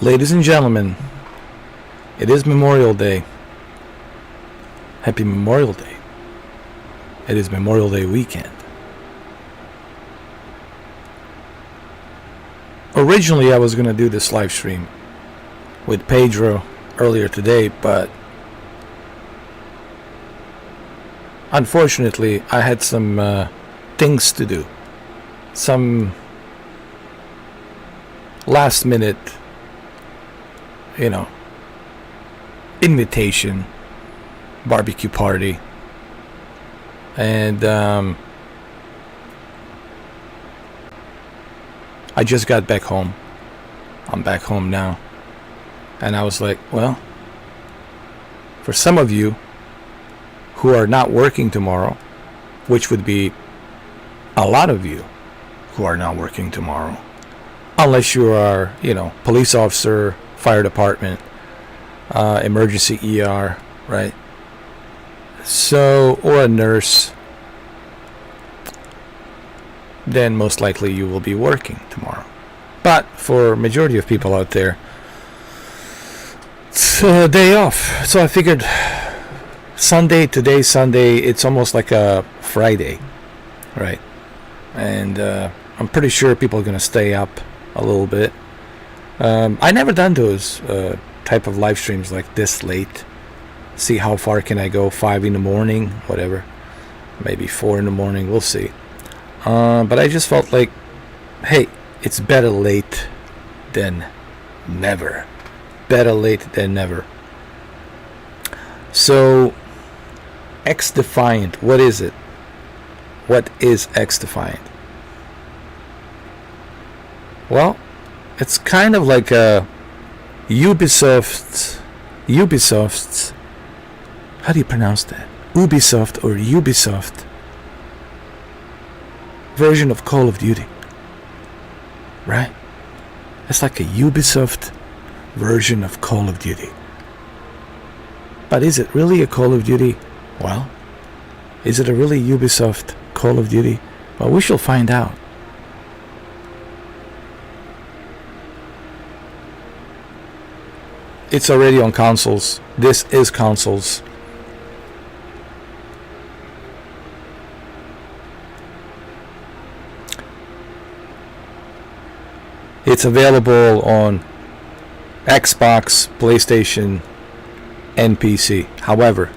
Ladies and gentlemen, it is Memorial Day. Happy Memorial Day. It is Memorial Day weekend. Originally, I was going to do this live stream with Pedro earlier today, but unfortunately, I had some things to do. Some last minute, invitation, barbecue party. And I just got back home. I'm back home now. And I was like, well, for some of you who are not working tomorrow, which would be a lot of you who are not working tomorrow, unless you are, police officer, fire department, emergency ER, right? So, or a nurse, then most likely you will be working tomorrow. But for majority of people out there, it's a day off. So I figured today's Sunday, it's almost like a Friday, right? And I'm pretty sure people are going to stay up a little bit. I never done those type of live streams like this late. See how far can I go, 5 in the morning, whatever. Maybe 4 in the morning, we'll see. But I just felt like, hey, it's better late than never. Better late than never. So, Xdefiant, what is it? What is Xdefiant? Well, it's kind of like a Ubisoft's, how do you pronounce that? Ubisoft or Ubisoft version of Call of Duty, right? It's like a Ubisoft version of Call of Duty. But is it really a Call of Duty? Well, is it a really Ubisoft Call of Duty? Well, we shall find out. It's already on consoles. This is consoles. It's available on Xbox, PlayStation, and PC. However,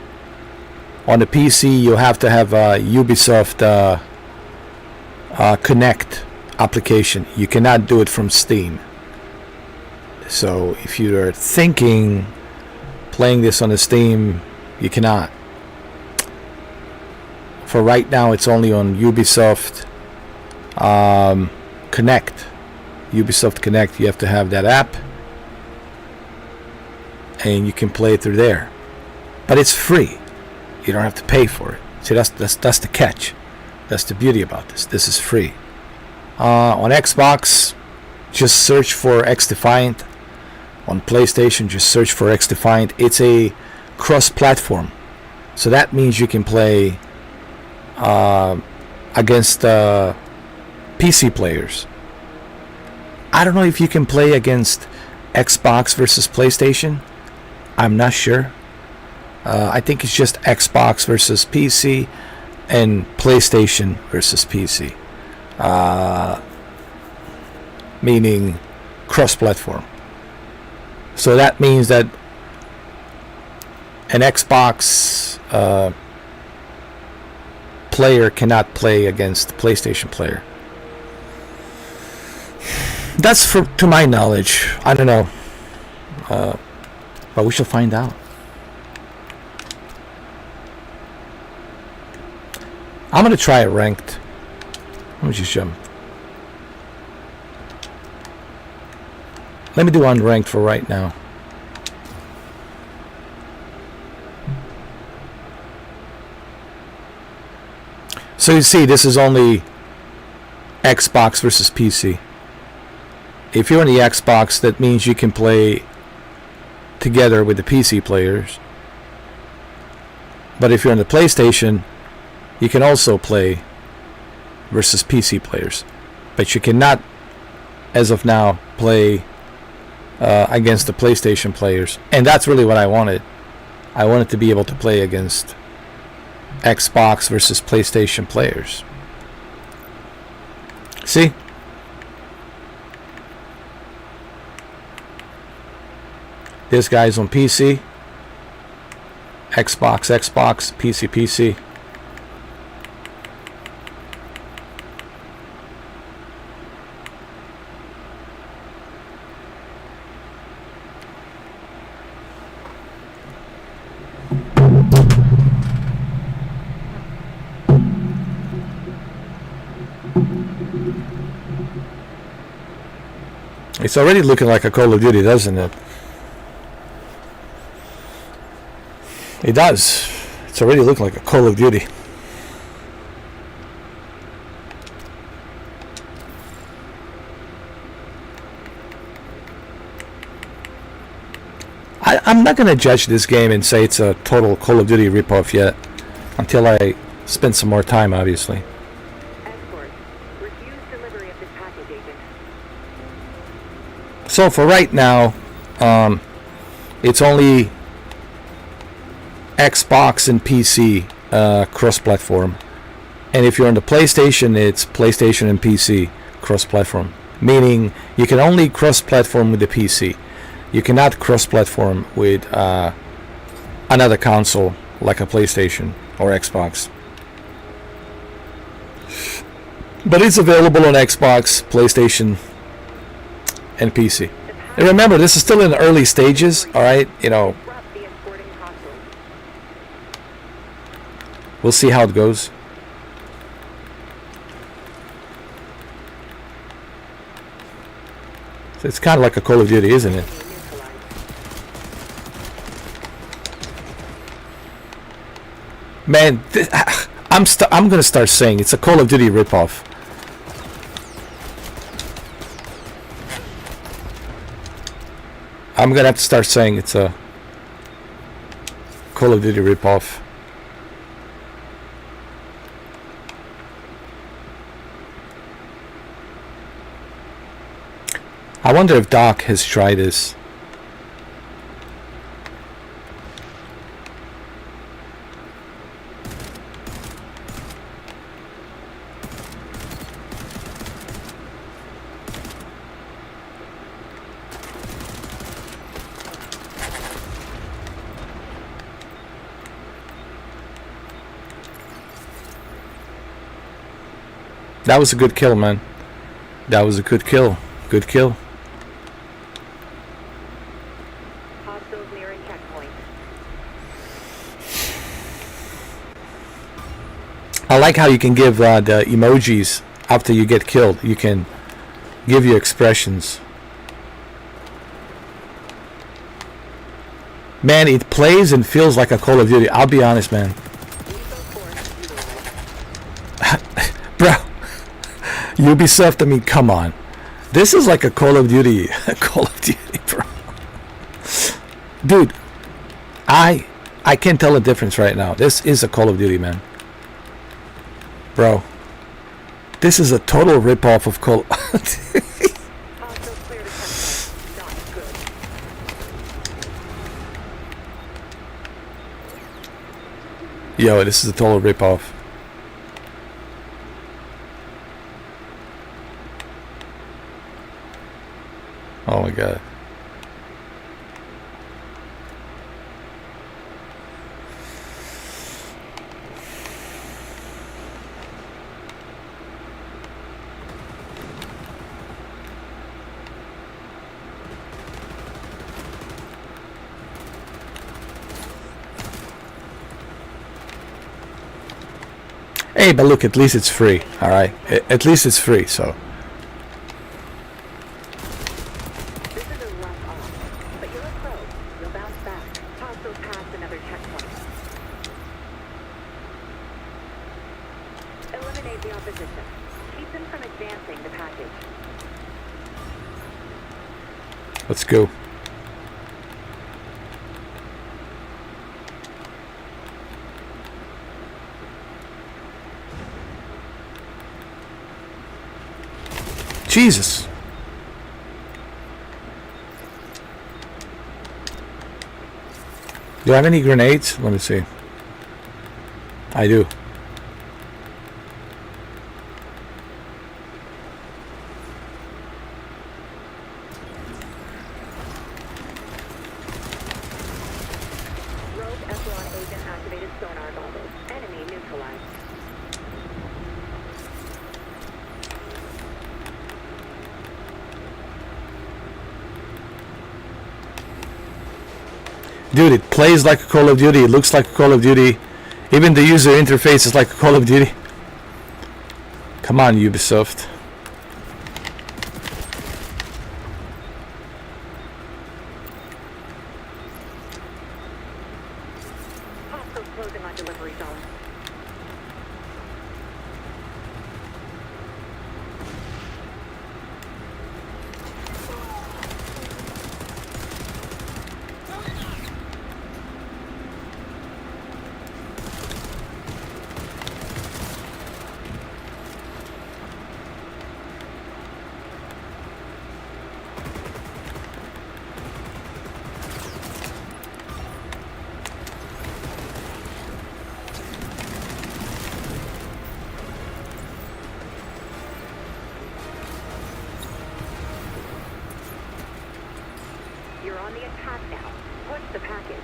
on the PC, you have to have a Ubisoft Connect application. You cannot do it from Steam. So if you're thinking playing this on the Steam, you cannot. For right now, it's only on Ubisoft Connect. Ubisoft Connect, you have to have that app, and you can play it through there. But it's free. You don't have to pay for it. See, that's the catch. That's the beauty about this. This is free. On Xbox, just search for Xdefiant. On PlayStation, just search for Xdefiant. It's a cross-platform, so that means you can play against PC players. I don't know if you can play against Xbox versus PlayStation. I'm not sure. I think it's just Xbox versus PC and PlayStation versus PC. Meaning cross-platform. So that means that an Xbox player cannot play against the PlayStation player. That's to my knowledge. I don't know. But we shall find out. I'm going to try it ranked. Let me just jump. Let me do unranked for right now. So you see, this is only Xbox versus PC. If you're on the Xbox, that means you can play together with the PC players. But if you're on the PlayStation, you can also play versus PC players. But you cannot, as of now, play against the PlayStation players, and that's really what I wanted. I wanted to be able to play against Xbox versus PlayStation players. See? This guy's on PC, Xbox, PC, PC. It's already looking like a Call of Duty, doesn't it? It does. It's already looking like a Call of Duty. I'm not going to judge this game and say it's a total Call of Duty ripoff yet, until I spend some more time, obviously. So for right now, it's only Xbox and PC cross-platform, and if you're on the PlayStation, it's PlayStation and PC cross-platform, meaning you can only cross-platform with the PC. You cannot cross-platform with another console like a PlayStation or Xbox. But it's available on Xbox, PlayStation, and PC. And remember, this is still in the early stages, alright? You know, we'll see how it goes. So it's kind of like a Call of Duty, isn't it? Man, I'm gonna start saying it's a Call of Duty ripoff. I'm gonna have to start saying it's a Call of Duty ripoff. I wonder if Doc has tried this. That was a good kill, man. That was a good kill. Good kill. Hostiles nearing checkpoint. I like how you can give the emojis after you get killed. You can give your expressions. Man, it plays and feels like a Call of Duty. I'll be honest, man. Bro, Ubisoft, I mean, come on. This is like a Call of Duty. Call of Duty, bro. Dude, I can't tell the difference right now. This is a Call of Duty, man. Bro, this is a total ripoff of Call of Duty. Yo, this is a total ripoff. Oh my god. Hey, but look, at least it's free, alright? At least it's free, so. This is a rough off, but you're a pro. You'll bounce back. Hostiles past another checkpoint. Eliminate the opposition. Keep them from advancing the package. Let's go. Jesus. Do I have any grenades? Let me see. I do. Rogue Echelon agent activated sonar goggles. Enemy neutralized. Dude, it plays like a Call of Duty. It looks like a Call of Duty. Even the user interface is like a Call of Duty. Come on, Ubisoft. Hostiles closing on delivery zone. You're on the attack now. Push the package.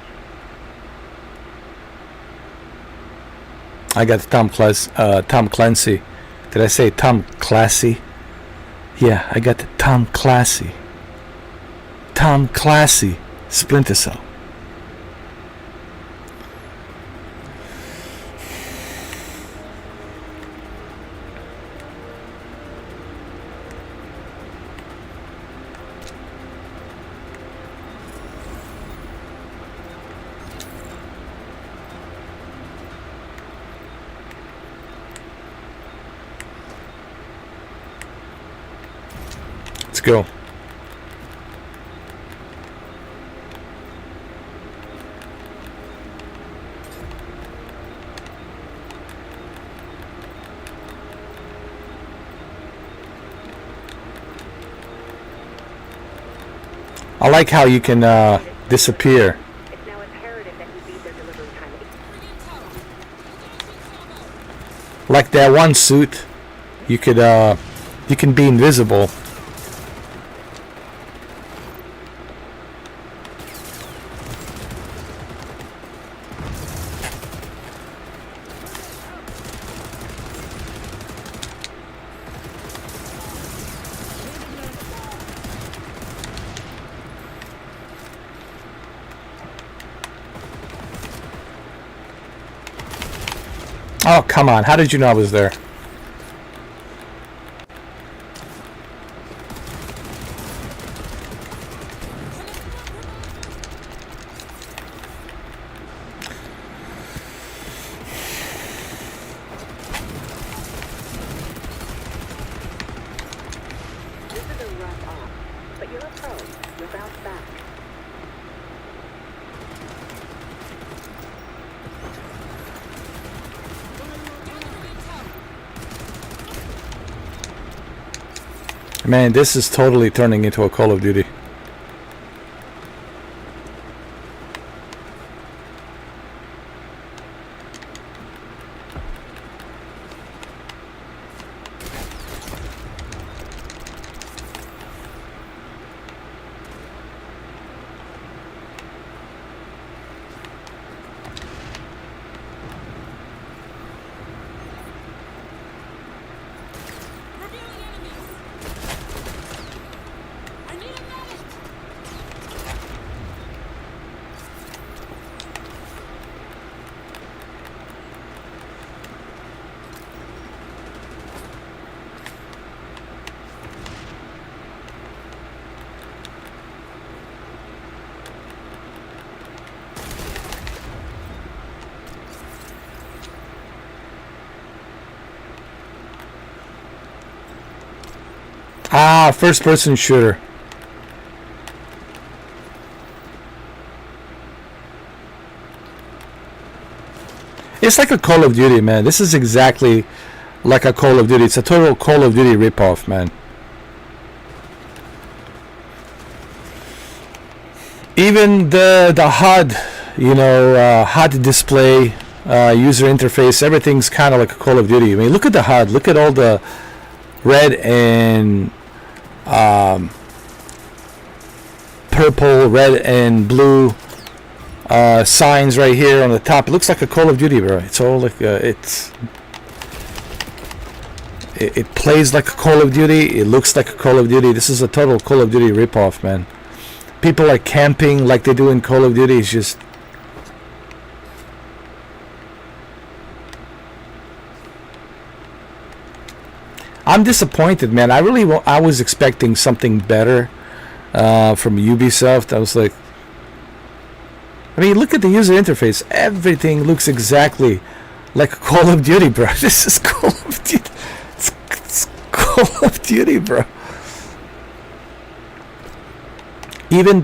I got Tom Clancy. Did I say Tom Classy? Yeah, I got the Tom Classy. Tom Classy Splinter Cell. Let's go. I like how you can disappear. It's now imperative that you beat their delivery time. Like that one suit, you can be invisible. Oh, come on. How did you know I was there? This is a rough off, but you're a pro. You'll bounce back. Man, this is totally turning into a Call of Duty. Ah, first-person shooter. It's like a Call of Duty, man. This is exactly like a Call of Duty. It's a total Call of Duty ripoff, man. Even the HUD HUD display, user interface, everything's kind of like a Call of Duty. I mean, look at the HUD. Look at all the red and purple, red and blue signs right here on the top. It looks like a Call of Duty, bro. It's all like it plays like a Call of Duty. It looks like a Call of Duty. This is a total Call of Duty ripoff, man. People are camping like they do in Call of Duty. It's just... I'm disappointed, man. I was expecting something better from Ubisoft. I was like... I mean, look at the user interface. Everything looks exactly like a Call of Duty, bro. This is Call of Duty. It's Call of Duty, bro. Even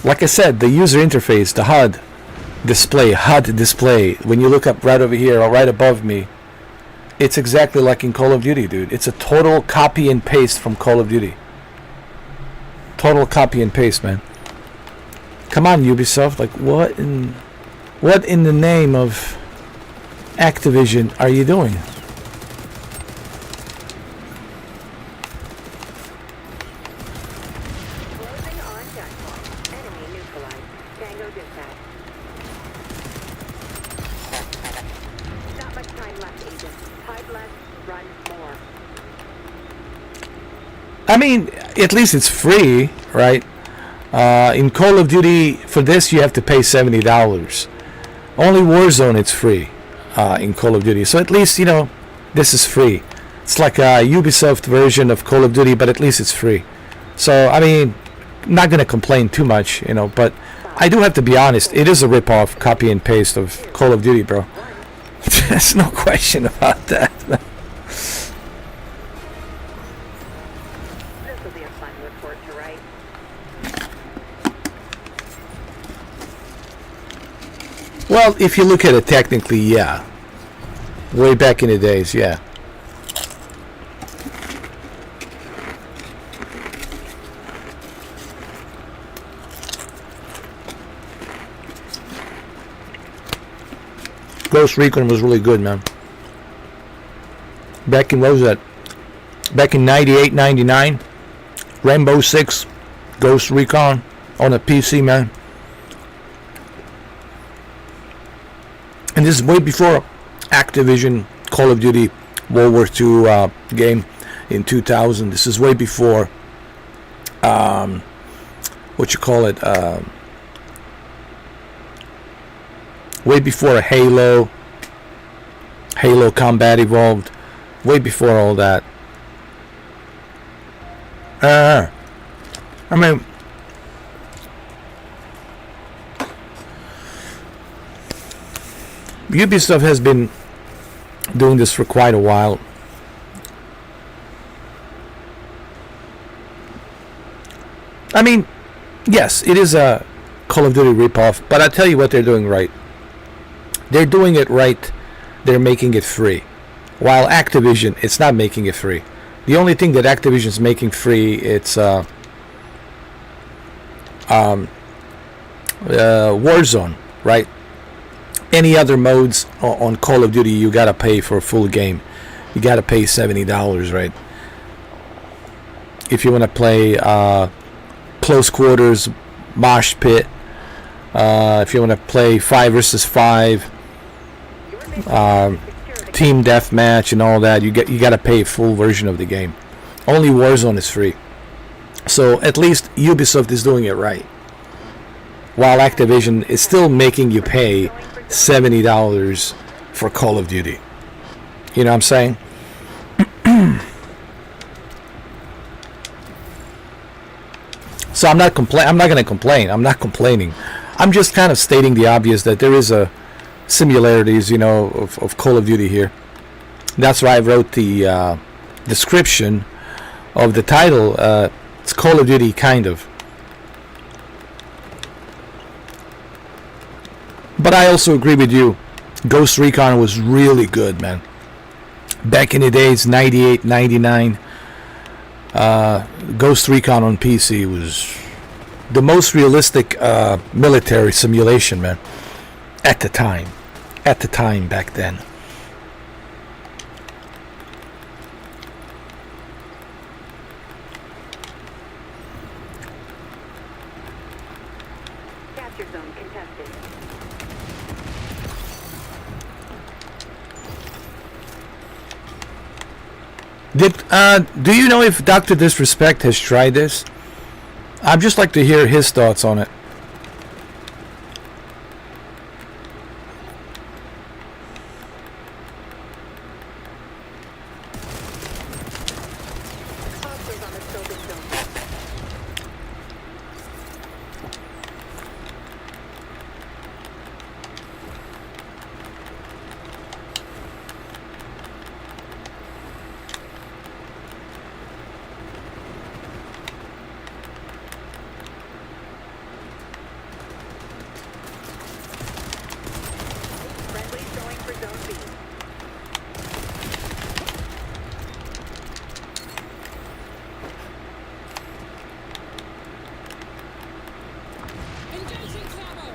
like I said, the user interface, the HUD display, when you look up right over here or right above me, it's exactly like in Call of Duty, dude. It's a total copy and paste from Call of Duty. Total copy and paste, man. Come on, Ubisoft. Like, what in the name of Activision are you doing? Closing on checkpoint. Enemy neutralized. Tango dispatch. Not much time left, Agent. Hide less, run more. I mean, at least it's free, right? In Call of Duty, for this you have to pay $70. Only Warzone it's free in Call of Duty. So at least, this is free. It's like a Ubisoft version of Call of Duty, but at least it's free. So, I mean, not going to complain too much, but I do have to be honest. It is a rip-off, copy and paste of Call of Duty, bro. There's no question about that. This will be a fun report to write. Well, if you look at it technically, yeah. Way back in the days, yeah. Ghost Recon was really good, man. Back in, what was that? Back in 98, 99. Rainbow Six, Ghost Recon on a PC, man. And this is way before Activision Call of Duty World War II game in 2000. This is way before, way before Halo Combat Evolved, way before all that. I mean, Ubisoft has been doing this for quite a while. I mean, yes, it is a Call of Duty ripoff, but I tell you what they're doing right. They're doing it right. They're making it free. While Activision, it's not making it free. The only thing that Activision is making free, it's Warzone, right? Any other modes on Call of Duty, you gotta pay for a full game. You gotta pay $70, right? If you want to play close quarters, mosh pit, if you want to play 5 versus 5, team deathmatch, and all that, you gotta pay a full version of the game. Only Warzone is free. So at least Ubisoft is doing it right. While Activision is still making you pay $70 for Call of Duty. You know what I'm saying? So I'm not going to complain. I'm not complaining. I'm just kind of stating the obvious that there is a similarities, of Call of Duty here. That's why I wrote the description of the title. It's Call of Duty, kind of. But I also agree with you. Ghost Recon was really good, man. Back in the days, 98, 99. Ghost Recon on PC was the most realistic military simulation, man. At the time back then. Capture zone contested. Do you know if Dr. Disrespect has tried this? I'd just like to hear his thoughts on it. Hostiles on the scoping zone. Friendly showing for zone B. Engaging clamor!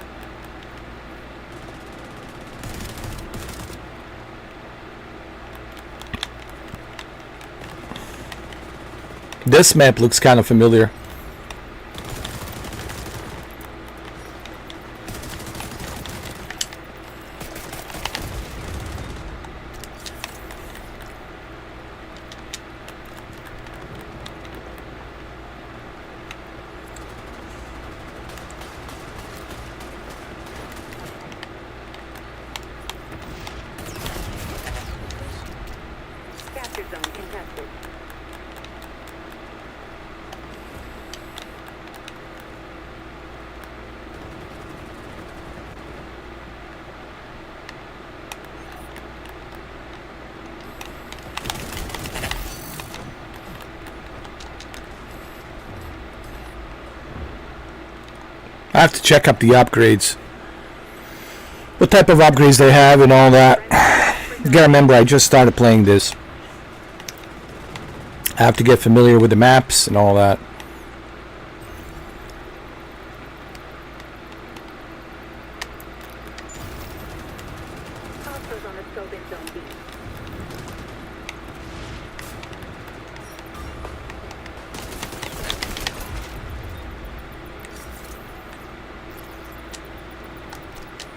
This map looks kind of familiar. Capture zone contested. I have to check up the upgrades. What type of upgrades they have and all that. You gotta remember, I just started playing this. I have to get familiar with the maps and all that. Hostiles on the scoping zone B.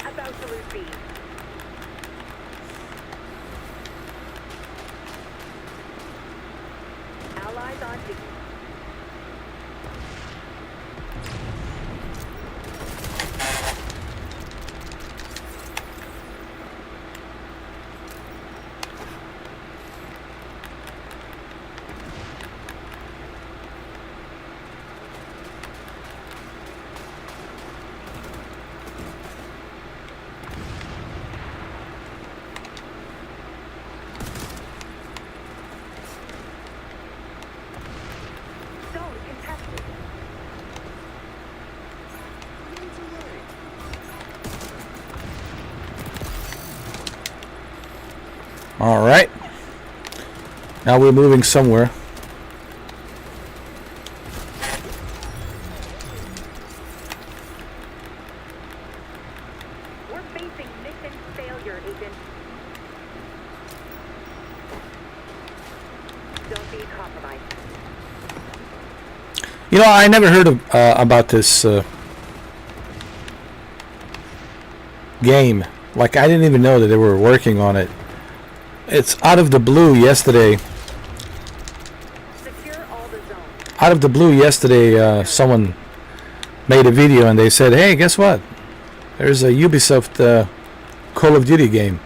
About to lose B. Allies on D. Zone contested. Alright. Now we're moving somewhere. We're facing mission failure, Agent. Zone B compromised. You know, I never heard of, about this game. Like, I didn't even know that they were working on it. It's out of the blue yesterday. Secure all the zones. Out of the blue yesterday, someone made a video and they said, hey, guess what? There's a Ubisoft Call of Duty game.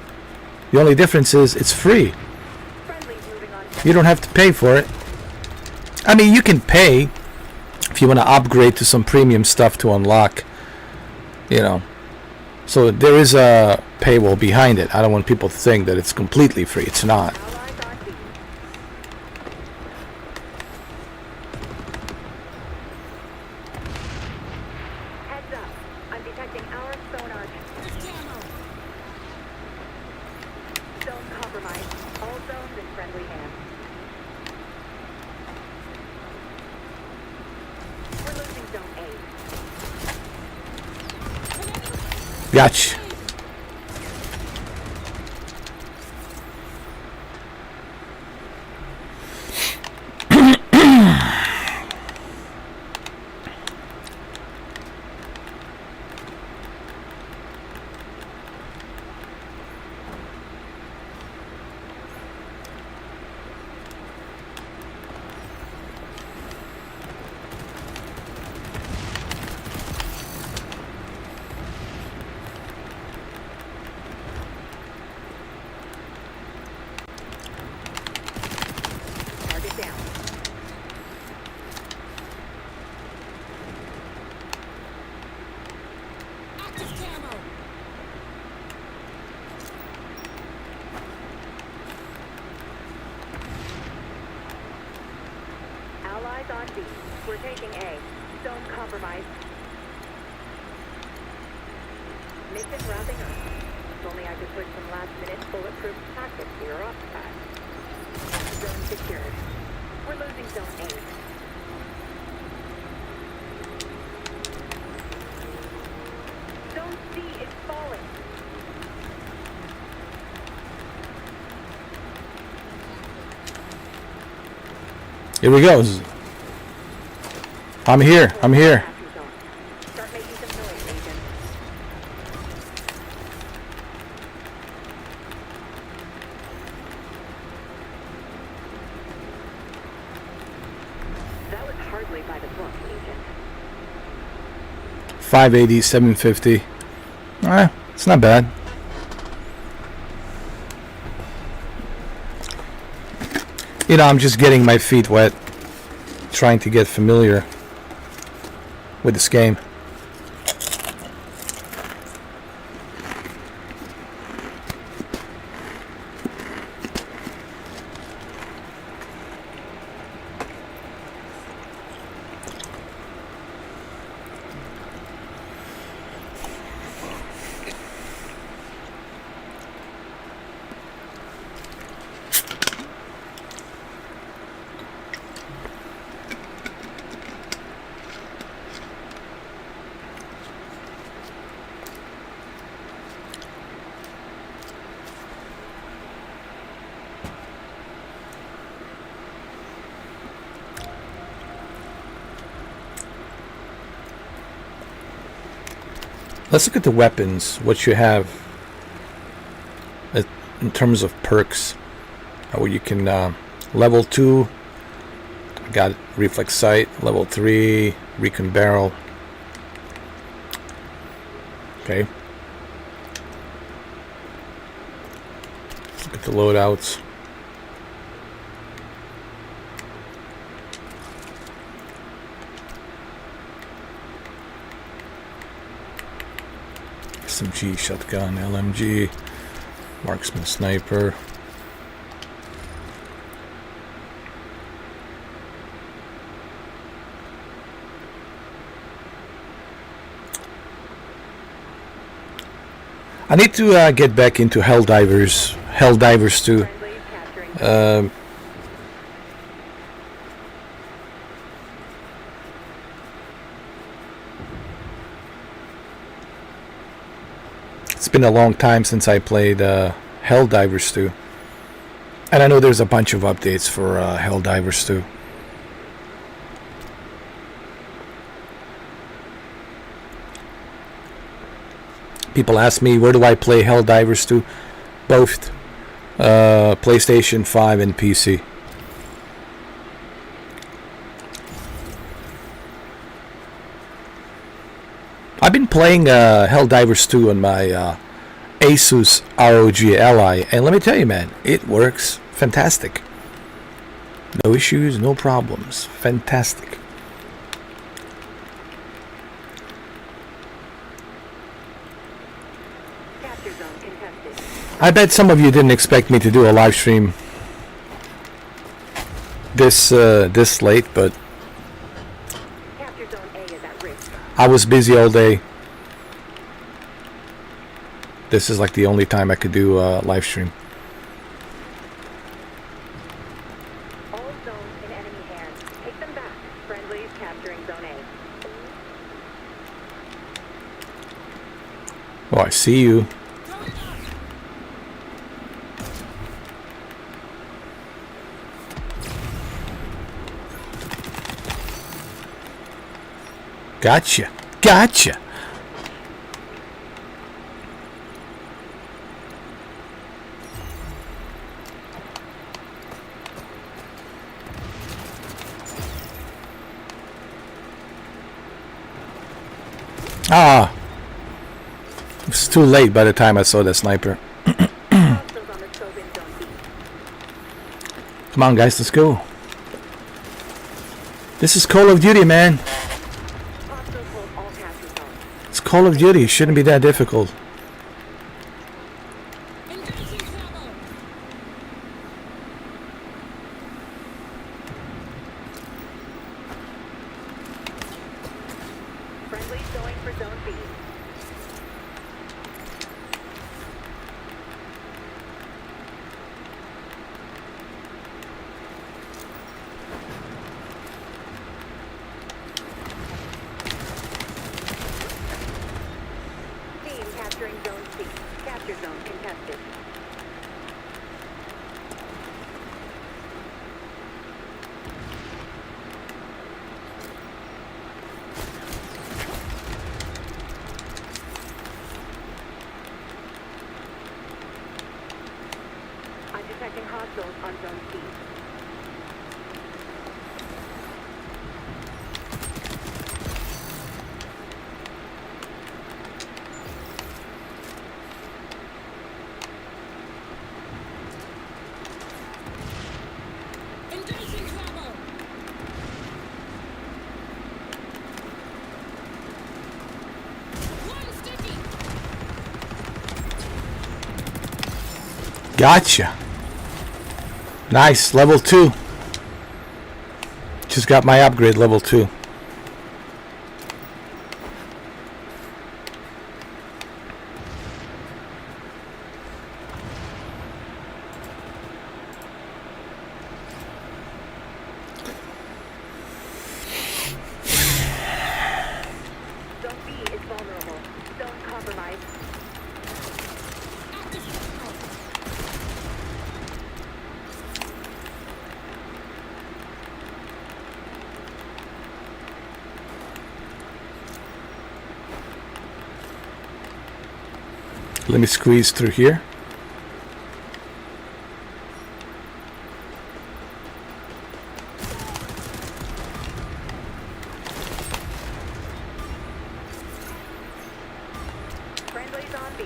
The only difference is it's free. Friendly's moving on. You don't have to pay for it. I mean, you can pay if you want to upgrade to some premium stuff to unlock, you know. So there is a paywall behind it. I don't want people to think that it's completely free. It's not. Allies on D. Heads up. I'm detecting our sonar. Zone compromised. All zones in friendly hands. We're losing zone A. Yach. Target down. Allies on B. We're taking A. Zone compromised. Mission wrapping up. If only I could put some last-minute bulletproof tactics to your occupied. Zone secured. We're losing Zone A. Zone C is falling. Here we go. I'm here. I'm here. Start making some noise, agent. That was hardly by the book, agent. 580, 750. It's not bad. You know, I'm just getting my feet wet, trying to get familiar with this game. Let's look at the weapons, what you have in terms of perks. Where you can, level 2, I got reflex sight, level 3, recon barrel. Okay. Let's look at the loadouts. SMG, shotgun, LMG, marksman, sniper. I need to get back into Helldivers 2. Friendly capturing. It's been a long time since I played Helldivers 2. And I know there's a bunch of updates for Helldivers 2. People ask me, where do I play Helldivers 2? Both PlayStation 5 and PC. I've been playing Helldivers 2 on my Asus ROG Ally, and let me tell you, man, it works fantastic. No issues, no problems. Fantastic. Capture zone contested. I bet some of you didn't expect me to do a live stream this late, but Capture zone A is at risk. I was busy all day. This is like the only time I could do a live stream. All zones in enemy hands. Take them back. Friendlies capturing zone A. Oh, I see you. Gotcha. Gotcha. Ah. It was too late by the time I saw the sniper. Hostiles on the scope in Zone B. Come on, guys, let's go. This is Call of Duty, man. Hostiles hold all capture zones. It's Call of Duty. It shouldn't be that difficult. Friendly's going for Zone B. Team capturing Zone C. Capture zone contested. I'm detecting hostiles on Zone C. Gotcha. Nice. Level 2. Just got my upgrade, level 2. Zone B is vulnerable. Zone compromised. Let me squeeze through here. Friendly's on B.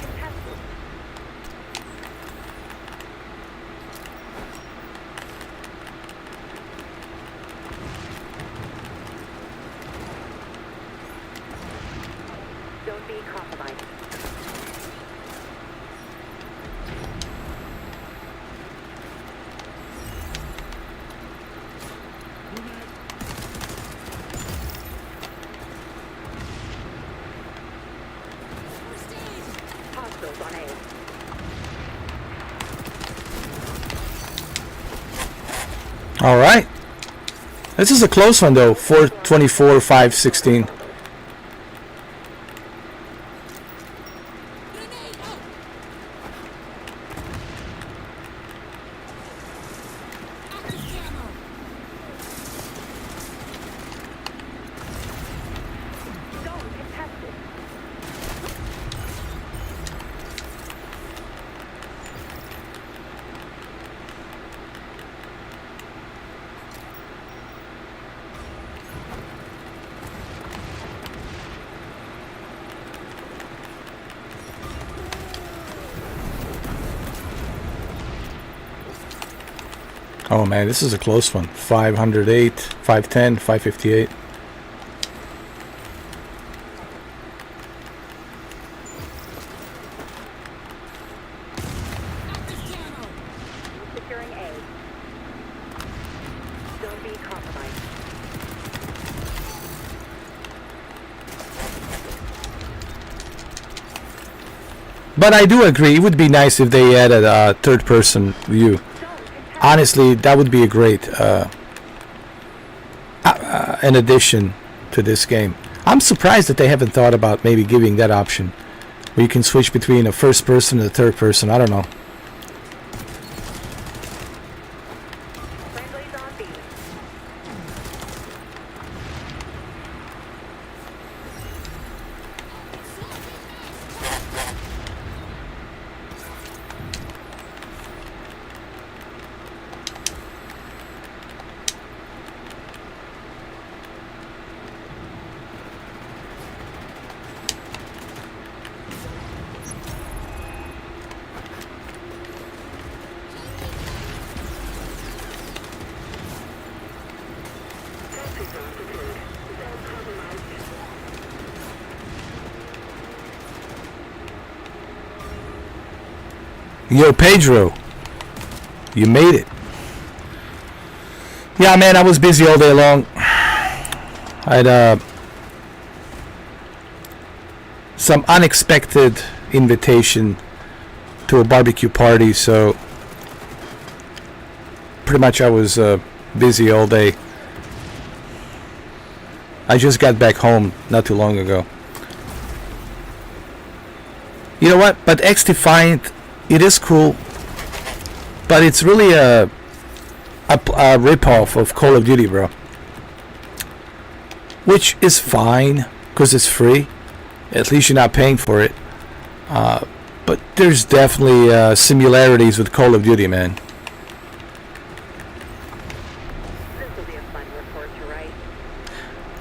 Contested. Zone B compromised. Hostiles on A. All right. This is a close one though. 424, 516. Zone contested. Oh man, this is a close one. 508, 510, 558. Securing A. Zone B compromised. But I do agree, it would be nice if they added a third-person view. Honestly, that would be a great an addition to this game. I'm surprised that they haven't thought about maybe giving that option, where you can switch between a first person and a third person. I don't know. Friendly's on B. Yo, Pedro, you made it. Yeah, man, I was busy all day long. I had some unexpected invitation to a barbecue party, so pretty much I was busy all day. I just got back home not too long ago. You know what? But Xdefiant, it is cool, but it's really a rip-off of Call of Duty, bro. Which is fine, because it's free. At least you're not paying for it. But there's definitely similarities with Call of Duty, man. This will be a fun report to write.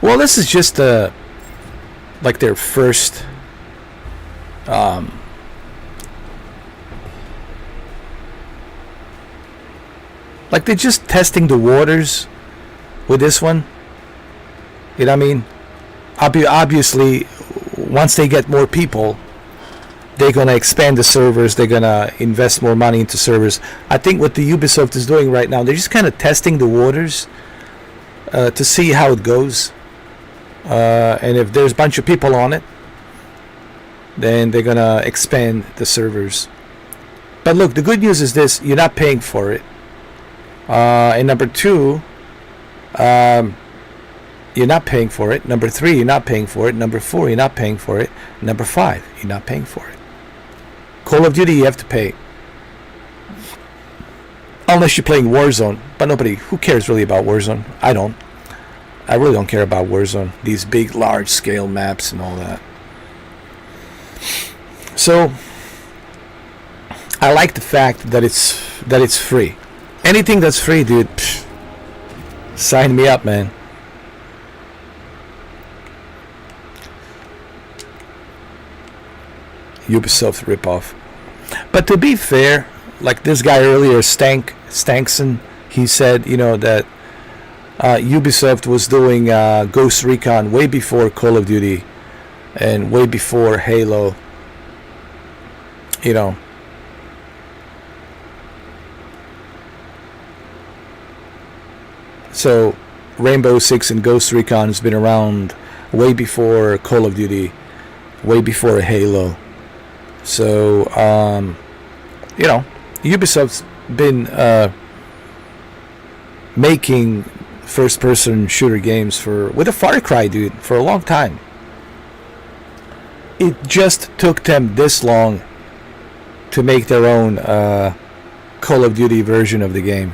Well, this is just like their first like they're just testing the waters with this one. You know what I mean? Obviously, once they get more people, they're going to expand the servers. They're going to invest more money into servers. I think what the Ubisoft is doing right now, they're just kind of testing the waters to see how it goes. And if there's a bunch of people on it, then they're going to expand the servers. But look, the good news is this. You're not paying for it. And number two, you're not paying for it. Number three, you're not paying for it. Number four, you're not paying for it. Number five, you're not paying for it. Call of Duty, you have to pay. Unless you're playing Warzone. But nobody, who cares really about Warzone? I don't. I really don't care about Warzone. These big, large-scale maps and all that. So, I like the fact that it's free. Anything that's free, dude, sign me up, man. Ubisoft ripoff. But to be fair, like this guy earlier, Stankson, he said, you know, that Ubisoft was doing Ghost Recon way before Call of Duty and way before Halo. You know. So Rainbow Six and Ghost Recon has been around way before Call of Duty, way before Halo. So, you know, Ubisoft's been making first-person shooter games with a Far Cry, dude, for a long time. It just took them this long to make their own Call of Duty version of the game.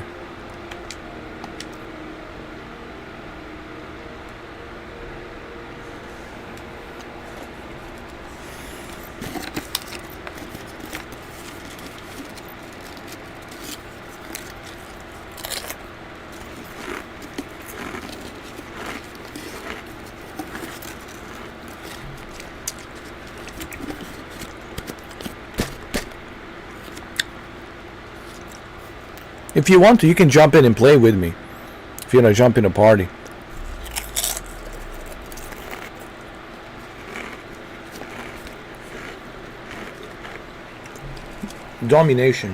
If you want to, you can jump in and play with me. If you want to jump in a party. Domination.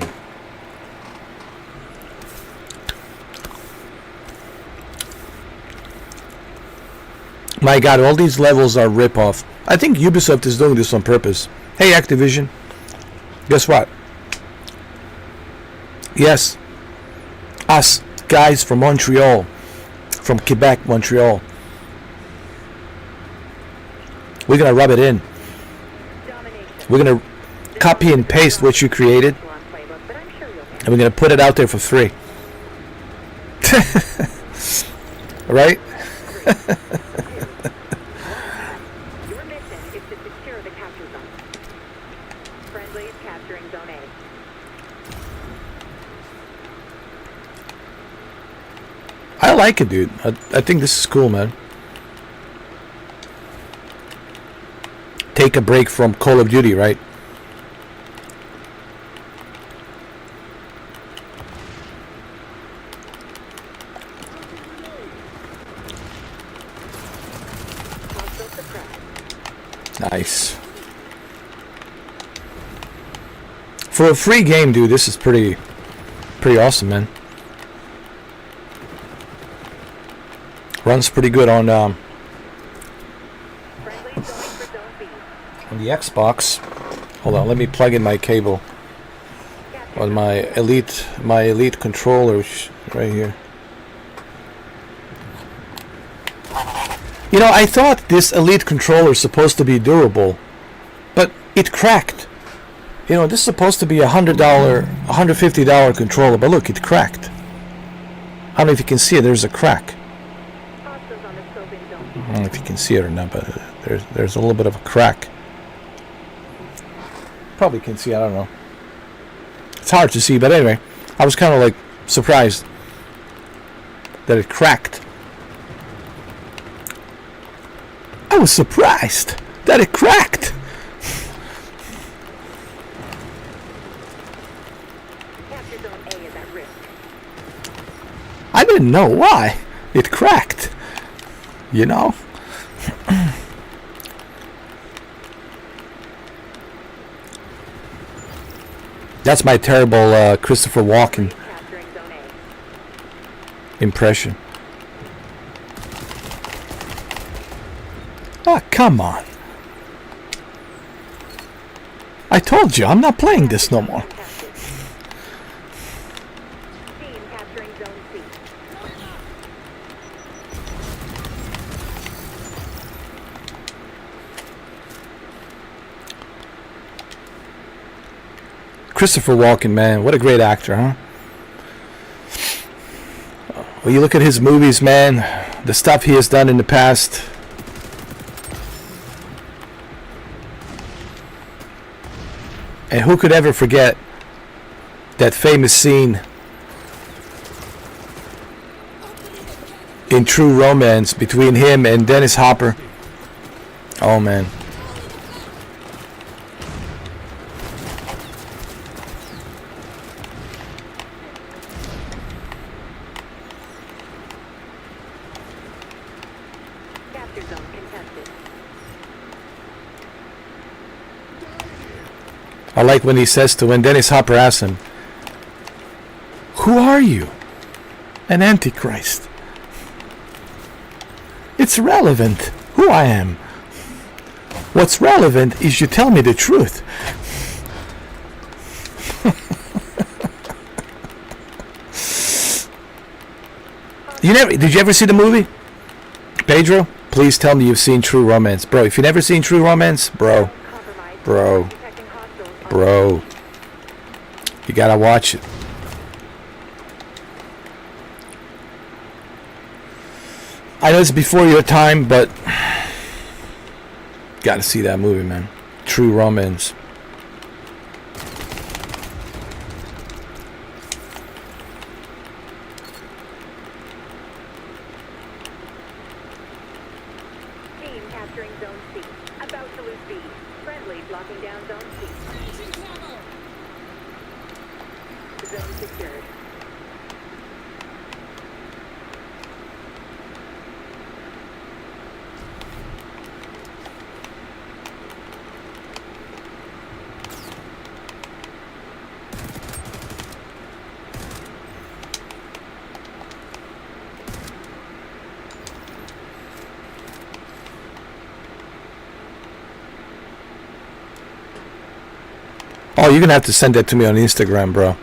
My God, all these levels are rip-off. I think Ubisoft is doing this on purpose. Hey, Activision. Guess what? Yes, us guys from Montreal, from Quebec, Montreal, we're gonna rub it in. We're gonna copy and paste what you created, and we're gonna put it out there for free. Right? Your mission is to secure the capture zone. Friendly is capturing Zone A. I like it, dude. I think this is cool, man. Take a break from Call of Duty, right? Nice. For a free game, dude, this is pretty awesome, man. Runs pretty good on the Xbox. Hold on, let me plug in my cable on my elite controller right here. You know, I thought this elite controller is supposed to be durable, but it cracked. You know, this is supposed to be $150 controller, but look, it cracked. I don't know if you can see it. There's a crack. I don't know if you can see it or not, but there's a little bit of a crack. Probably can see. I don't know. It's hard to see, but anyway, I was kind of like surprised that it cracked. I was surprised that it cracked. Capture Zone A is at risk. I didn't know why it cracked. You know? That's my terrible Christopher Walken Capturing Zone A. impression. Ah, come on. I told you, I'm not playing this no more. Team capturing Zone C. Christopher Walken, man, what a great actor, huh? When you look at his movies, man, the stuff he has done in the past. And who could ever forget that famous scene in True Romance between him and Dennis Hopper? Oh, man. Capture Zone contested. I like when he says when Dennis Hopper asks him, "Who are you?" An Antichrist. It's relevant who I am. What's relevant is you tell me the truth. Did you ever see the movie? Pedro, please tell me you've seen True Romance. Bro, if you've never seen True Romance, bro, you gotta watch it. I know it's before your time, but gotta see that movie, man. True Romance. Team capturing Zone C. About to lose B. Friendly blocking down Zone C. Zone secured. Oh you're gonna have to send that to me on Instagram, bro.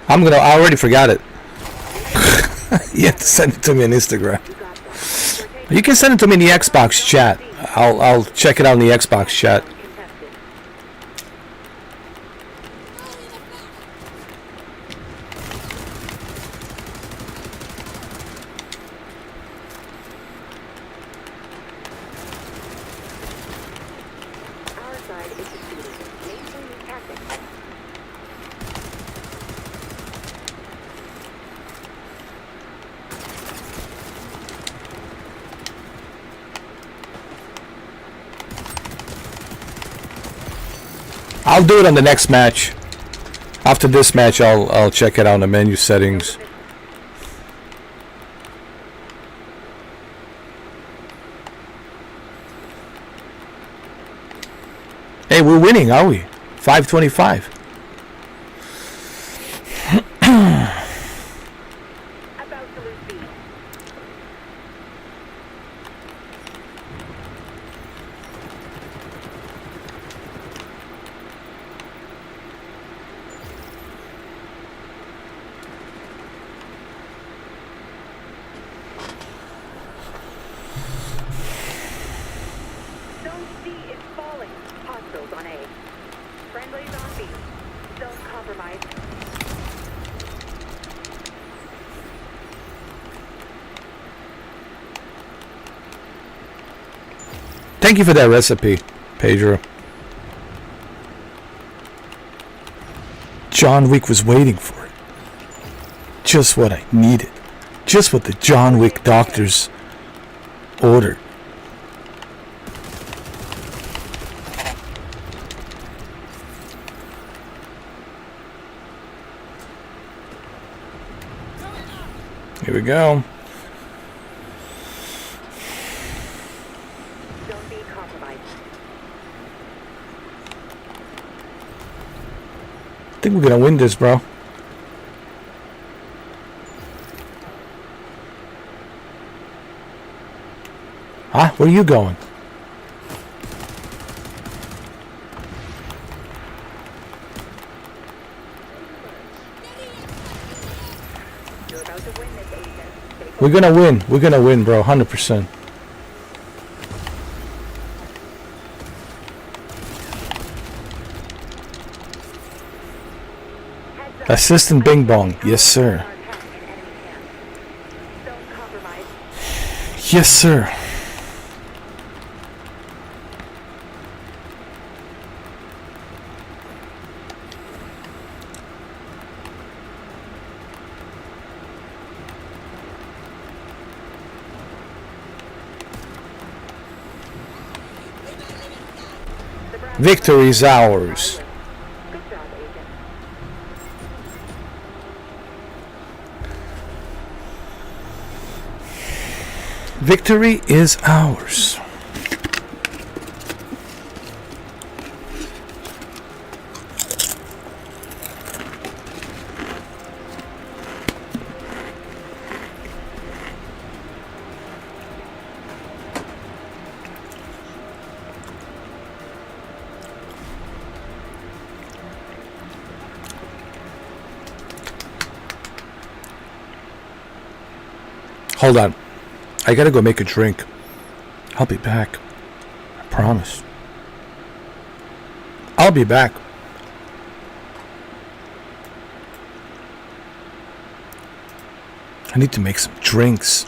I already forgot it. You have to send it to me on Instagram. You can send it to me in the Xbox chat. I'll check it out in the Xbox chat. I'll do it on the next match. After this match, I'll check it out in the menu settings. Hey, we're winning, are we? 525. Thank you for that recipe, Pedro. John Wick was waiting for it. Just what I needed. Just what the John Wick doctors ordered. Here we go. I think we're gonna win this, bro. Huh? Where are you going? We're gonna win. We're gonna win, bro. 100%. Assistant Bing Bong. Yes, sir. Yes, sir. Victory is ours. Victory is ours. Hold on. I gotta go make a drink. I'll be back. I promise. I'll be back. I need to make some drinks.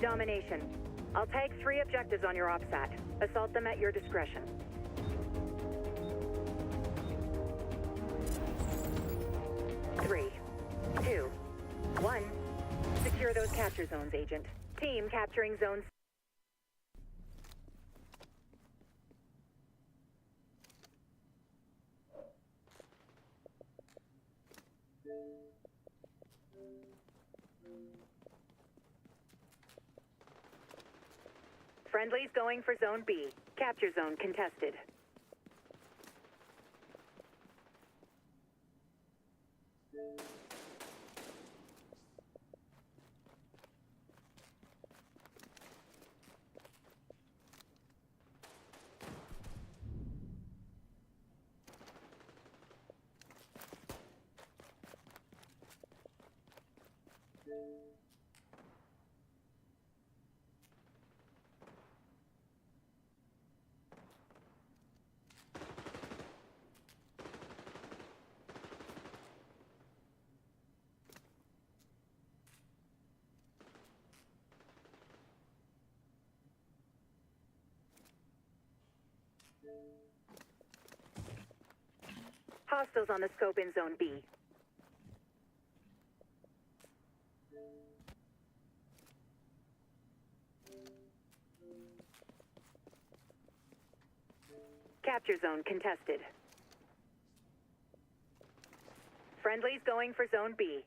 Domination. I'll tag 3 objectives on your OPSAT. Assault them at your discretion. Three, two, one. Secure those capture zones, Agent. Team capturing zones. Friendlies going for Zone B. Capture zone contested. Hostiles on the scope in Zone B. Capture zone contested. Friendlies going for Zone B.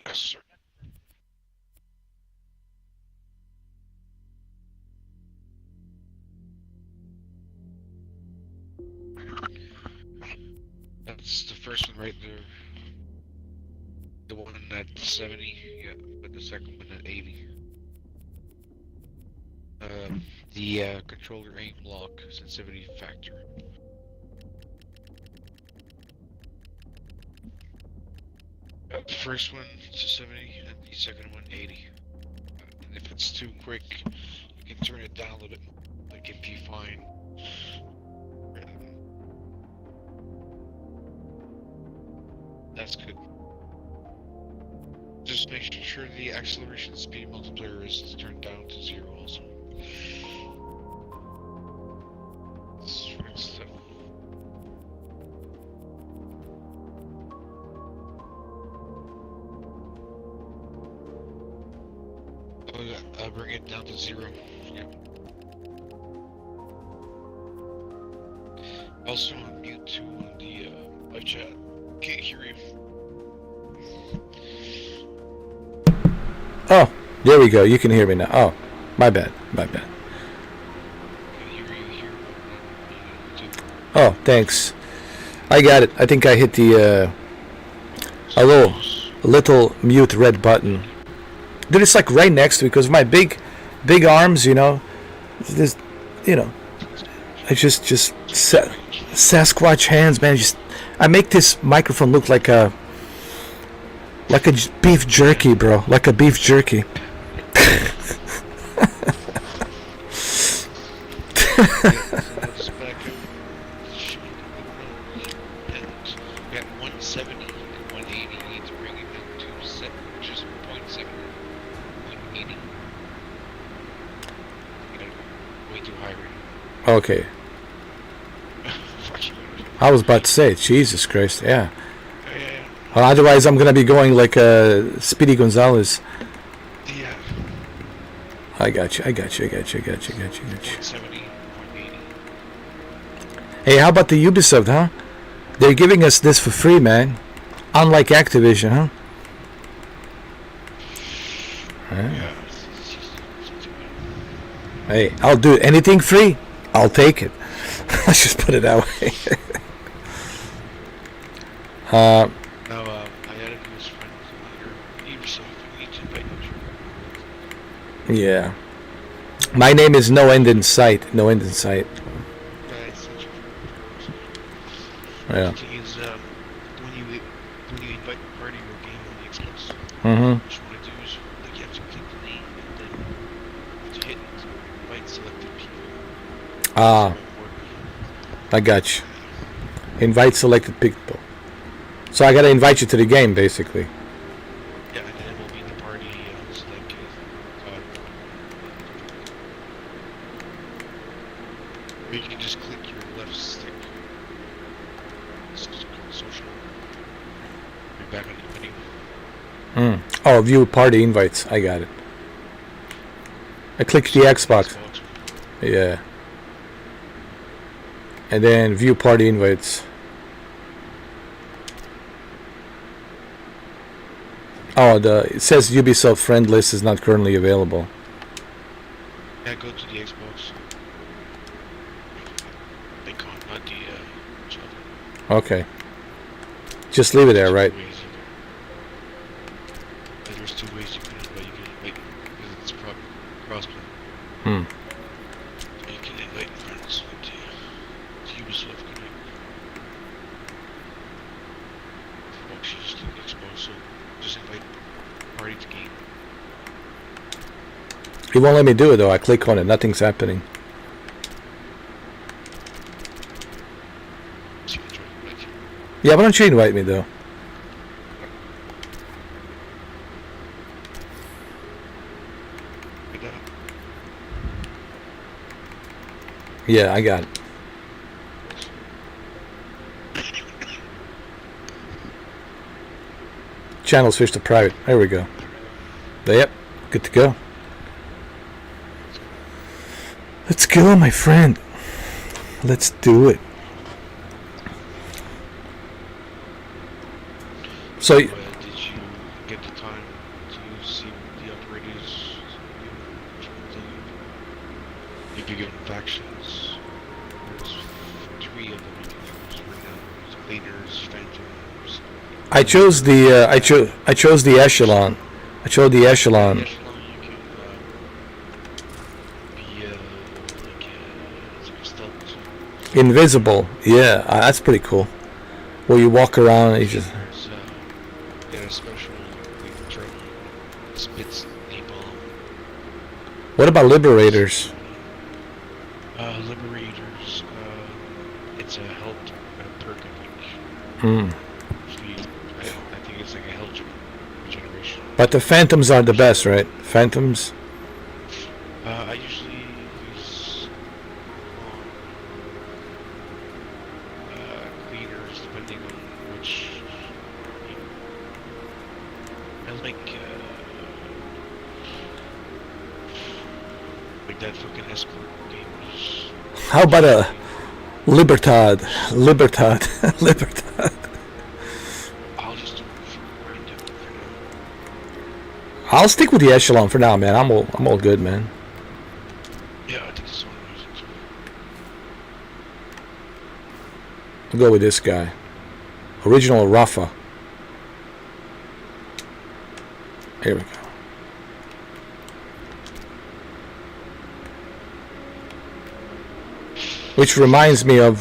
Yes, sir. That's the first one right there. The one at 70, yeah, but the second one at 80. The controller aim lock sensitivity factor. The first one to 70 and the second one 80. And if it's too quick, you can turn it down a little bit. Like if you find that's good. Just make sure the acceleration speed multiplier is turned down to 0 also. That's right stuff. Oh yeah, bring it down to 0. Yeah. Also on mute too on the live chat. Can't hear you. Oh, there we go. You can hear me now. Oh, my bad. My bad. Can't hear you here. Oh, thanks. I got it. I think I hit the a little mute red button. Dude, it's like right next to me because of my big arms, you know. This, you know, I just Sasquatch hands, man. I make this microphone look like a beef jerky, bro. Like a beef jerky. Got 170 and 180. You need to bring it down to 7, just 0.7, 180. You got way too high right now. Okay. I was about to say, Jesus Christ, yeah. Otherwise, I'm gonna be going like Speedy Gonzalez. Yeah. I got you. 170, 180. Hey, how about the Ubisoft, huh? They're giving us this for free, man. Unlike Activision, huh? Yeah. Hey, I'll do it. Anything free, I'll take it. Let's just put it that way. Now, I added you as friends under UBISOFT. You need to invite you. Yeah. My name is No End in Sight. No End in Sight. Yeah. The thing is, when you invite the party or game on the Xbox, Mm-hmm. what you want to do is like you have to click the name and then you have to hit invite selected people. Ah, I got you. Invite selected people. So I gotta invite you to the game, basically. Yeah, and then it will be in the party selected. Or you can just click your left stick. It's just called social. You're back on the menu. Oh, view party invites. I got it. I click the Xbox. Yeah. And then view party invites. Oh, it says Ubisoft friend list is not currently available. Yeah, go to the Xbox. Icon, not the channel. Okay. Just leave it there, right? There's 2 ways you can invite. You can invite because it's crossplay. Hmm. So you can invite friends to Ubisoft Connect. Actually, just click Xbox, so just invite party to game. It won't let me do it though. I click on it. Nothing's happening. So you can try to invite you. Yeah, why don't you invite me though? Like that. Yeah, I got it. Channel switch to private. There we go. Yep, good to go. Let's go, my friend. Let's do it. So, Did you get the time cleaners, phantoms. I chose the I chose the echelon. I chose the echelon. Echelon, you can be like it's like a stealth. Invisible. Yeah, that's pretty cool. Where you walk around and you just. There's got a special like term spits napalm. What about liberators? Liberators. It's a health perk, I think. Hmm. I think it's like a health regeneration. But the phantoms are the best, right? Phantoms. I usually use cleaners depending on which. I like that fucking escort game. How about a Libertad? Libertad. Libertad. I'll just do it for random for now. I'll stick with the echelon for now, man. I'm all good, man. Yeah, I think this one I'm using too. I'll go with this guy. Original Rafa. Here we go. Which reminds me of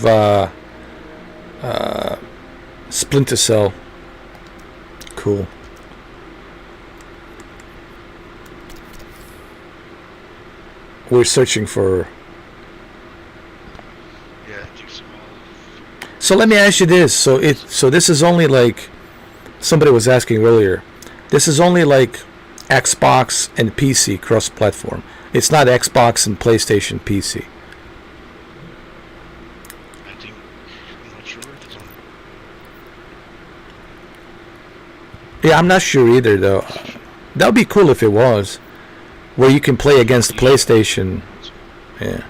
Splinter Cell. Cool. We're searching for. Yeah, I think so. So let me ask you this. So this is only like somebody was asking earlier. This is only like Xbox and PC cross-platform. It's not Xbox and PlayStation PC. I'm not sure if it's on. Yeah, I'm not sure either, though. That would be cool if it was, where you can play against PlayStation. Yeah.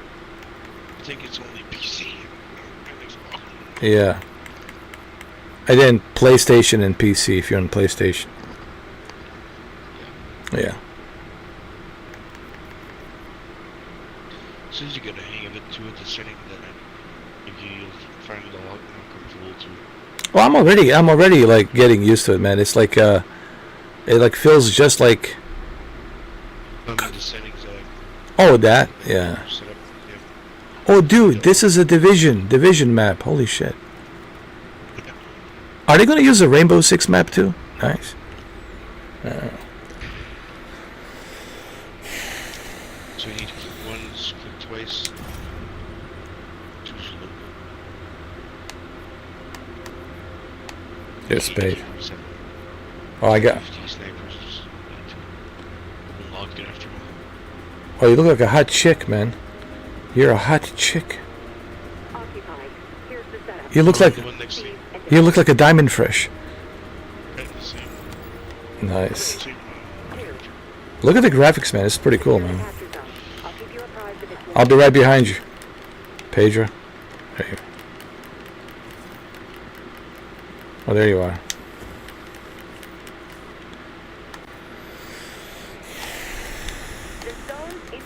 I think it's only PC and Xbox. Yeah. And then PlayStation and PC if you're on PlayStation. Yeah. As soon as you get a hang of it too, the setting that you'll find it a lot more comfortable too. Well, I'm already like getting used to it, man. It's like it like feels just like. I mean, the settings that Oh, that, yeah. I set up, yeah. Oh, dude, this is a division map. Holy shit. Are they gonna use a Rainbow Six map too? Nice. So you need to click once, click twice. Choose local. Yes, babe. 7, Oh, I got. 50 snipers. Just need to unlock it after a while. Oh, you look like a hot chick, man. You're a hot chick. Occupied. Here's the setup. You look like The one next to you. you look like a diamond fresh. Right, the same. Nice. Same, Look at the graphics, man. It's pretty cool, man. I'll keep you apprised of its I'll be right behind you, Pedro. There you go. Oh, there you are. The zone is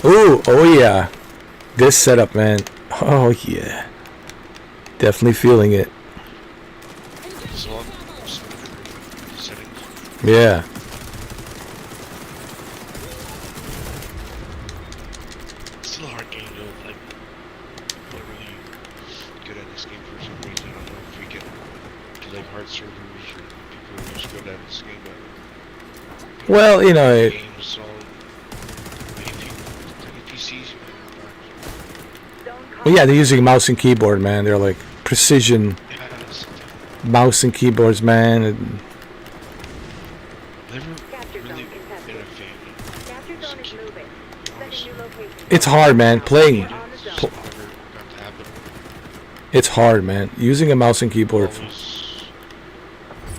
danger. Ooh, oh yeah. This setup, man. Oh yeah. Definitely feeling it. It's a lot more settings. Yeah. It's still a hard game though. Like, I'm not really good at this game for some reason. I don't know if we get to like hard servers or people who are just good at this game, but Well, you know, the game is solid. I mean, if you see well, yeah, they're using mouse and keyboard, man. They're like precision mouse and keyboards, man. And never Capture really zone contested. been a fan Capture zone is moving. Sending new location. it's hard, man. Playing, of On the zone. it. Never got to happen. it's hard, man. Using a mouse and keyboard. It's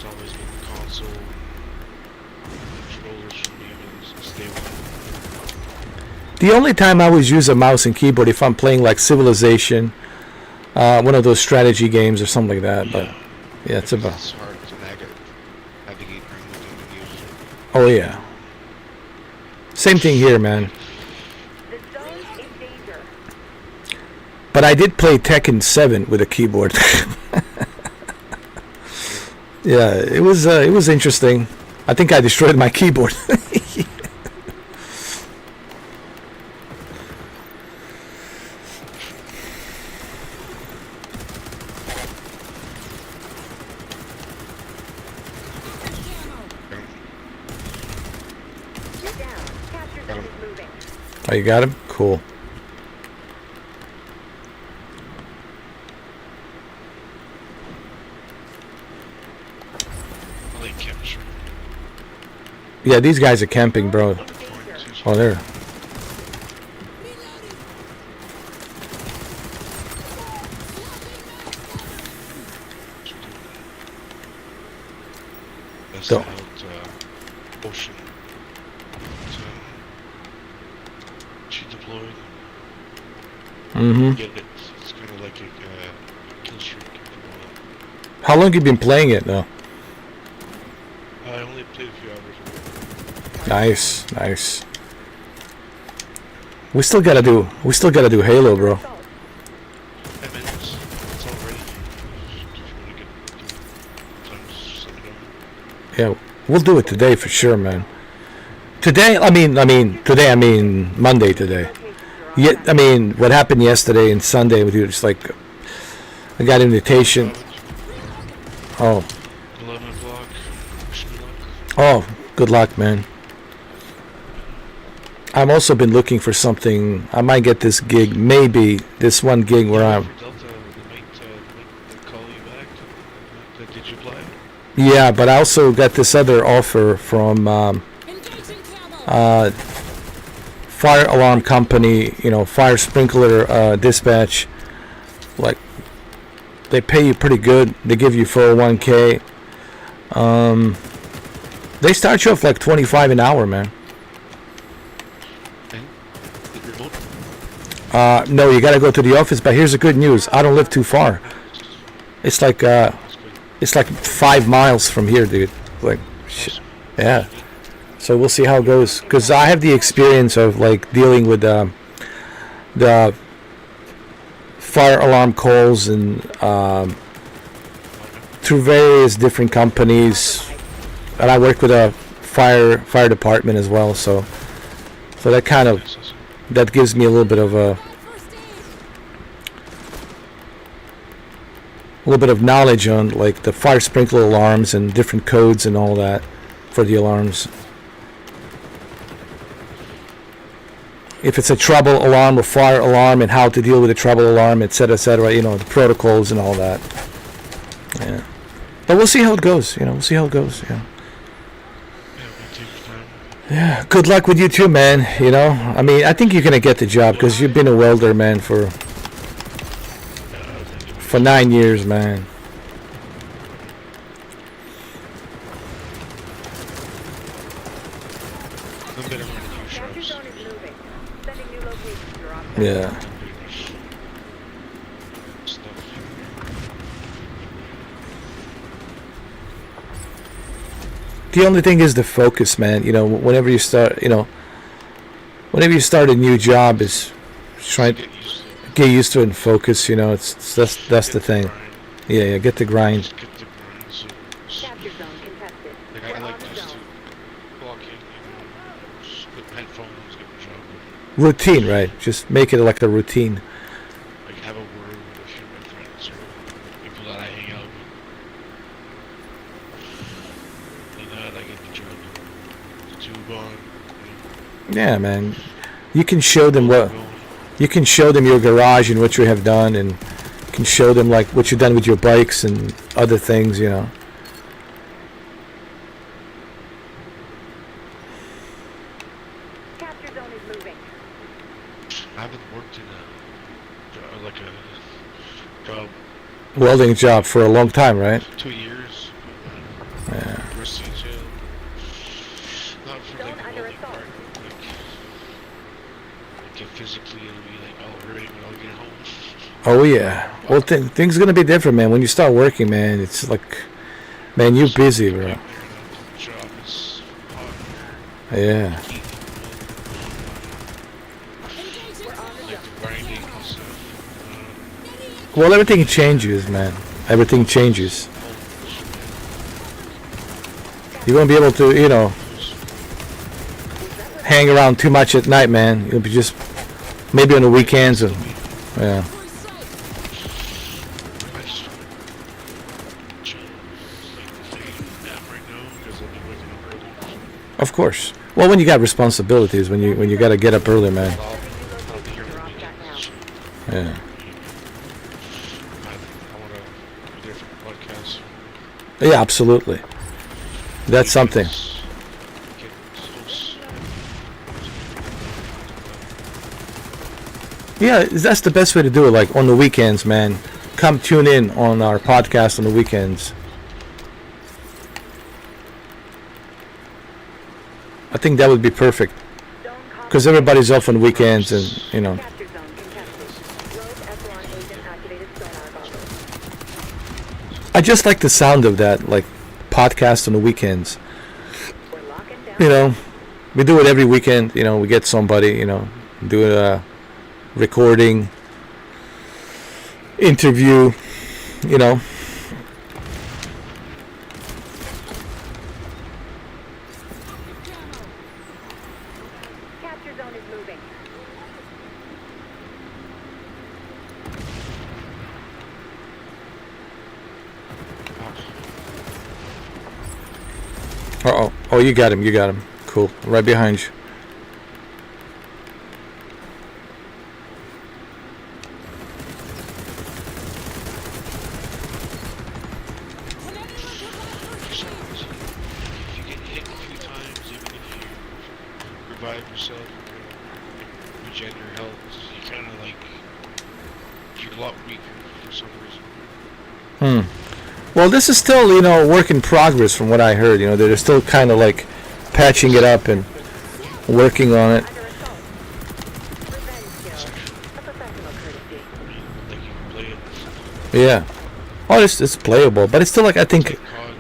always been the console. Controllers should be able to stay with. The only time I always use a mouse and keyboard if I'm playing like Civilization, one of those strategy games or something like that. But yeah, it's about. It's hard to navigate around the users. Oh yeah. Same thing here, man. The zone is danger. But I did play Tekken 7 with a keyboard. Yeah, it was interesting. I think I destroyed my keyboard. You're down. Capture zone is moving. Oh, you got him? Cool. I like chemistry. Yeah, these guys are camping, bro. Oh, there. That's So- out ocean. So she deployed. Mm-hmm. Get it. It's kind of like a kill streak. If you will. How long have you been playing it, though? I only played a few hours ago. Nice, nice. We still gotta do Halo, bro. 10 minutes. It's all ready. If you want to get times set it up. Yeah, we'll do it today for sure, man. Today, I mean Monday today. Yeah, I mean, what happened yesterday and Sunday with you, it's like, I got an invitation. Oh, 11 o'clock. Wish me luck. oh, good luck, man. I've also been looking for something. I might get this gig, maybe this one gig where I'm. For Delta, they might call you back. Did you apply? Yeah, but I also got this other offer from fire alarm company, fire sprinkler dispatch. Like, they pay you pretty good. They give you 401k. They start you off like 25 an hour, man. And the remote? No, you gotta go to the office. But here's the good news: I don't live too far. It's like That's good. 5 miles from here, dude. Like, shit. Yeah. So we'll see how it goes. Cause I have the experience of like dealing with the fire alarm calls and through various different companies, and I work with a fire department as well. So that kind of that gives me a little bit of knowledge on like the fire sprinkler alarms and different codes and all that for the alarms. If it's a trouble alarm or fire alarm and how to deal with a trouble alarm, etc., the protocols and all that. Yeah. But we'll see how it goes, we'll see how it goes, Yeah, we'll take your time. Yeah, good luck with you too, man, I mean, I think you're going to get the job because you've been a welder, man, for 9 years, man. I'm gonna run a few Capture shops. zone is moving. Sending new locations. You're off. Yeah. Stuff. The only thing is the focus, man. Whenever you start a new job, is trying to Get used to it. get used to it and focus. That's the Get thing. grind. Yeah, get the grind. Just get the grind. So, Capture zone contested. like, We're I on like the just zone. to walk in, just put headphones, get the job done. Routine, right? Just make it like a routine. Like have a word with a few of my friends or people that I hang out with. And I get the job done. The tube on. Yeah, man. You can show them Going. you can show them your garage and what you have done, and you can show them like what you've done with your bikes and other things, Capture zone is moving. I haven't worked in a job Welding job for a long time, right? 2 years. Yeah. University too. Not for Zone like the under welding assault. part. Like physically it'll be like all hurting when I'll get home. Oh yeah. Well, things gonna be different, man. When you start working, man, it's like, man, you're busy, bro. The job is hard. Yeah. Keaton, like the grinding and stuff. Well, everything changes, man. Everything changes. You won't be able to, you know, hang around too much at night, man. You'll be just maybe on the weekends and yeah. I just nap right now because I've been waking up early. Of course. Well, when you got responsibilities, when you got to get up early, man. I'll be here on the weekends. Yeah. I want to be there for the podcast. Yeah, absolutely. That's something. Yeah, that's the best way to do it. Like on the weekends, man. Come tune in on our podcast on the weekends. I think that would be perfect. Because everybody's off on weekends and, you know. Capture zone contested. Rogue Echelon agent activated sonar goggles. I just like the sound of that, like podcast on the weekends. We're locking down. You know, we do it every weekend. You know, we get somebody, you know, do a recording, interview, you know. Capture zone is moving. Uh-oh. Oh, you got him. You got him. Cool. Right behind you. For some reason, if you get hit a few times, even if you revive yourself, regen your health, you kind of like, you're a lot weaker for some reason. Well, this is still, you know, a work in progress from what I heard. You know, they're still kind of like patching it up and working on it. Under assault. Revenge kill. A professional courtesy. I mean, like you can play it. Yeah. Oh, it's playable, but it's still like, I think, Like COD,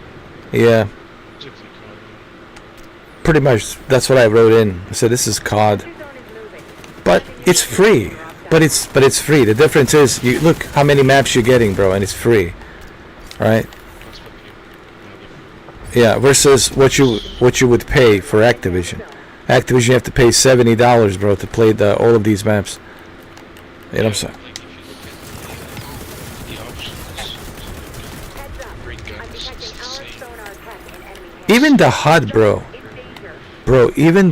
yeah, particularly COD. pretty much that's what I wrote in. I said this is COD, Capture zone is moving. but it's free. But it's free. The difference is, you look how many maps you're getting, bro, and it's free, right? That's what the Yeah, versus what you would pay for Activision. Activision, you have to pay $70, bro, to play all of these maps. You know what I'm saying? Like if you look at the options, Heads up. bring I'm guns, detecting it's the our same. sonar tech in enemy hands. Even the HUD, bro, In danger. bro, even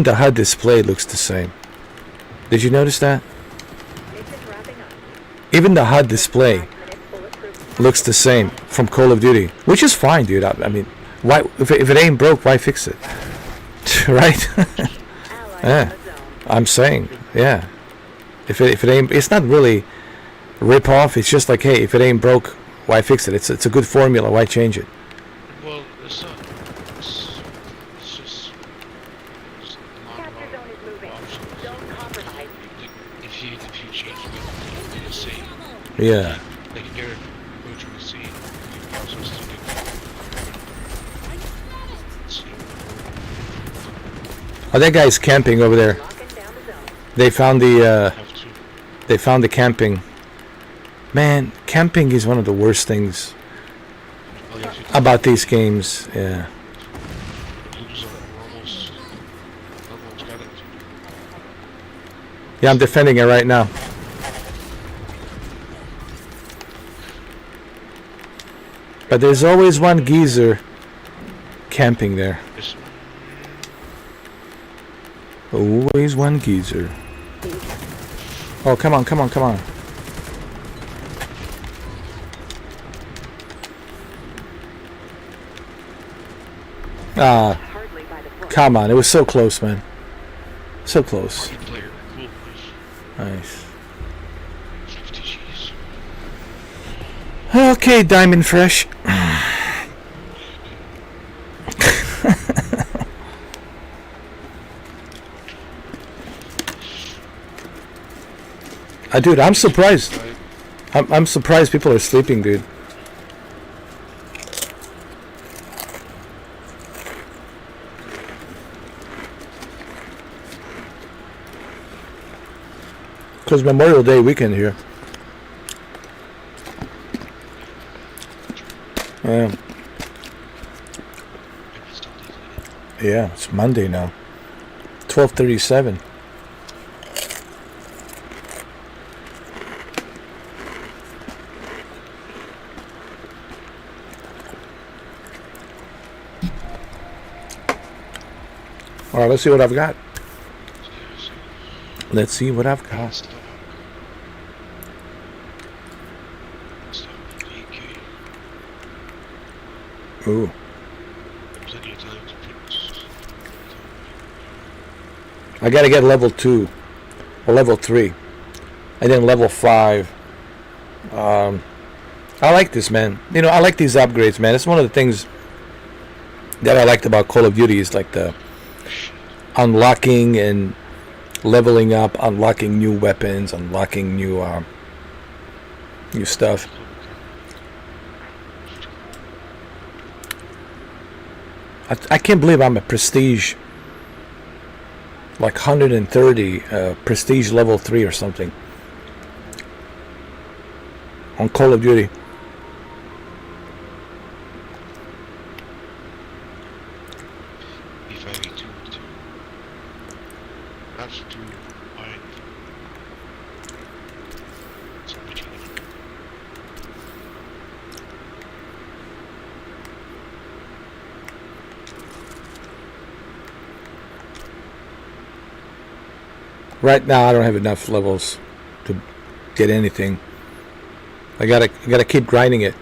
the HUD display looks the same. Did you notice that? Mission wrapping up. Even the HUD display Last minute bulletproof looks the same from Call of Duty, which is fine, dude. I mean, why if it ain't broke, why fix it? Right? ally Yeah. in the zone. I'm saying, yeah. If it ain't, it's not really rip off. It's just like, hey, if it ain't broke, why fix it? It's a good formula. Why change it? Well, it's not. It's just not a Capture lot zone is of moving. options. Zone compromised. If you change it, it'll be the same. Yeah. Like if you're going through the scene, you can also stick it. Oh, that guy's camping over there. Locking down the zone. They found the Have to. camping. Man, camping is one of the worst things Oh, yeah, if you about these games. Yeah. lose on almost got it. Yeah, I'm defending it right now. But there's always one geezer camping there. This Always one geezer. Oh, come on, come on, come on. Ah, Hardly by the book. come on. It was so close, man. So close. good player, cool. Nice. 50 G's. Okay, Diamond Fresh. Dude, I'm surprised. I'm surprised people are sleeping, dude. Because Memorial Day weekend here. Yeah. Yeah, it's Monday now. 12:37. All right, let's see what I've got. Let's see what I've got. Ooh. Plenty of time to fix. I gotta get level 2 or level 3 and then level 5. I like this, man. You know, I like these upgrades, man. It's one of the things that I liked about Call of Duty is like the unlocking and leveling up, unlocking new weapons, unlocking new stuff. I can't believe I'm a prestige, like 130, prestige level 3 or something on Call of Duty. That's too wide. Right now, I don't have enough levels to get anything. I gotta keep grinding it.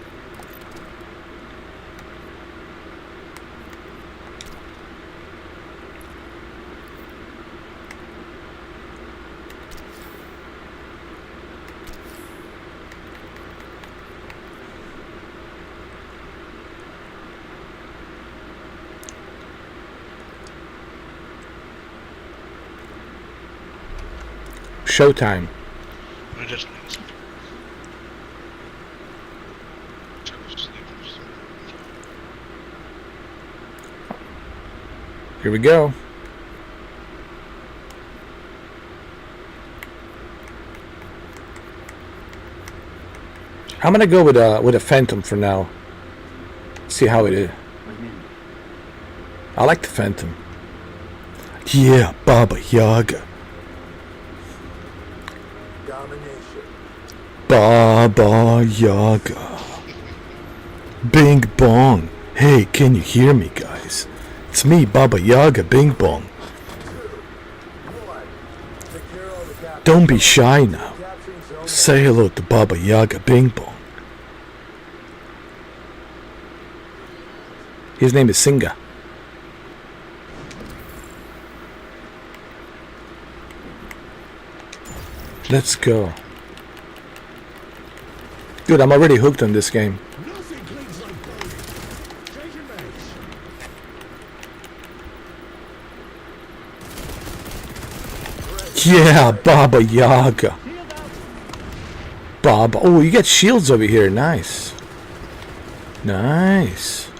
Showtime. I just Here we go. I'm gonna go with a Phantom for now. See how it is. I like the Phantom. Yeah, Baba Yaga. Baba Yaga. Bing bong. Hey, can you hear me, guys? It's me, Baba Yaga. Bing bong. Don't be shy now. Say hello to Baba Yaga. Bing bong. His name is Singa. Let's go. Dude, I'm already hooked on this game. Yeah, Baba Yaga. Baba. Oh, you get shields over here. Nice. Nice.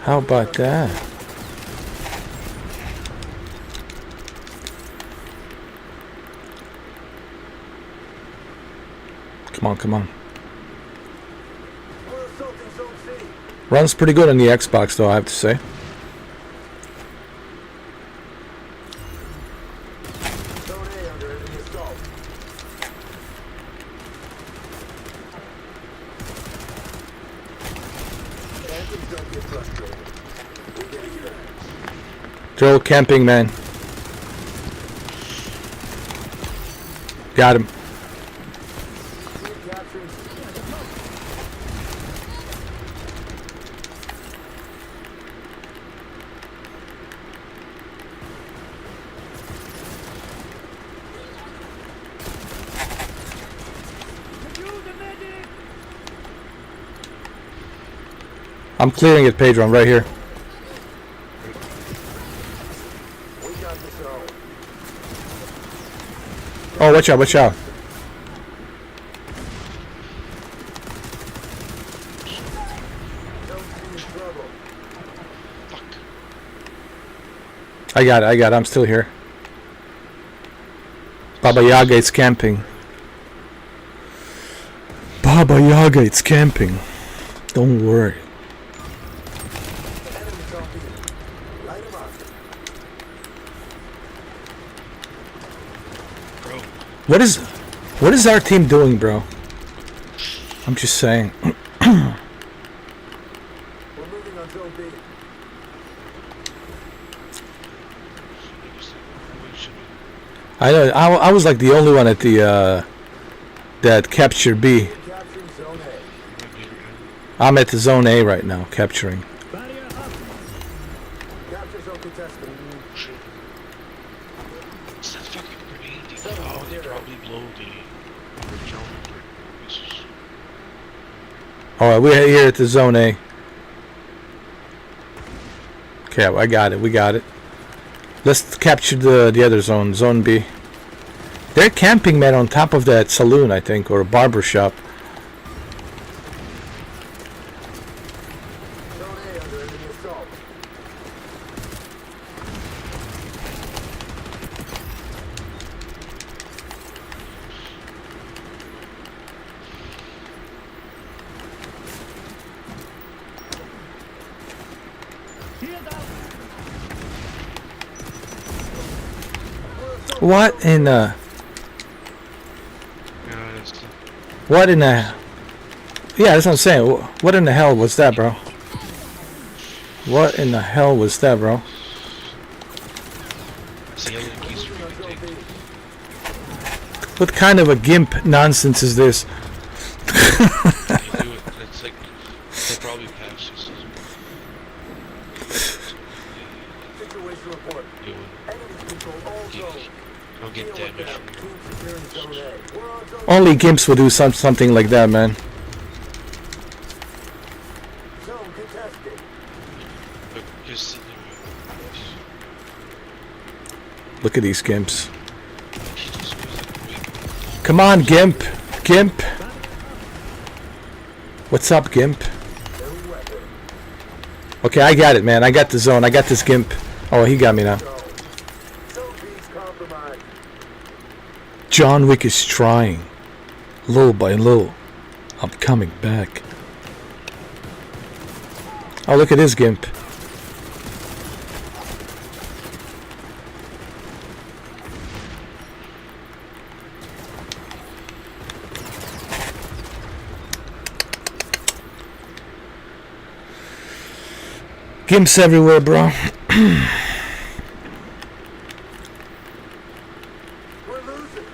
How about that? Come on, come on. Runs pretty good on the Xbox, though, I have to say. They're all camping, man. Got him. I'm clearing it, Pedro. I'm right here. Oh, watch out, watch out. I got it, I'm still here. Baba Yaga, it's camping. Baba Yaga, it's camping. Don't worry. What is our team doing, bro? I'm just saying. We're moving on zone B. I know. I was like the only one at the that captured B. Capturing zone A. I'm at the zone A right now, capturing. Capture zone contested. It's that fucking grenade thing. Oh, they probably blow the drone missiles. All right, we're here at the zone A. Okay, I got it. We got it. Let's capture the other zone, zone B. They're camping, man, on top of that saloon, I think, or a barber shop. Zone A under enemy assault. What in the? What in the? Yeah, that's what I'm saying. What in the hell was that, bro? What in the hell was that, bro? What kind of a gimp nonsense is this? It's like they probably passed this. Situation report. Enemy control all zones. Don't get damaged from your Team securing zone A. We're on zone Only gimps would do something like that, man. Zone contested. Look, just Look at these gimps. Come on, gimp. Gimp. What's up, gimp? No weapon. Okay, I got it, man. I got the zone. I got this gimp. Oh, he got me now. Zone B's compromised. John Wick is trying. Little by little. I'm coming back. Oh, look at this gimp. Gimps everywhere, bro. We're losing.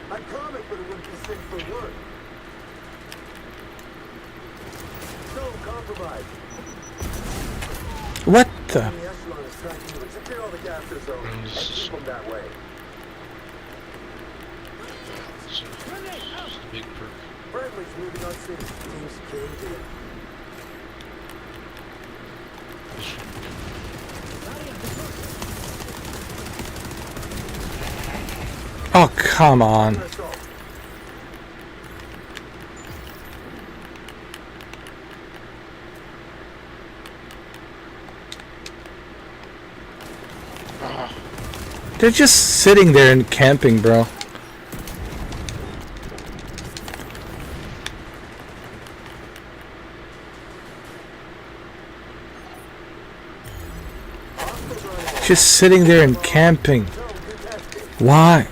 I'd comment, but it wouldn't be safe for work. Zone compromised. What the? The echelon is tracking you. Secure all the capture zones and keep them that way. big perk. Friendly's moving on city. Team securing B. Oh, come on. Assault. They're just sitting there and camping, bro. Just sitting there and camping. Why?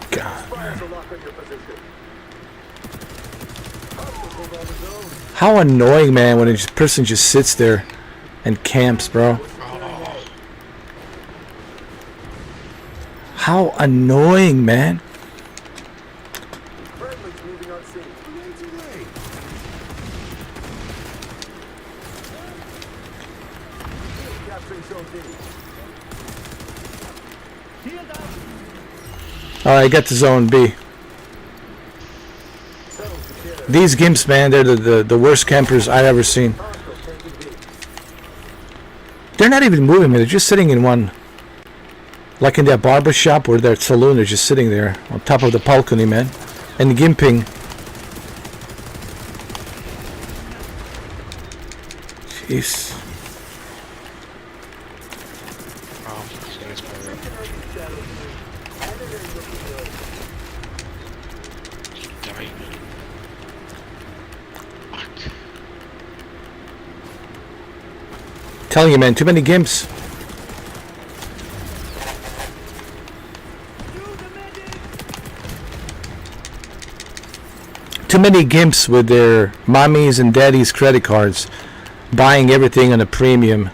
God, man. How annoying, man, when a person just sits there and camps, bro. How annoying, man. Alright, get to zone B. These gimps, man, they're the worst campers I've ever seen. They're not even moving, man. They're just sitting in one. Like in that barber shop or that saloon, they're just sitting there on top of the balcony, man. And gimping. Jeez. Telling you, man, too many gimps. Too many gimps with their mommies and daddies' credit cards, buying everything on a premium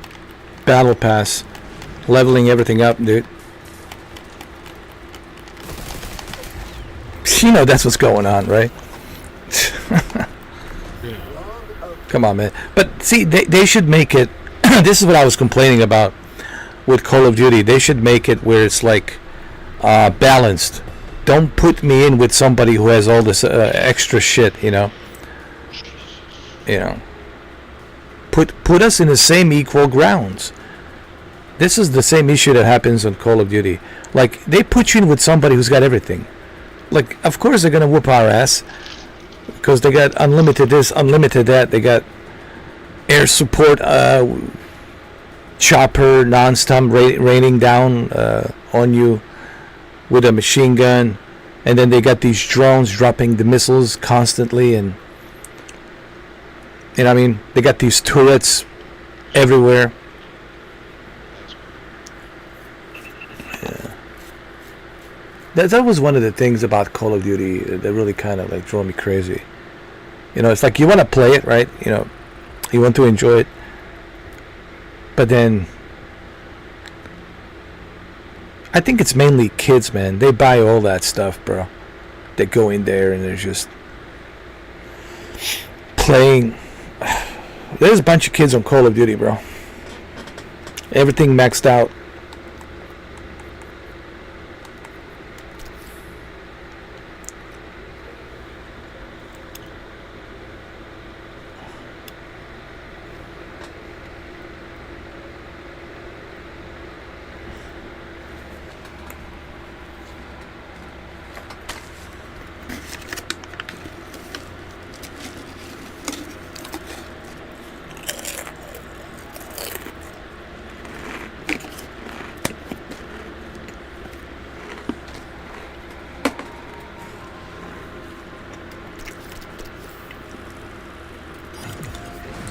battle pass, leveling everything up, dude. You know that's what's going on, right? Come on, man. But see, they should make it. This is what I was complaining about with Call of Duty. They should make it where it's like balanced. Don't put me in with somebody who has all this extra shit, you know. You know. Put us in the same equal grounds. This is the same issue that happens on Call of Duty. Like, they put you in with somebody who's got everything. Like, of course they're gonna whoop our ass because they got unlimited this, unlimited that. They got air support, chopper non-stop raining down on you with a machine gun, and then they got these drones dropping the missiles constantly, and you know what I mean, they got these turrets everywhere. Yeah. That was one of the things about Call of Duty that really kind of like drove me crazy. You know, it's like you want to play it, right? You know, you want to enjoy it, but then I think it's mainly kids, man. They buy all that stuff, bro. They go in there and they're just playing. There's a bunch of kids on Call of Duty, bro. Everything maxed out.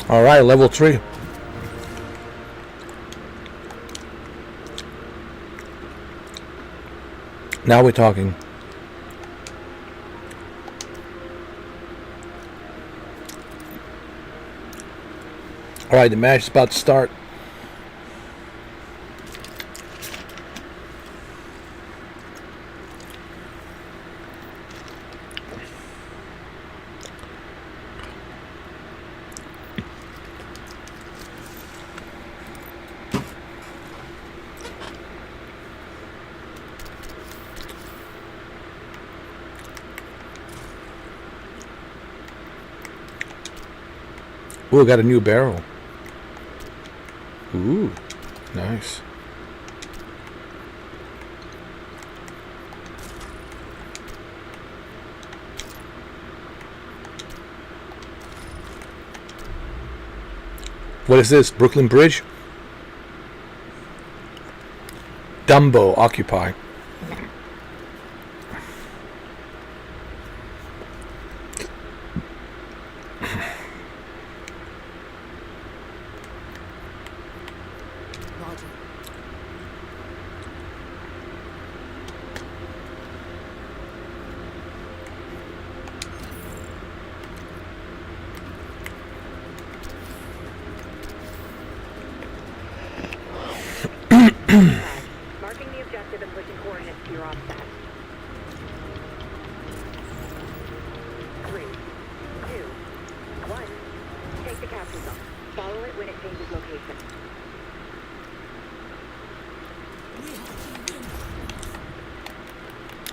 All right, level 3. Now we're talking. All right, the match is about to start. Ooh, got a new barrel. Ooh, nice. What is this? Brooklyn Bridge? Dumbo, occupy. Marking the objective and pushing coordinates to your offset. 3, 2, 1. Take the capture zone. Follow it when it changes location.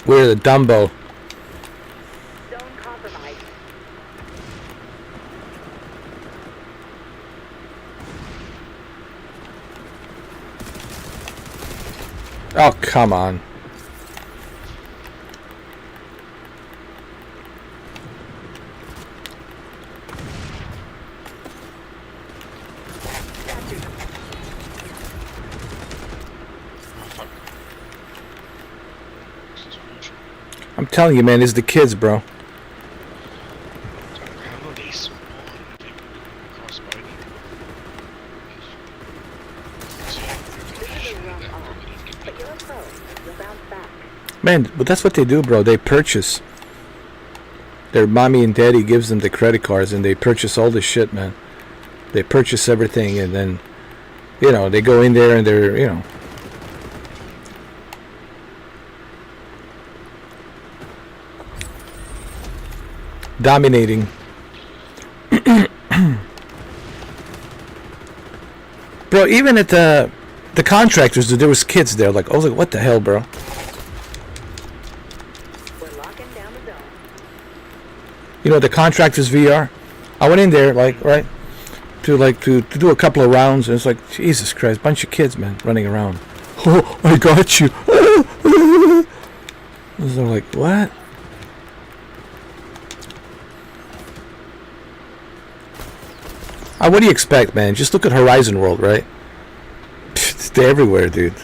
We're the Dumbo. Zone compromised. Oh, come on. I'm telling you, man, it's the kids, bro. half off. But you're a pro. You'll bounce back. Man, but that's what they do, bro. They purchase. Their mommy and daddy gives them the credit cards, and they purchase all this shit, man. They purchase everything, and then, you know, they go in there and they're, you know. Dominating. Bro, even at the contractors, there was kids there. Like, I was like, what the hell, bro? We're locking down the zone. You know, the contractors VR. I went in there, like, right, to do a couple of rounds, and it's like, Jesus Christ, bunch of kids, man, running around. Oh, I got you. I was like, what? What do you expect, man? Just look at Horizon World, right? Pfft, they're everywhere, dude. The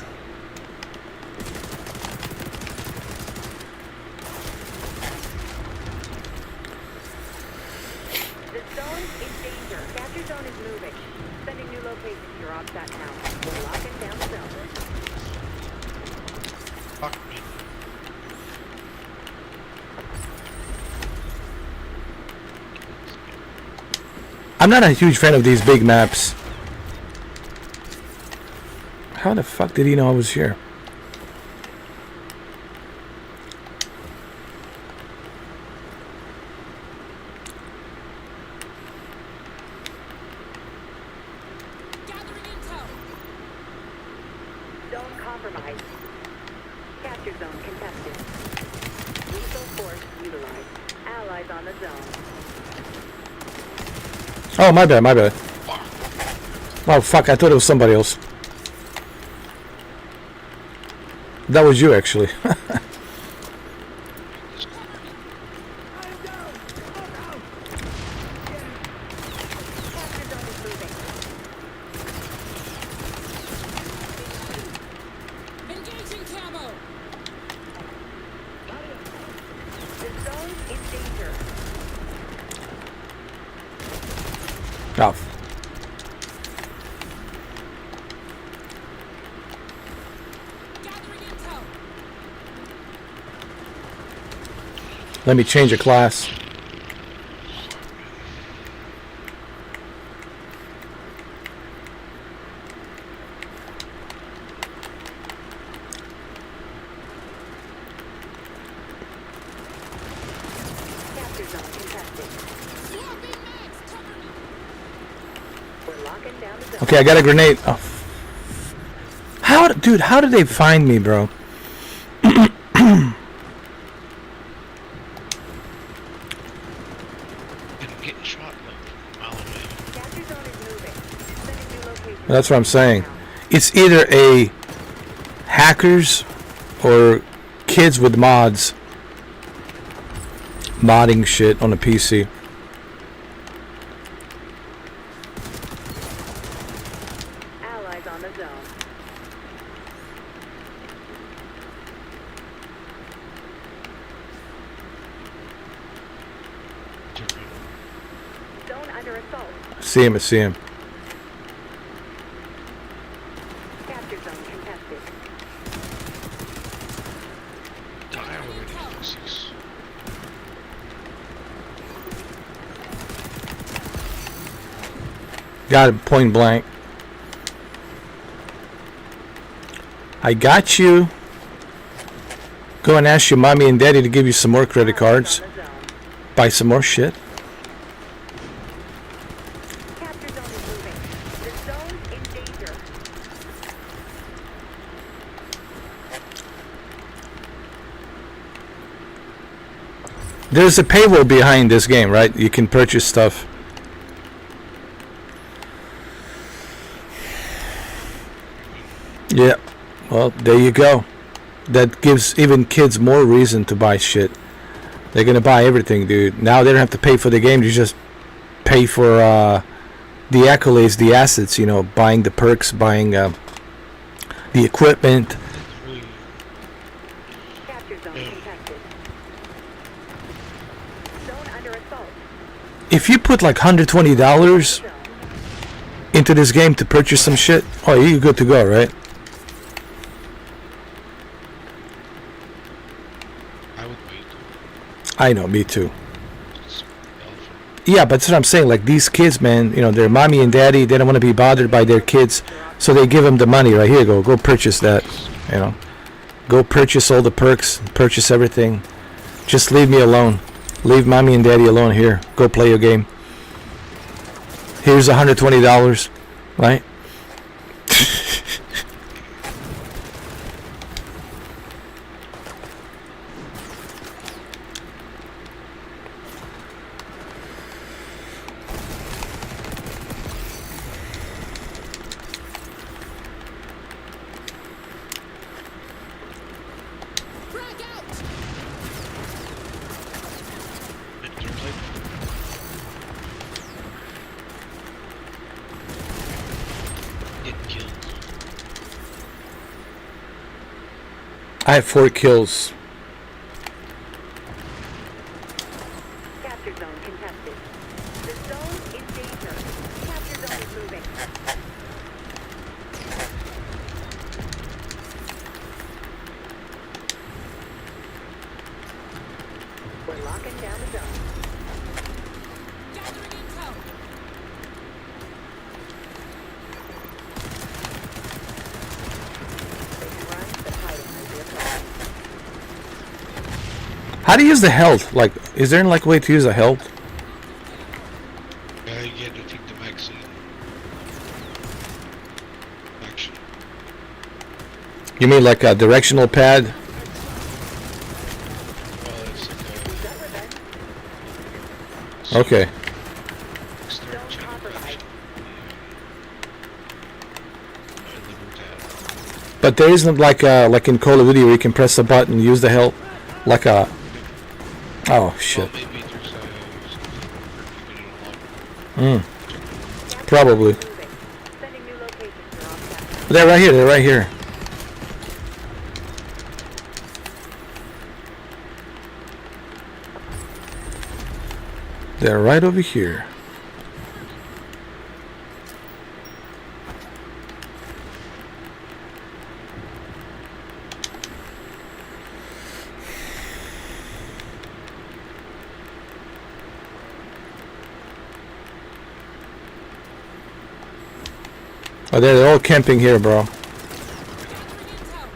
zone is danger. Capture zone is moving. Sending new locations to your OPSAT now. We're locking down the zone. Fuck me. I'm not a huge fan of these big maps. How the fuck did he know I was here? Gathering intel. Zone compromised. Capture zone contested. Lethal force utilized. Allies on the zone. Oh, my bad, my bad. Oh, fuck, I thought it was somebody else. That was you, actually. Capture zone is moving. Engaging camo. The zone is danger. Oh. Gathering intel. Let me change a class. Capture zone contested. Swapping mags. Cover me. We're locking down the zone. Okay, I got a grenade. Oh. Dude, how did they find me, bro? And I'm getting shot like a mile away. Capture zone is moving. Sending new locations. That's what I'm saying. It's either a hackers or kids with mods modding shit on a PC. Allies on the zone. Zone under assault. See him, I see him. Capture zone contested. Die already, pussies. Got him point blank. I got you. Go and ask your mommy and daddy to give you some more credit cards. On the zone. Buy some more shit. Capture zone is moving. The zone in danger. There's a paywall behind this game, right? You can purchase stuff. Yeah. Well, there you go. That gives even kids more reason to buy shit. They're gonna buy everything, dude. Now they don't have to pay for the game. You just pay for the accolades, the assets. You know, buying the perks, buying the equipment. Really, Capture zone contested. Zone under assault. If you put like $120 Zone. into this game to purchase some shit, oh, you're good to go, right? I know, me too. It's awful. Yeah, but that's what I'm saying. Like these kids, man, you know, their mommy and daddy, they don't want to be bothered by their kids, so they give them the money. Right here, go purchase that. You know, go purchase all the perks, purchase everything. Just leave me alone. Leave mommy and daddy alone. Here, go play your game. Here's $120, right? Frag out! Victor played. Get killed. I have 4 kills. Capture zone contested. The zone is danger. Capture zone is moving. We're locking down the zone. Gathering intel. They can run, but hiding may be a problem. How do you use the health? Like, is there like a way to use the health? You had to take the magazine. Action. You mean like a directional pad? Well, it's like a Okay. external Don't channel compromise. action. But there isn't like in Call of Duty where you can press the button and use the health, like a. Oh shit. Well, maybe there's something you can unlock. Probably. Moving. Sending new locations for offset. They're right here. They're right here. They're right over here. Oh, they're all camping here, bro. Gathering intel.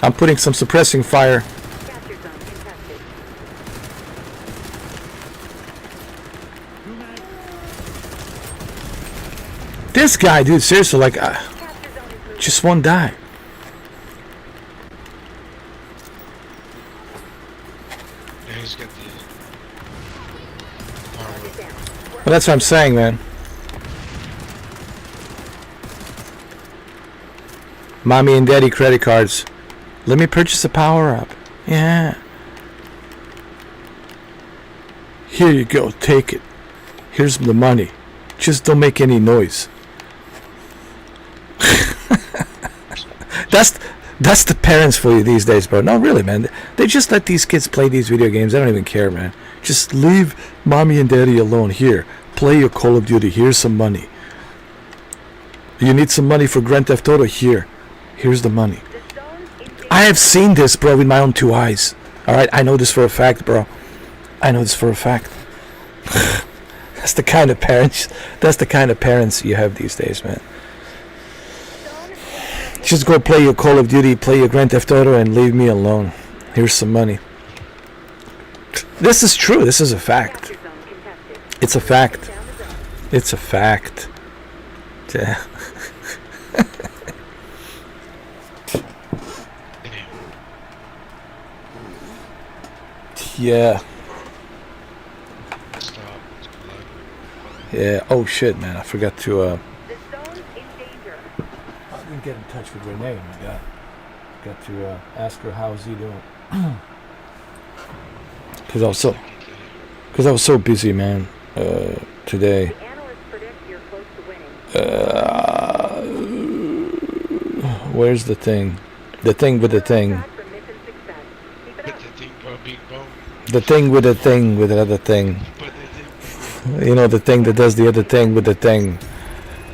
I'm putting some suppressing fire. Capture zone contested. This guy, dude, seriously, like, Capture zone is moving. just won't die. Yeah, he's got the power Target up. down. Well, that's what I'm saying, man. Mommy and daddy credit cards. Let me purchase a power up. Yeah. Here you go. Take it. Here's the money. Just don't make any noise. That's the parents for you these days, bro. No, really, man. They just let these kids play these video games. They don't even care, man. Just leave mommy and daddy alone. Here, play your Call of Duty. Here's some money. You need some money for Grand Theft Auto? Here. Here's the money. The zone is danger. I have seen this, bro, with my own 2 eyes. Alright, I know this for a fact, bro. I know this for a fact. That's the kind of parents you have these days, man. Just go play your Call of Duty, play your Grand Theft Auto, and leave me alone. Here's some money. This is true. This is a fact. Capture zone contested. It's a fact. Down the zone. It's a fact. Yeah. Damn. Yeah. Stop. It's blood. Yeah. Oh shit, man. I forgot to The zone is danger. I didn't get in touch with Renee. My God. Got to ask her how's he doing. Cause I was so busy, man. Today. The analysts predict you're close to winning. Where's the thing? The thing with the thing. Track for mission success. Keep it But up. the thing about big bone. The thing with the thing with another thing. But the thing. You know, the thing that does the other thing with the thing.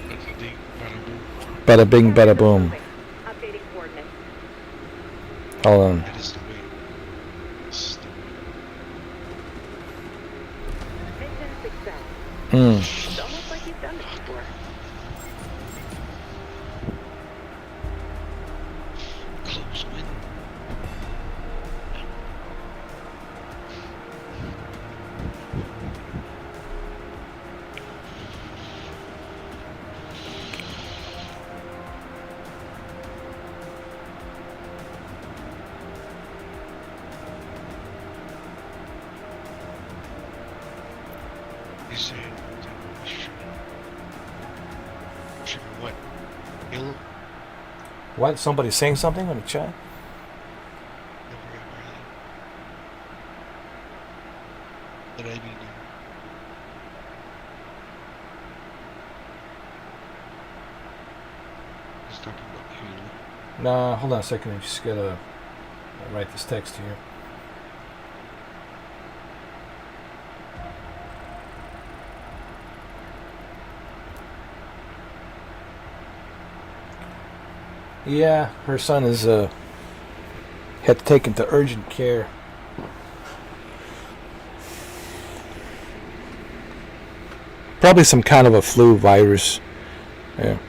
That's the thing. Bada boom. Bada bing, bada boom. Updating coordinates. Hold on. That is the way. This is the way. Mission success. Hmm. It's almost like you've done this before. Close win. You say streaming what? Halo? What? Somebody saying something on the chat? Never ever that I mean. He's talking about Halo. Nah, hold on a second. I just gotta write this text here. Yeah, her son is had taken to urgent care. Probably some kind of a flu virus. Yeah.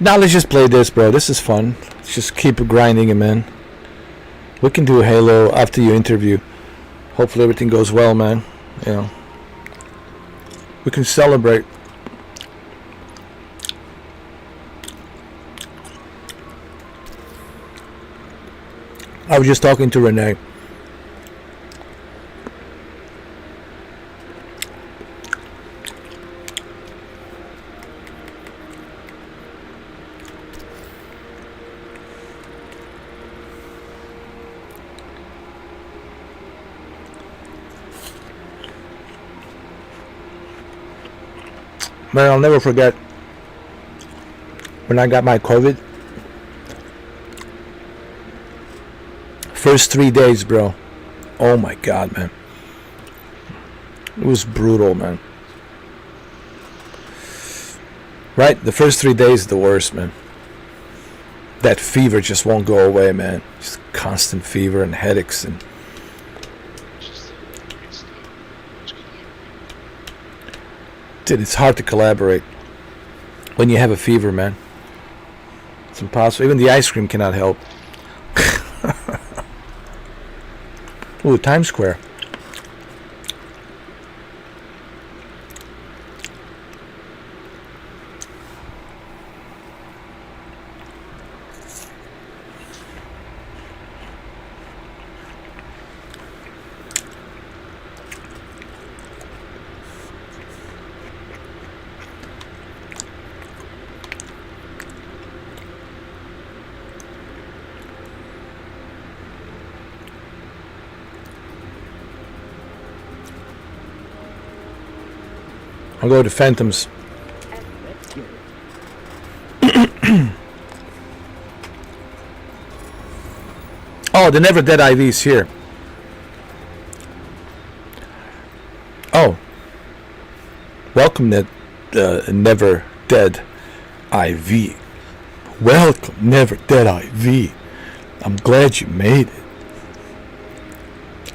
Now let's just play this, bro. This is fun. Let's just keep grinding it, man. We can do Halo after your interview. Hopefully everything goes well, man. You know, we can celebrate. I was just talking to Renee. Man, I'll never forget when I got my COVID. First 3 days, bro. Oh my God, man. It was brutal, man. Right? The first 3 days is the worst, man. That fever just won't go away, man. Just constant fever and headaches and... Dude, it's hard to collaborate when you have a fever, man. It's impossible. Even the ice cream cannot help. Ooh, Times Square. I'll go to Phantoms. Oh, the Never Dead IV's here. Oh. Welcome, Never Dead IV. Welcome, Never Dead IV. I'm glad you made it.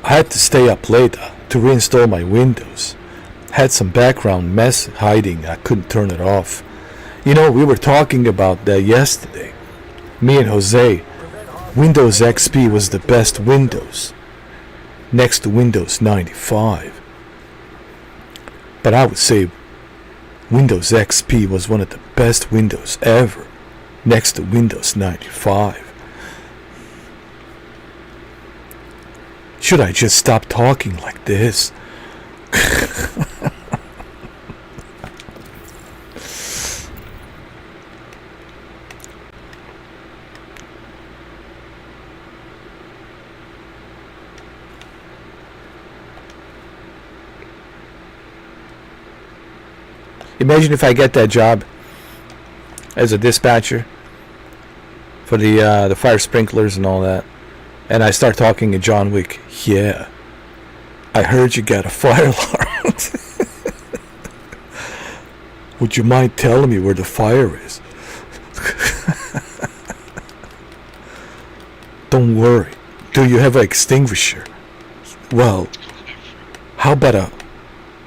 I had to stay up late to reinstall my Windows. Had some background mess hiding. I couldn't turn it off. You know, we were talking about that yesterday. Me and Jose. Windows XP was the best Windows. Next to Windows 95. But I would say Windows XP was one of the best Windows ever. Next to Windows 95. Should I just stop talking like this? Imagine if I get that job as a dispatcher for the fire sprinklers and all that, and I start talking to John Wick. Yeah, I heard you got a fire alarm. Would you mind telling me where the fire is? Don't worry. Do you have an extinguisher? Well, how about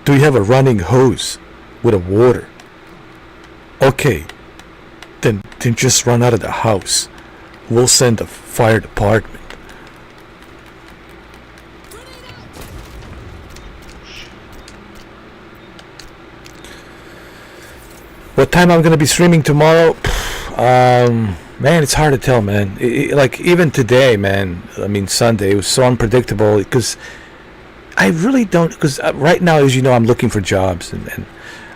do you have a running hose with a water? Okay, then just run out of the house. We'll send the fire department. What time I'm gonna be streaming tomorrow? Man, it's hard to tell, man. Like even today, man. I mean, Sunday, it was so unpredictable because I really don't. Because right now, as you know, I'm looking for jobs, and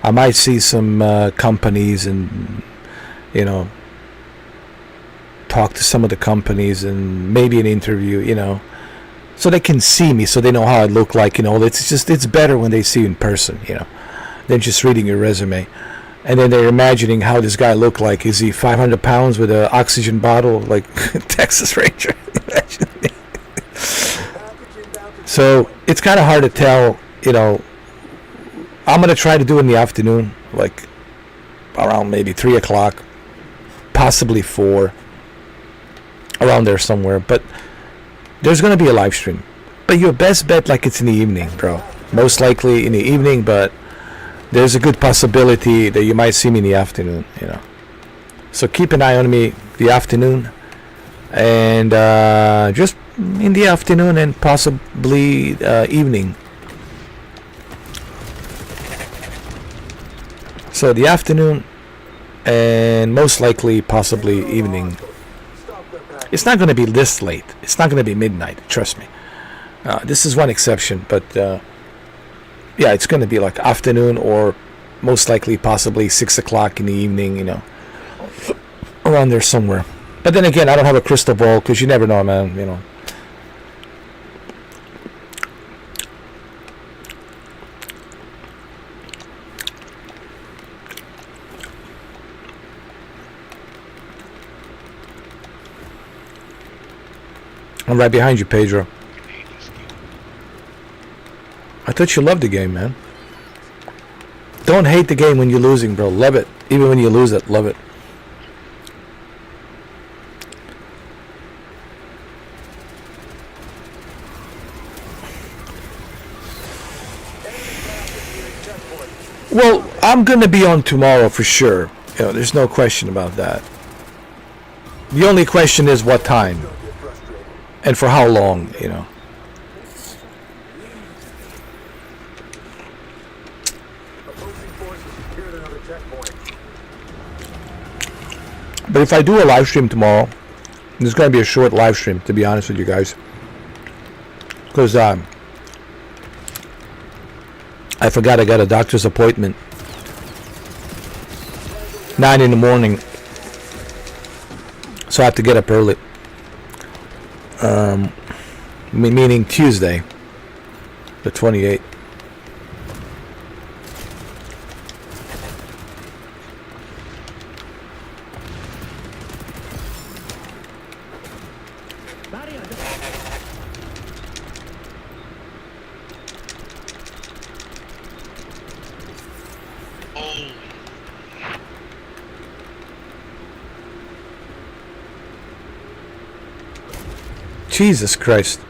I might see some companies, and you know, talk to some of the companies, and maybe an interview, you know, so they can see me, so they know how I look like. You know, it's better when they see you in person, you know, than just reading your resume. And then they're imagining how this guy looked like. Is he 500 pounds with an oxygen bottle like Texas Ranger? So it's kind of hard to tell, you know. I'm going to try to do it in the afternoon, like around maybe 3 o'clock, possibly 4, around there somewhere. But there's going to be a live stream. But your best bet, like it's in the evening, bro. Most likely in the evening, but there's a good possibility that you might see me in the afternoon, you know. So keep an eye on me the afternoon, and just in the afternoon and possibly evening. So the afternoon and most likely possibly evening. It's not going to be this late. It's not going to be midnight, trust me. This is one exception, but yeah, it's going to be like afternoon or most likely possibly 6 o'clock in the evening, you know, around there somewhere. But then again, I don't have a crystal ball because you never know, man, you know. I'm right behind you, Pedro. I thought you loved the game, man. Don't hate the game when you're losing, bro. Love it. Even when you lose it, love it. Well, I'm going to be on tomorrow for sure. You know, there's no question about that. The only question is what time and for how long, you know. But if I do a live stream tomorrow, it's going to be a short live stream, to be honest with you guys. Because I forgot I got a doctor's appointment. 9 in the morning. So I have to get up early. Meaning Tuesday, the 28th. Jesus Christ.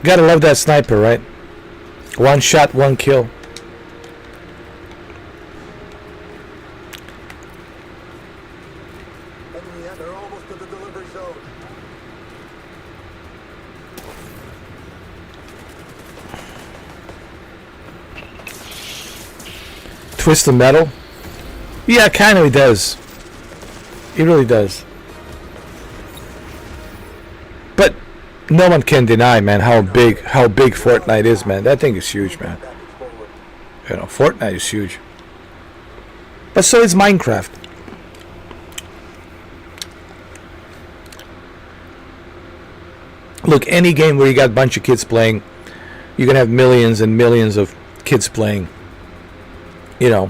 Gotta love that sniper, right? One shot, one kill. They're almost to the delivery zone. Twist the metal? Yeah, kind of he does. He really does. But no one can deny, man, how big Fortnite is, man. That thing is huge, man. You know, Fortnite is huge. But so is Minecraft. Look, any game where you got a bunch of kids playing, you're gonna have millions and millions of kids playing. you know,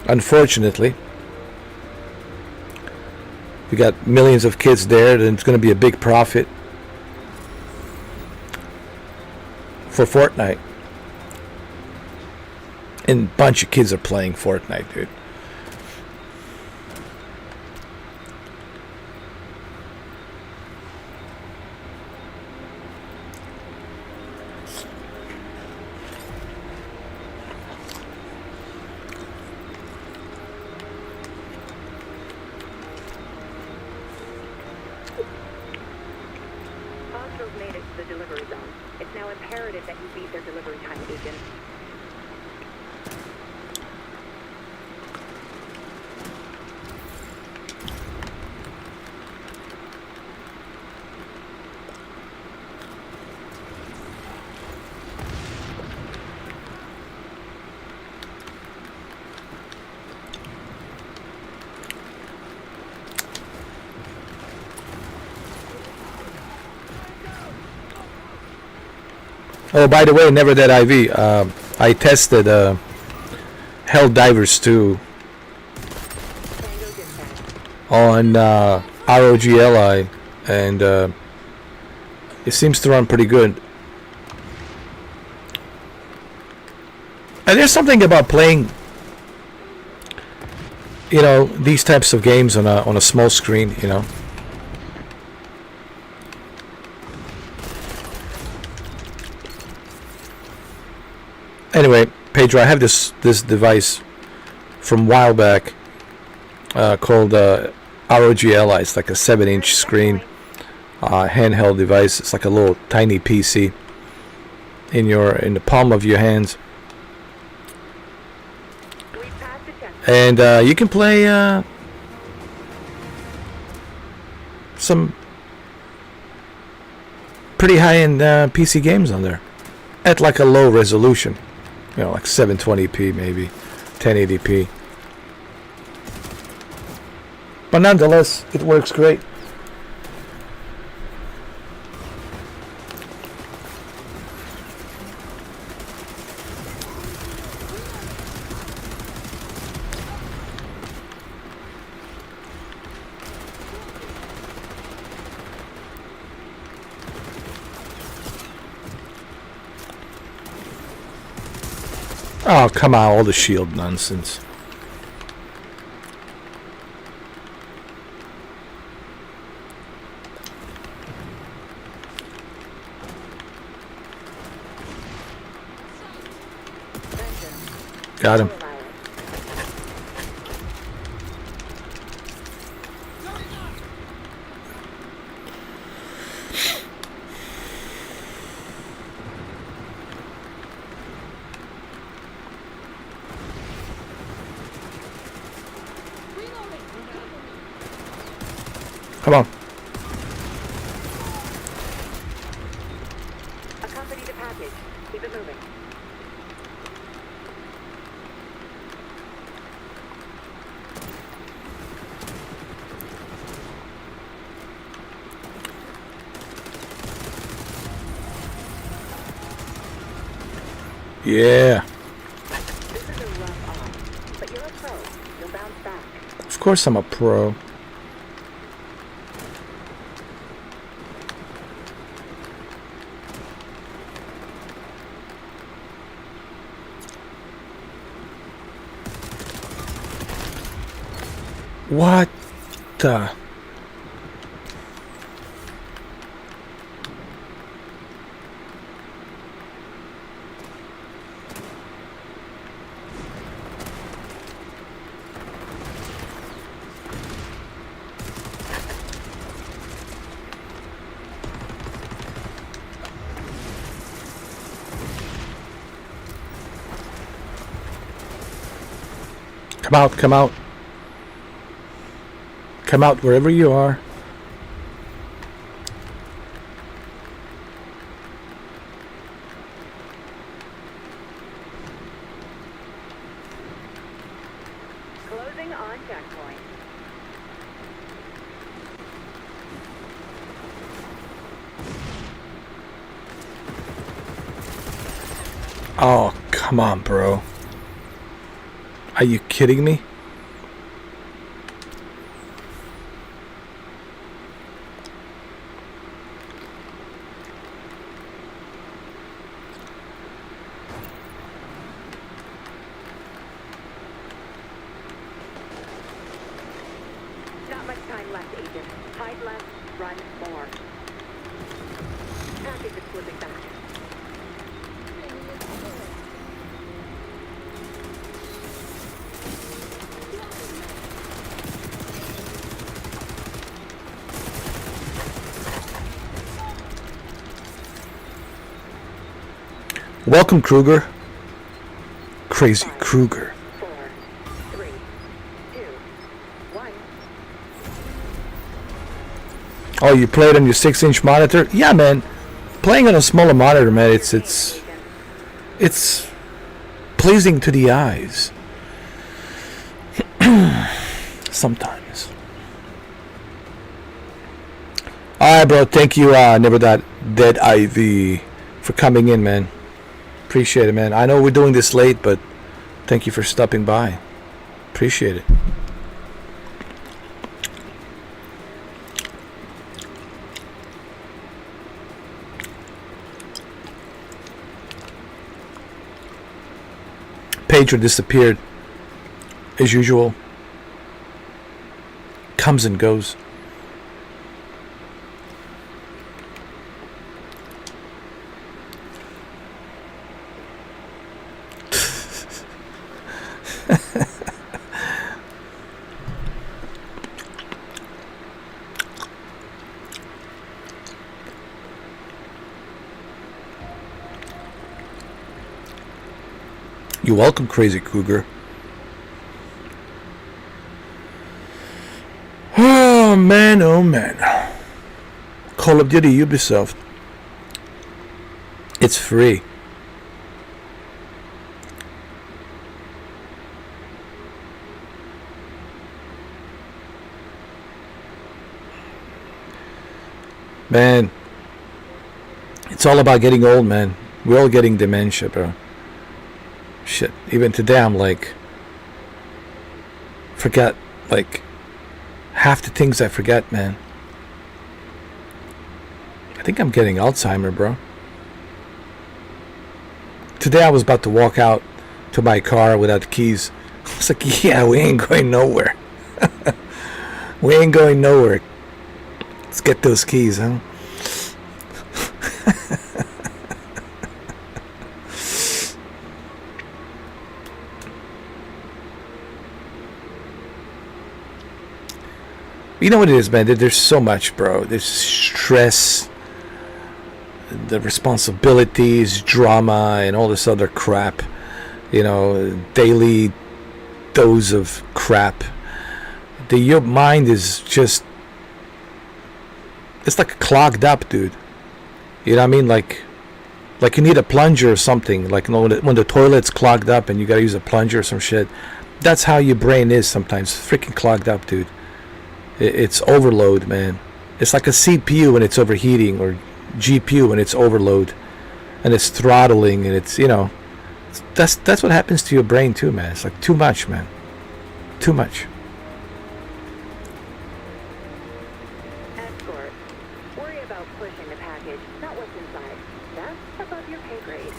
unfortunately, we got millions of kids there, then it's going to be a big profit for Fortnite. And a bunch of kids are playing Fortnite, dude. Hostiles made it to the delivery zone. It's now imperative that you beat their delivery time, Agent. Oh, by the way, Never Dead IV. I tested Hell Divers 2 Tango dispatch. on ROGLI, and it seems to run pretty good. And there's something about playing, you know, these types of games on a small screen, you know. Anyway, Pedro, I have this device from a while back called ROGLI. It's like a 7-inch screen handheld device. It's like a little tiny PC in the palm of your hands, We passed the check. and you can play some pretty high-end PC games on there at like a low resolution. You know, like 720p, maybe 1080p. But nonetheless, it works great. Oh, come on, all the shield nonsense. Got him. Come on. Accompany the package. Keep it moving. Yeah. This is a rough off, but you're a pro. You'll bounce back. Of course I'm a pro. What the? Come out, come out. Come out wherever you are. Closing on checkpoint. Oh, come Come on, bro. Are you kidding me? Not much time left, Agent. Hide less, run more. Package is slipping back. Welcome, Kruger. Crazy Kruger. 4, 3, 2, 1. Oh, you played on your 6-inch monitor? Yeah, man. Playing on a smaller monitor, man, it's pleasing to the eyes. Sometimes. Alright, bro. Thank you, Never That Dead IV, for coming in, man. Appreciate it, man. I know we're doing this late, but thank you for stopping by. Appreciate it. Pager disappeared as usual. Comes and goes. You're welcome, Crazy Cougar. Oh man, oh man. Call of Duty Ubisoft. It's free. Man, it's all about getting old, man. We're all getting dementia, bro. Shit, even today I'm like, forget, like, half the things I forget, man. I think I'm getting Alzheimer, bro. Today I was about to walk out to my car without the keys. I was like, yeah, we ain't going nowhere. We ain't going nowhere. Let's get those keys, huh? You know what it is, man? There's so much, bro. There's stress, the responsibilities, drama, and all this other crap. You know, daily dose of crap. Your mind is just, it's like clogged up, dude. You know what I mean? Like you need a plunger or something. Like, you know, when the toilet's clogged up and you gotta use a plunger or some shit. That's how your brain is sometimes. Freaking clogged up, dude. It's overload, man. It's like a CPU when it's overheating, or GPU when it's overload, and it's throttling, and it's, you know, that's what happens to your brain too, man. It's like too much, man. Too much. Escort. Worry about pushing the package, not what's inside. That's above your pay grade.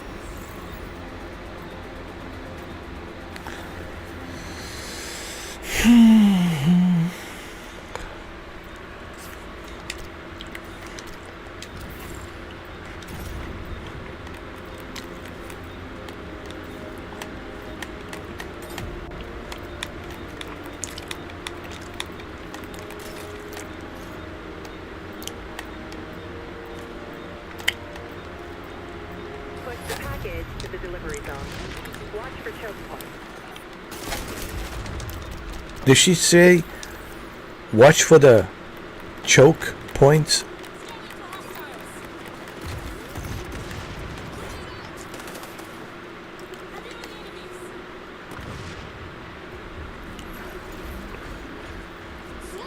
To the delivery zone. Watch for choke points. Did she say watch for the choke points?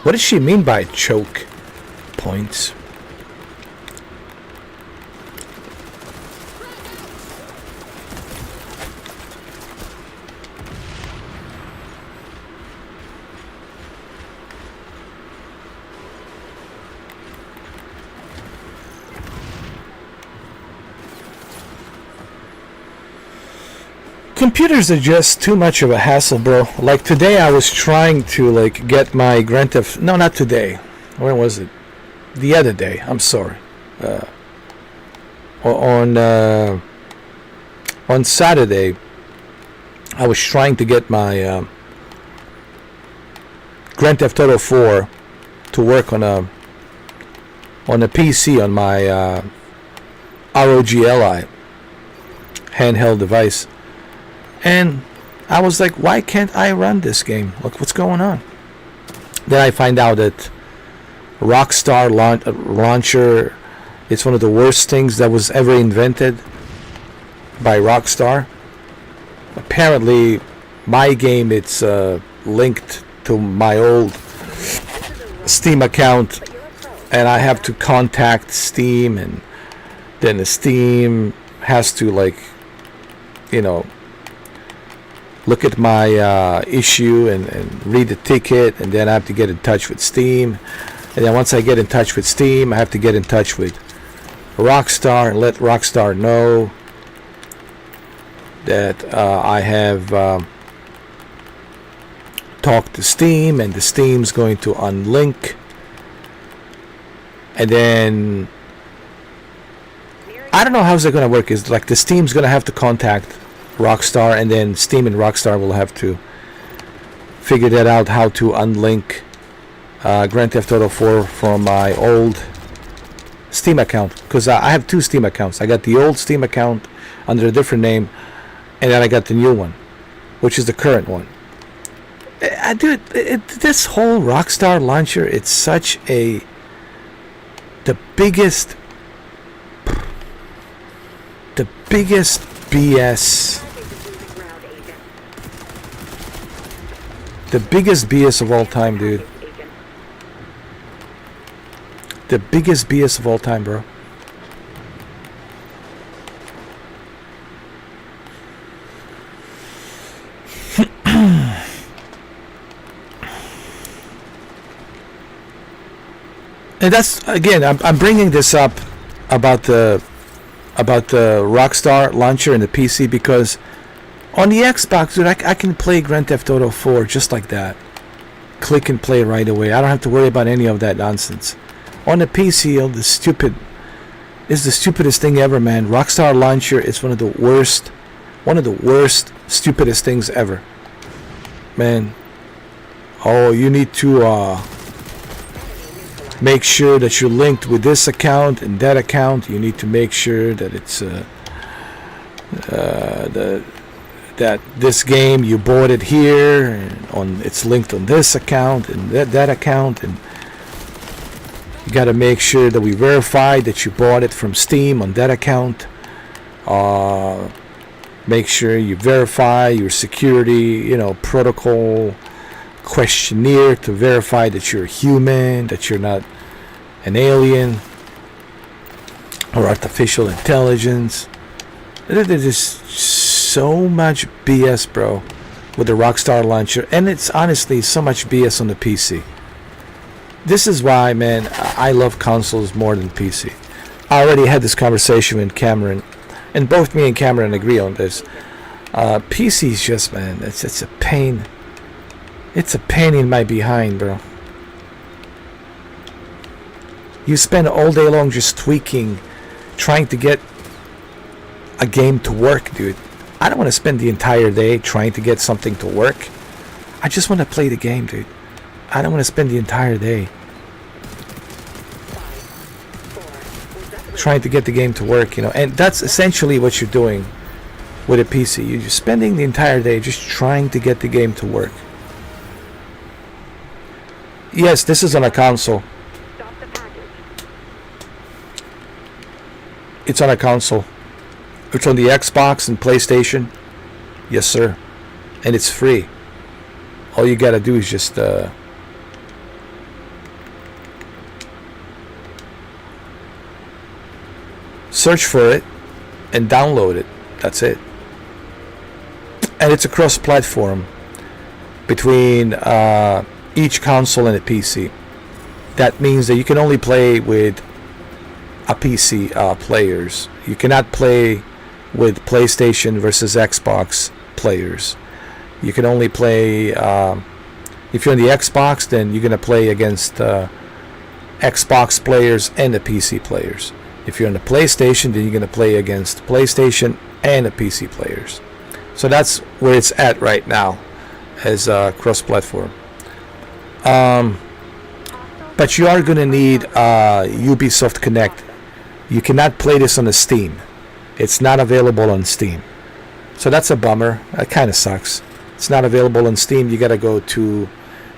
What does she mean by choke points? computers are just too much of a hassle, bro. Like today, I was trying to like get my Grand Theft. No, not today. When was it? The other day. I'm sorry. On Saturday, I was trying to get my Grand Theft Auto 4 to work on a PC on my ROG Ally handheld device, and I was like, why can't I run this game? Look, what's going on? Then I find out that Rockstar launcher, it's one of the worst things that was ever invented by Rockstar. Apparently my game, it's linked to my old Steam account, and I have to contact Steam, and then the Steam has to like, you know, look at my issue and read the ticket, and then I have to get in touch with Steam, and then once I get in touch with Steam, I have to get in touch with Rockstar and let Rockstar know that I have talked to Steam, and the Steam's going to unlink, and then I don't know how's it going to work. Is like the Steam's going to have to contact Rockstar, and then Steam and Rockstar will have to figure that out, how to unlink Grand Theft Auto 4 from my old Steam account, because I have two Steam accounts. I got the old Steam account under a different name, and then I got the new one, which is the current one. This whole Rockstar launcher, it's such the biggest BS. The biggest BS of all time, dude. The biggest BS of all time, bro. And that's, again, I'm bringing this up about the Rockstar launcher and the PC, because on the Xbox, dude, I can play Grand Theft Auto 4 just like that. Click and play right away. I don't have to worry about any of that nonsense. On the PC, it's the stupidest thing ever, man. Rockstar launcher is one of the worst, stupidest things ever, man. Oh, you need to make sure that you're linked with this account and that account. You need to make sure that it's that this game you bought it here, and it's linked on this account and that account, and you got to make sure that we verify that you bought it from Steam on that account. Make sure you verify your security, protocol questionnaire to verify that you're human, that you're not an alien or artificial intelligence. There's just so much BS, bro, with the Rockstar launcher, and it's honestly so much BS on the PC. This is why, man, I love consoles more than PC. I already had this conversation with Cameron, and both me and Cameron agree on this. PC is just, man, it's a pain. It's a pain in my behind, bro. You spend all day long just tweaking, trying to get a game to work, dude. I don't want to spend the entire day trying to get something to work. I just want to play the game, dude. I don't want to spend the entire day trying to get the game to work, and that's essentially what you're doing with a PC. You're just spending the entire day just trying to get the game to work. Yes, this is on a console. Stop the package. It's on a console. It's on the Xbox and PlayStation. Yes, sir. And it's free. All you gotta do is just search for it and download it. That's it. And it's a cross-platform between each console and a PC. That means that you can only play with a PC players. You cannot play with PlayStation versus Xbox players. You can only play, if you're on the Xbox, then you're going to play against Xbox players and the PC players. If you're on the PlayStation, then you're going to play against PlayStation and the PC players. So that's where it's at right now as cross-platform. But you are going to need Ubisoft Connect. You cannot play this on the Steam. It's not available on Steam. So that's a bummer. That kind of sucks. It's not available on Steam. You got to go to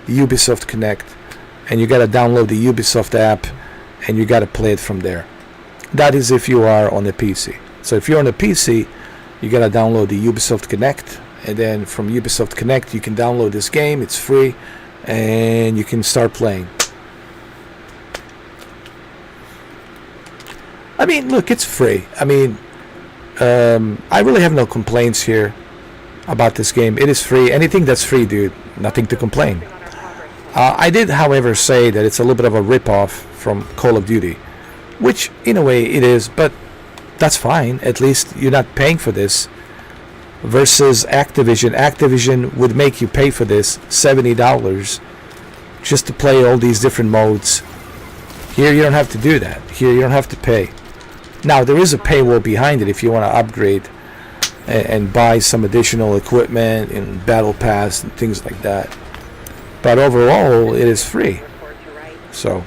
Ubisoft Connect and you got to download the Ubisoft app and you got to play it from there. That is if you are on the PC. So if you're on the PC, you got to download the Ubisoft Connect, and then from Ubisoft Connect you can download this game. It's free and you can start playing. I mean, look, it's free. I mean, I really have no complaints here about this game. It is free. Anything that's free, dude, nothing to complain. I did, however, say that it's a little bit of a rip-off from Call of Duty, which, in a way, it is, but that's fine. At least you're not paying for this. Versus Activision. Activision would make you pay for this $70 just to play all these different modes. Here, you don't have to do that. Here, you don't have to pay. Now, there is a paywall behind it if you want to upgrade and buy some additional equipment and battle pass and things like that. But overall, it is free. So,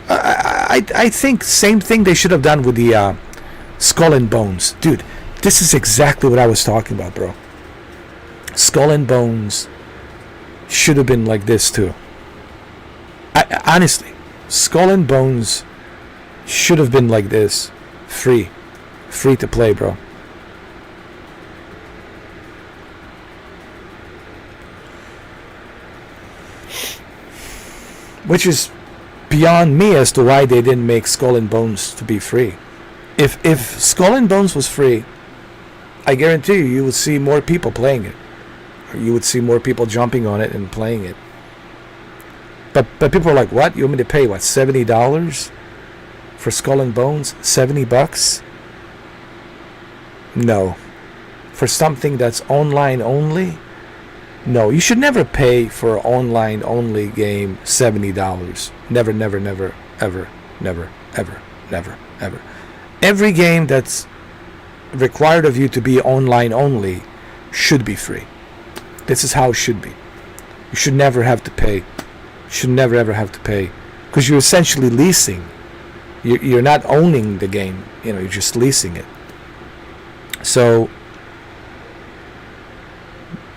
I think same thing they should have done with the Skull and Bones. Dude, this is exactly what I was talking about, bro. Skull and Bones should have been like this too. Honestly, Skull and Bones should have been like this. Free to play, bro. Which is beyond me as to why they didn't make Skull and Bones to be free. If Skull and Bones was free, I guarantee you would see more people playing it. Or you would see more people jumping on it and playing it. But people are like, what? You want me to pay, what, $70 for Skull and Bones? $70? No. For something that's online only? No. You should never pay for an online only game $70. Never, never, never, ever, never, ever, never, ever. Every game that's required of you to be online only should be free. This is how it should be. You should never have to pay. Should never ever have to pay, because you're essentially leasing. You're not owning the game, you're just leasing it. So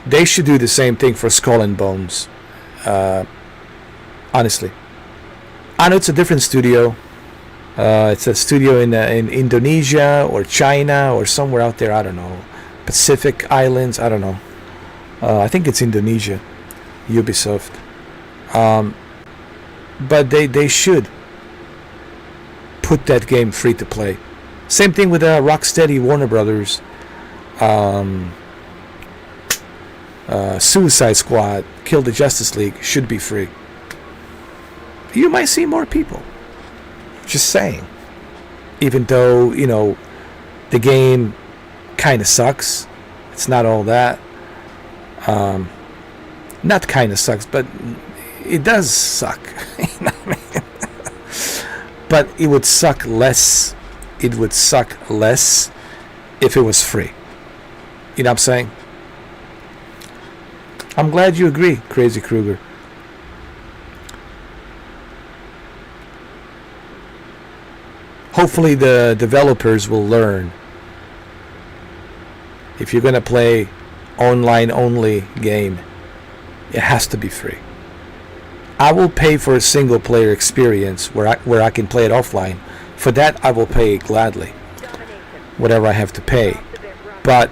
they should do the same thing for Skull and Bones. Honestly, I know it's a different studio. It's a studio in Indonesia or China or somewhere out there. I don't know, Pacific Islands. I don't know. I think it's Indonesia. Ubisoft. But they should put that game free to play. Same thing with Rocksteady, Warner Brothers, Suicide Squad, Kill the Justice League should be free. You might see more people. Just saying. Even though, the game kind of sucks. It's not all that. Not kind of sucks, but it does suck. But it would suck less. It would suck less if it was free. You know what I'm saying? I'm glad you agree, Crazy Kruger. Hopefully the developers will learn. If you're going to play online only game, it has to be free. I will pay for a single player experience where I can play it offline. For that I will pay gladly, whatever I have to pay. But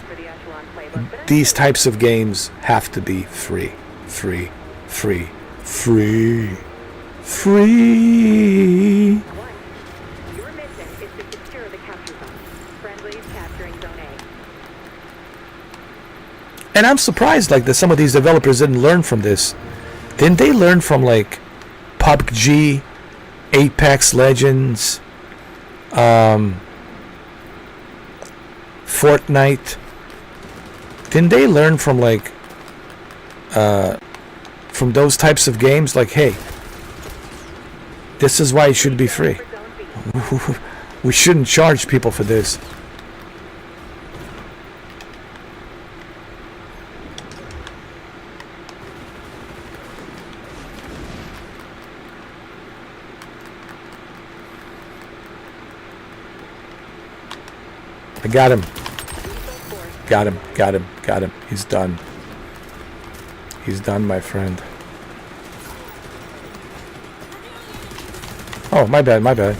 these types of games have to be free. Free. Your mission is to secure the capture zone. Friendlies capturing zone A. And I'm surprised that some of these developers didn't learn from this. Didn't they learn from PUBG, Apex Legends, Fortnite, didn't they learn from like from those types of games? Like, hey, this is why it should be free. We shouldn't charge people for this. I got him. Got him. Got him. Got him. He's done. He's done, my friend. Oh, my bad, my bad.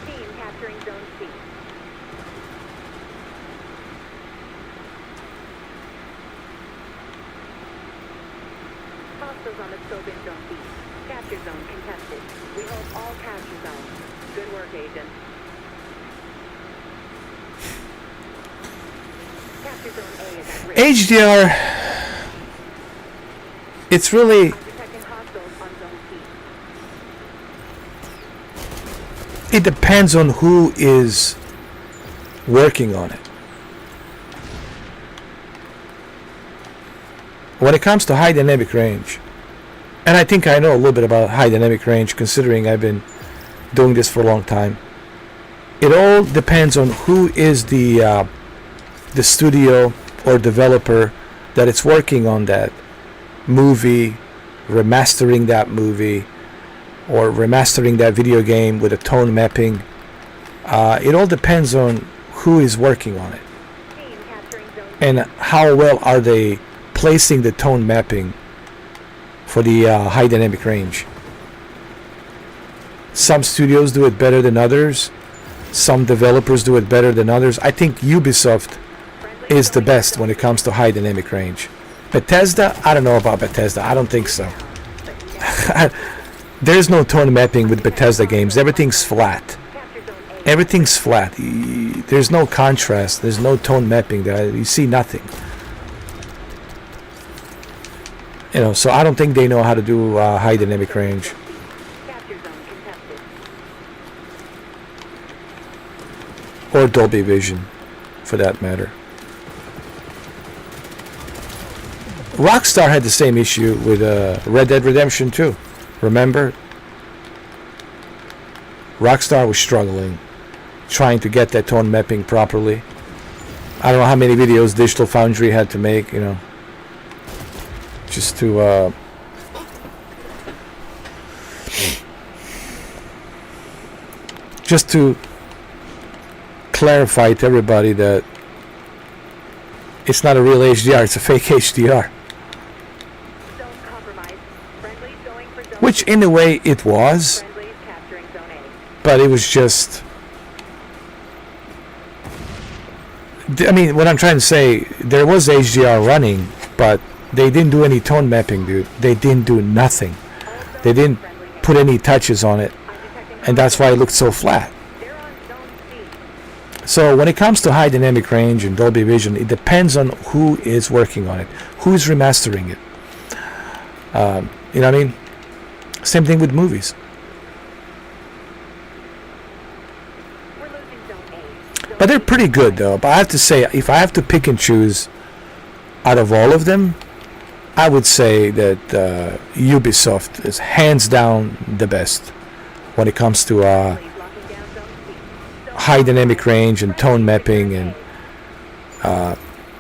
Team capturing Zone C. Hostiles on the scope in Zone B. Capture zone contested. We hold all capture zones. Good work, Agent. Capture zone A is at risk. HDR. It's really. I'm detecting hostiles on Zone C. It depends on who is working on it. When it comes to high dynamic range, and I think I know a little bit about high dynamic range considering I've been doing this for a long time, it all depends on who is the studio or developer that it's working on that movie, remastering that movie, or remastering that video game with a tone mapping. It all depends on who is working on it Team capturing Zone C. and how well are they placing the tone mapping for the high dynamic range. Some studios do it better than others. Some developers do it better than others. I think Ubisoft is the best when it comes to high dynamic range. Bethesda, I don't know about Bethesda. I don't think so. There's no tone mapping with Bethesda games. Everything's flat. Capture Zone A. Everything's flat. There's no contrast. There's no tone mapping. You see nothing. You know, so I don't think they know how to do high dynamic range. Capture zone contested. Or Dolby Vision, for that matter. Rockstar had the same issue with Red Dead Redemption 2. Remember? Rockstar was struggling, trying to get that tone mapping properly. I don't know how many videos Digital Foundry had to make, you know, just to clarify to everybody that it's not a real HDR, it's a fake HDR. Zone compromised. Friendlies going for Zone Which C. in a way it was, Friendlies capturing Zone A. but it was just, I mean, what I'm trying to say, there was HDR running, but they didn't do any tone mapping, dude. They didn't do nothing. They didn't put any touches on it, I'm detecting and that's why it looked so flat. They're on Zone C. So when it comes to high dynamic range and Dolby Vision, it depends on who is working on it, who's remastering it. You know what I mean? Same thing with movies. We're losing Zone A. Zone But they're pretty good, though. But I have to say, if I have to pick and choose out of all of them, I would say that Ubisoft is hands down the best when it comes to Friendlies locking down Zone C. Zone high dynamic range and tone mapping and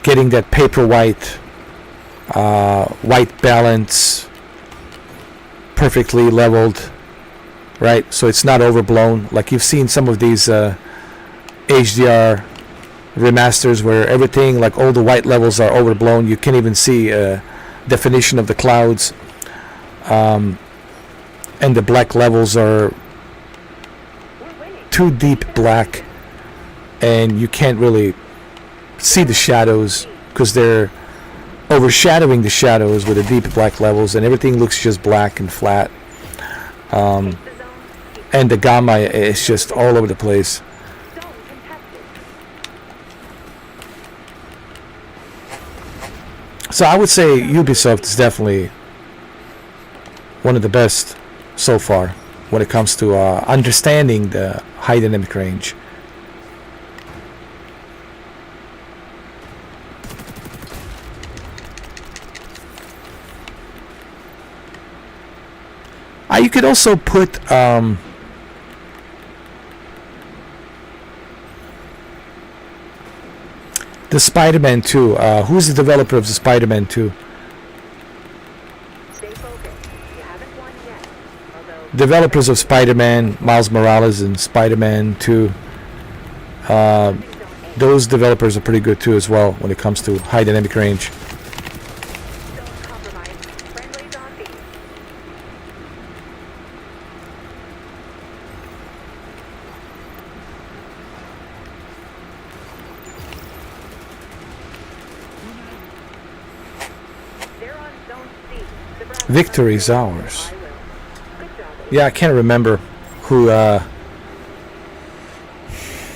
getting that paper white balance perfectly leveled, right? So it's not overblown. Like you've seen some of these HDR remasters where everything, like all the white levels are overblown. You can't even see definition of the clouds, and the black levels are We're winning. too deep black, and you can't really see the shadows because they're overshadowing the shadows with the deep black levels, and everything looks just black and flat, The zone. and the gamma is just all over the place. Zone contested. So I would say Ubisoft is definitely one of the best so far when it comes to understanding the high dynamic range. You could also put the Spider-Man 2. Who's the developer of the Spider-Man 2? Stay focused. You haven't won yet. Although Developers of Spider-Man, Miles Morales, and Spider-Man 2. Those developers are pretty good too as well when it comes to high dynamic range. don't compromise. Friendlies on B. They're on zone C. The Browns Victory is are- ours. I will. Good job. Yeah, I can't remember who,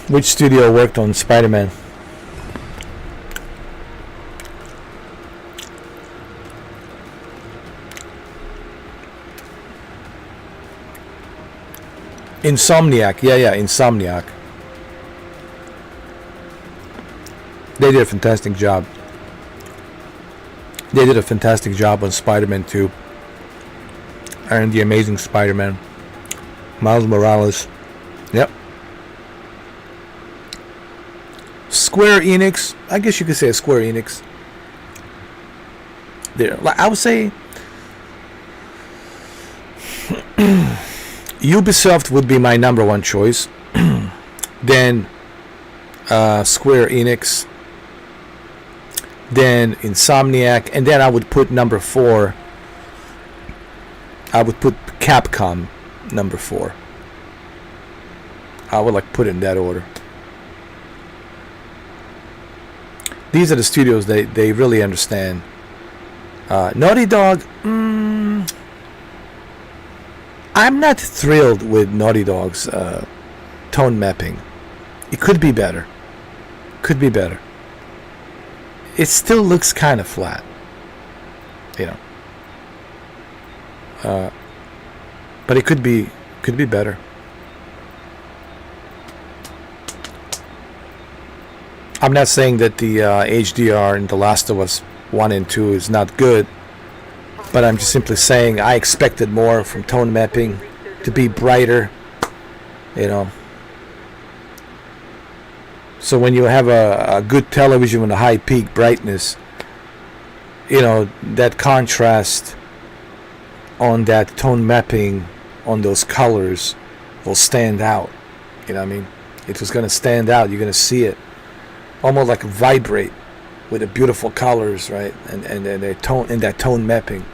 which studio worked on Spider-Man. Insomniac, yeah, Insomniac. They did a fantastic job. They did a fantastic job on Spider-Man 2 and The Amazing Spider-Man. Miles Morales. Yep. Square Enix. I guess you could say Square Enix. There, I would say Ubisoft would be my number one choice. Then Square Enix. Then Insomniac, and then I would put number 4. I would put Capcom number 4. I would like put it in that order. These are the studios they really understand. Naughty Dog. I'm not thrilled with Naughty Dog's tone mapping. It could be better. Could be better. It still looks kind of flat, you know. But it could be better. I'm not saying that the HDR in The Last of Us 1 and 2 is not good, but I'm just simply saying I expected more from tone mapping to be brighter, you know. So when you have a good television with a high peak brightness, you know, that contrast on that tone mapping on those colors will stand out. You know what I mean? It was going to stand out. You're going to see it almost like vibrate with the beautiful colors, right? And the tone and that tone mapping.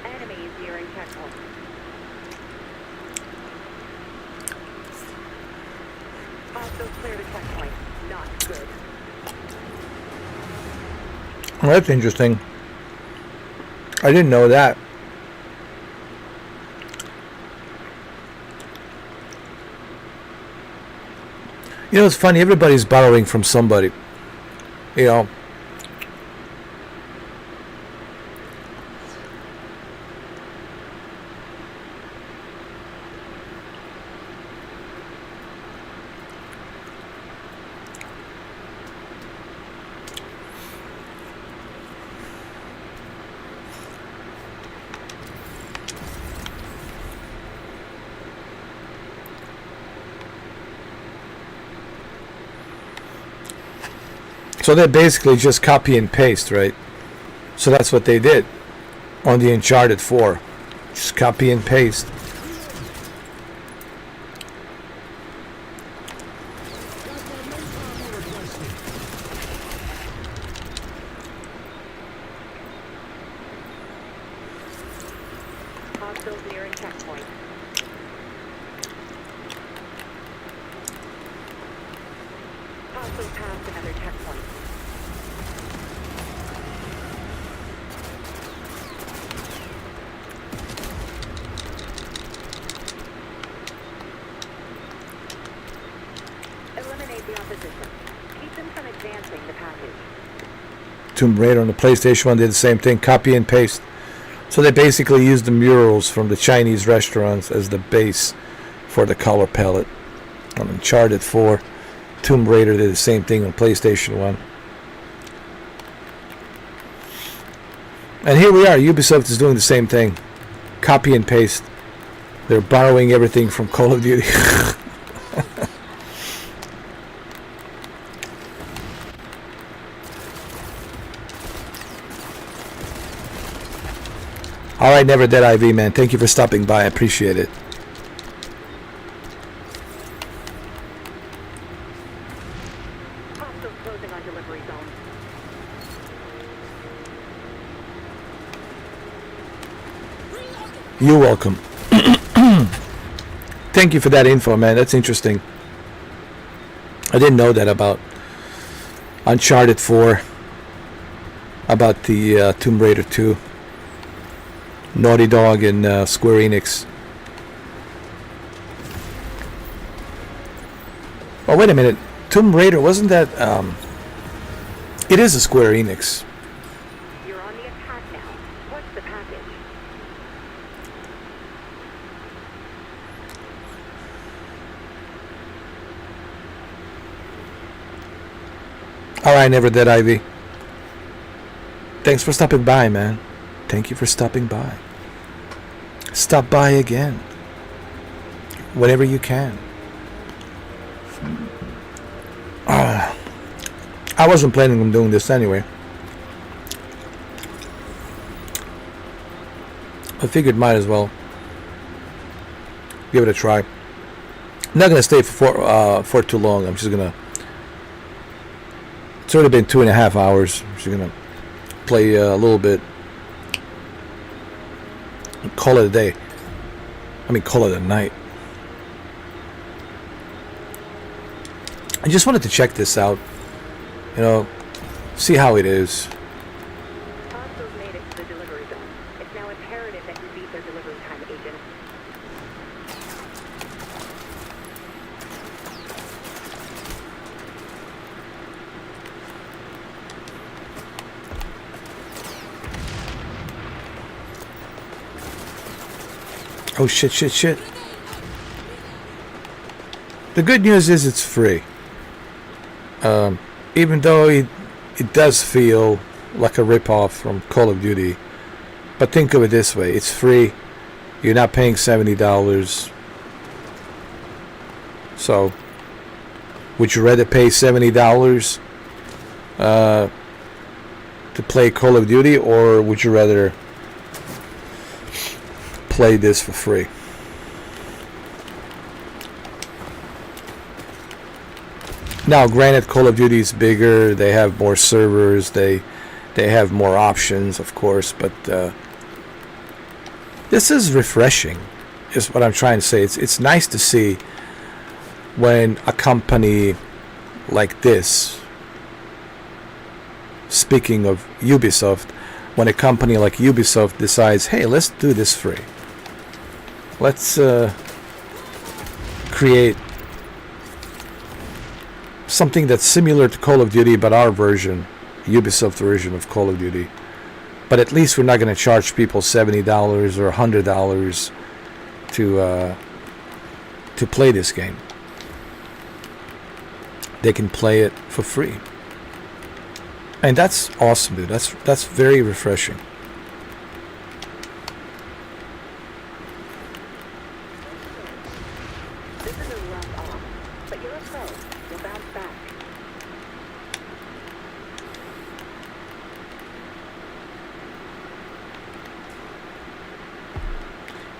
Enemies nearing checkpoint. Hostiles clear the checkpoint. Not good. Well, that's interesting. I didn't know that. You know, it's funny. Everybody's borrowing from somebody. You know. So they basically just copy and paste, right? So that's what they did on the Uncharted 4. Just copy and paste. Hostiles nearing checkpoint. Hostiles past another checkpoint. Eliminate the opposition. Keep them from advancing the package. Tomb Raider on the PlayStation 1 did the same thing, copy and paste. So they basically used the murals from the Chinese restaurants as the base for the color palette. On Uncharted 4, Tomb Raider did the same thing on PlayStation 1. And here we are, Ubisoft is doing the same thing. Copy and paste. They're borrowing everything from Call of Duty. Alright, Never Dead IV, man. Thank you for stopping by. I appreciate it. Hostiles closing on delivery zone. You're welcome. Thank you for that info, man. That's interesting. I didn't know that about Uncharted 4. About the Tomb Raider 2. Naughty Dog and Square Enix. Oh, wait a minute. Tomb Raider, wasn't that... it is a Square Enix. You're on the attack now. What's the package? Alright, Never Dead Ivy. Thanks for stopping by, man. Thank you for stopping by. Stop by again. Whenever you can. I wasn't planning on doing this anyway. I figured might as well give it a try. I'm not gonna stay for too long. I'm just gonna. It's already been 2.5 hours. I'm just gonna play a little bit. Call it a day. I mean, call it a night. I just wanted to check this out. You know, see how it is. Hostiles made it to the delivery zone. It's now imperative that you beat their delivery time, Agent. Oh shit. The good news is it's free. Even though it does feel like a ripoff from Call of Duty. But think of it this way, it's free. You're not paying $70. So, would you rather pay $70 to play Call of Duty, or would you rather play this for free? Now, granted, Call of Duty is bigger. They have more servers. They have more options, of course. But this is refreshing, is what I'm trying to say. It's nice to see when a company like this. Speaking of Ubisoft, when a company like Ubisoft decides, hey, let's do this free. Let's create something that's similar to Call of Duty, but our version, Ubisoft version of Call of Duty. But at least we're not going to charge people $70 or $100 to play this game. They can play it for free. And that's awesome, dude. That's very refreshing. This is a rough off, but you're a pro. You'll bounce back.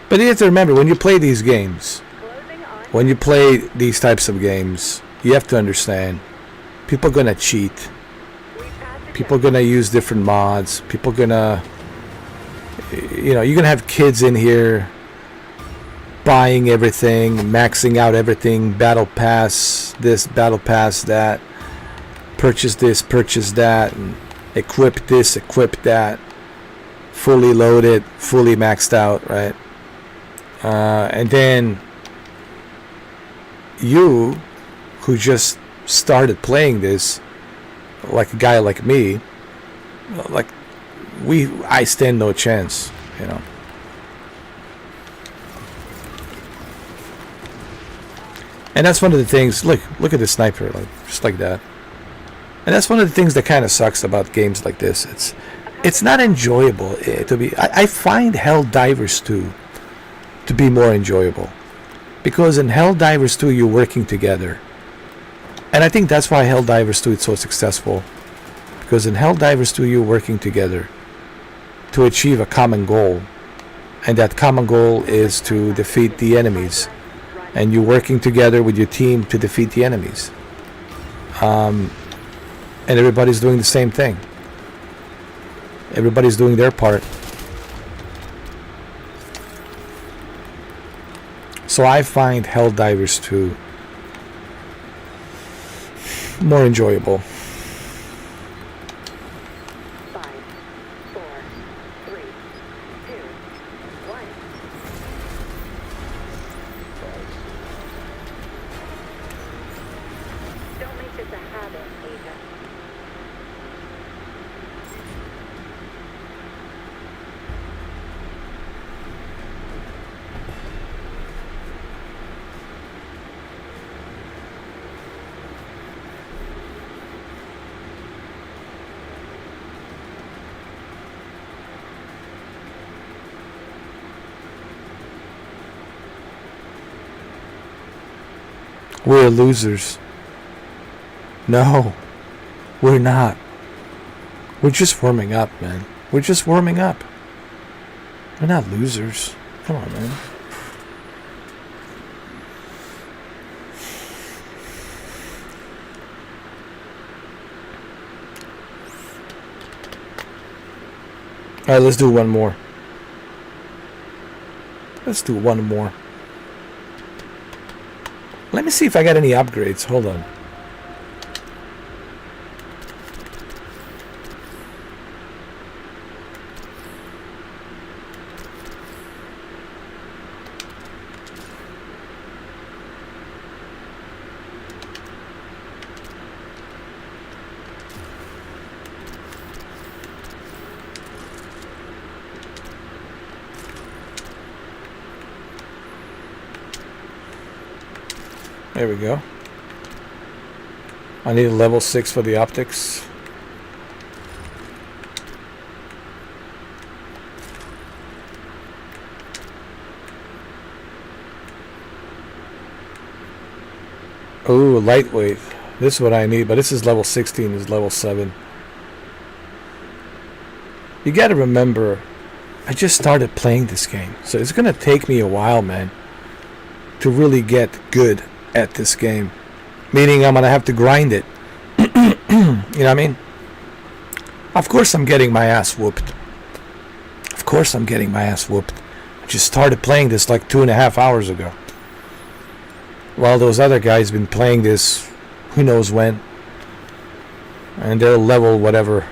But you have to remember, when you play these games, Closing on. when you play these types of games, you have to understand, people are going to cheat. We passed the People are going to use different mods. People are going to, you know, you're gonna have kids in here buying everything, maxing out everything, battle pass this, battle pass that, purchase this, purchase that, and equip this, equip that, fully loaded, fully maxed out, right? And then you, who just started playing this, like a guy like me, like I stand no chance, you know. And that's one of the things. Look at the sniper, like just like that. And that's one of the things that kind of sucks about games like this. It's not enjoyable to be. I find Helldivers 2 to be more enjoyable, because in Helldivers 2 you're working together, and I think that's why Helldivers 2 is so successful, because in Helldivers 2 you're working together to achieve a common goal, and that common goal is to defeat the enemies, and you're working together with your team to defeat the enemies, and everybody's doing the same thing. Everybody's doing their part. So I find Helldivers 2 more enjoyable. 5, 4, 3, 2, 1. Don't make this a habit, Agent. We're losers. No, we're not. We're just warming up, man. We're just warming up. We're not losers. Come on, man. Alright, let's do one more. Let's do one more. Let me see if I got any upgrades. Hold on. There we go. I need a level 6 for the optics. Ooh, lightweight. This is what I need, but this is level 16, this is level 7. You gotta remember, I just started playing this game, so it's gonna take me a while, man, to really get good at this game, meaning I'm gonna have to grind it. You know what I mean? Of course I'm getting my ass whooped. Of course I'm getting my ass whooped. I just started playing this like 2.5 hours ago, while those other guys been playing this who knows when, and they're level whatever.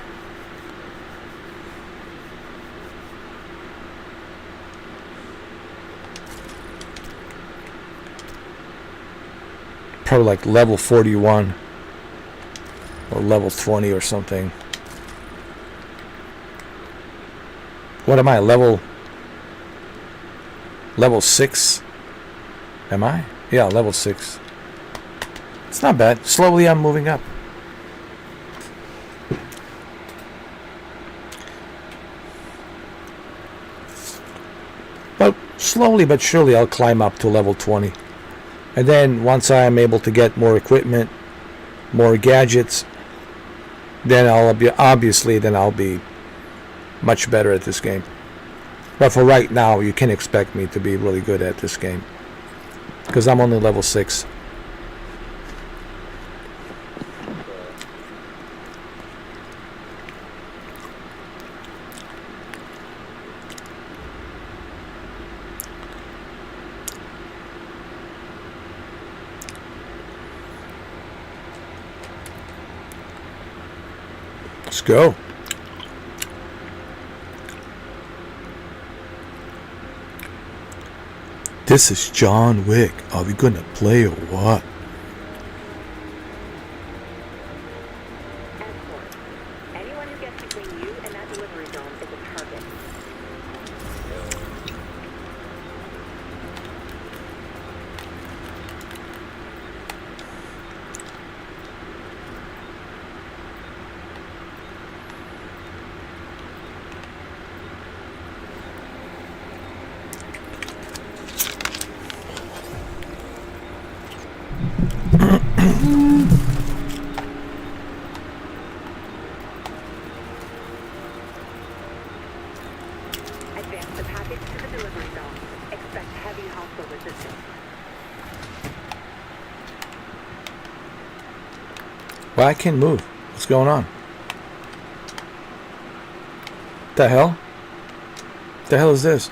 Probably like level 41 or level 20 or something. What am I? Level 6? Am I? Yeah, level 6. It's not bad. Slowly I'm moving up. But slowly but surely I'll climb up to level 20. And then once I am able to get more equipment, more gadgets, then I'll be much better at this game. But for right now, you can expect me to be really good at this game, because I'm only level 6. Let's go. This is John Wick. Are we gonna play or what? Escort. Anyone who gets between you and that delivery zone is a target. Advance the package to the delivery zone. Expect heavy hostile resistance. Well, I can't move. What's going on? The hell? The hell is this?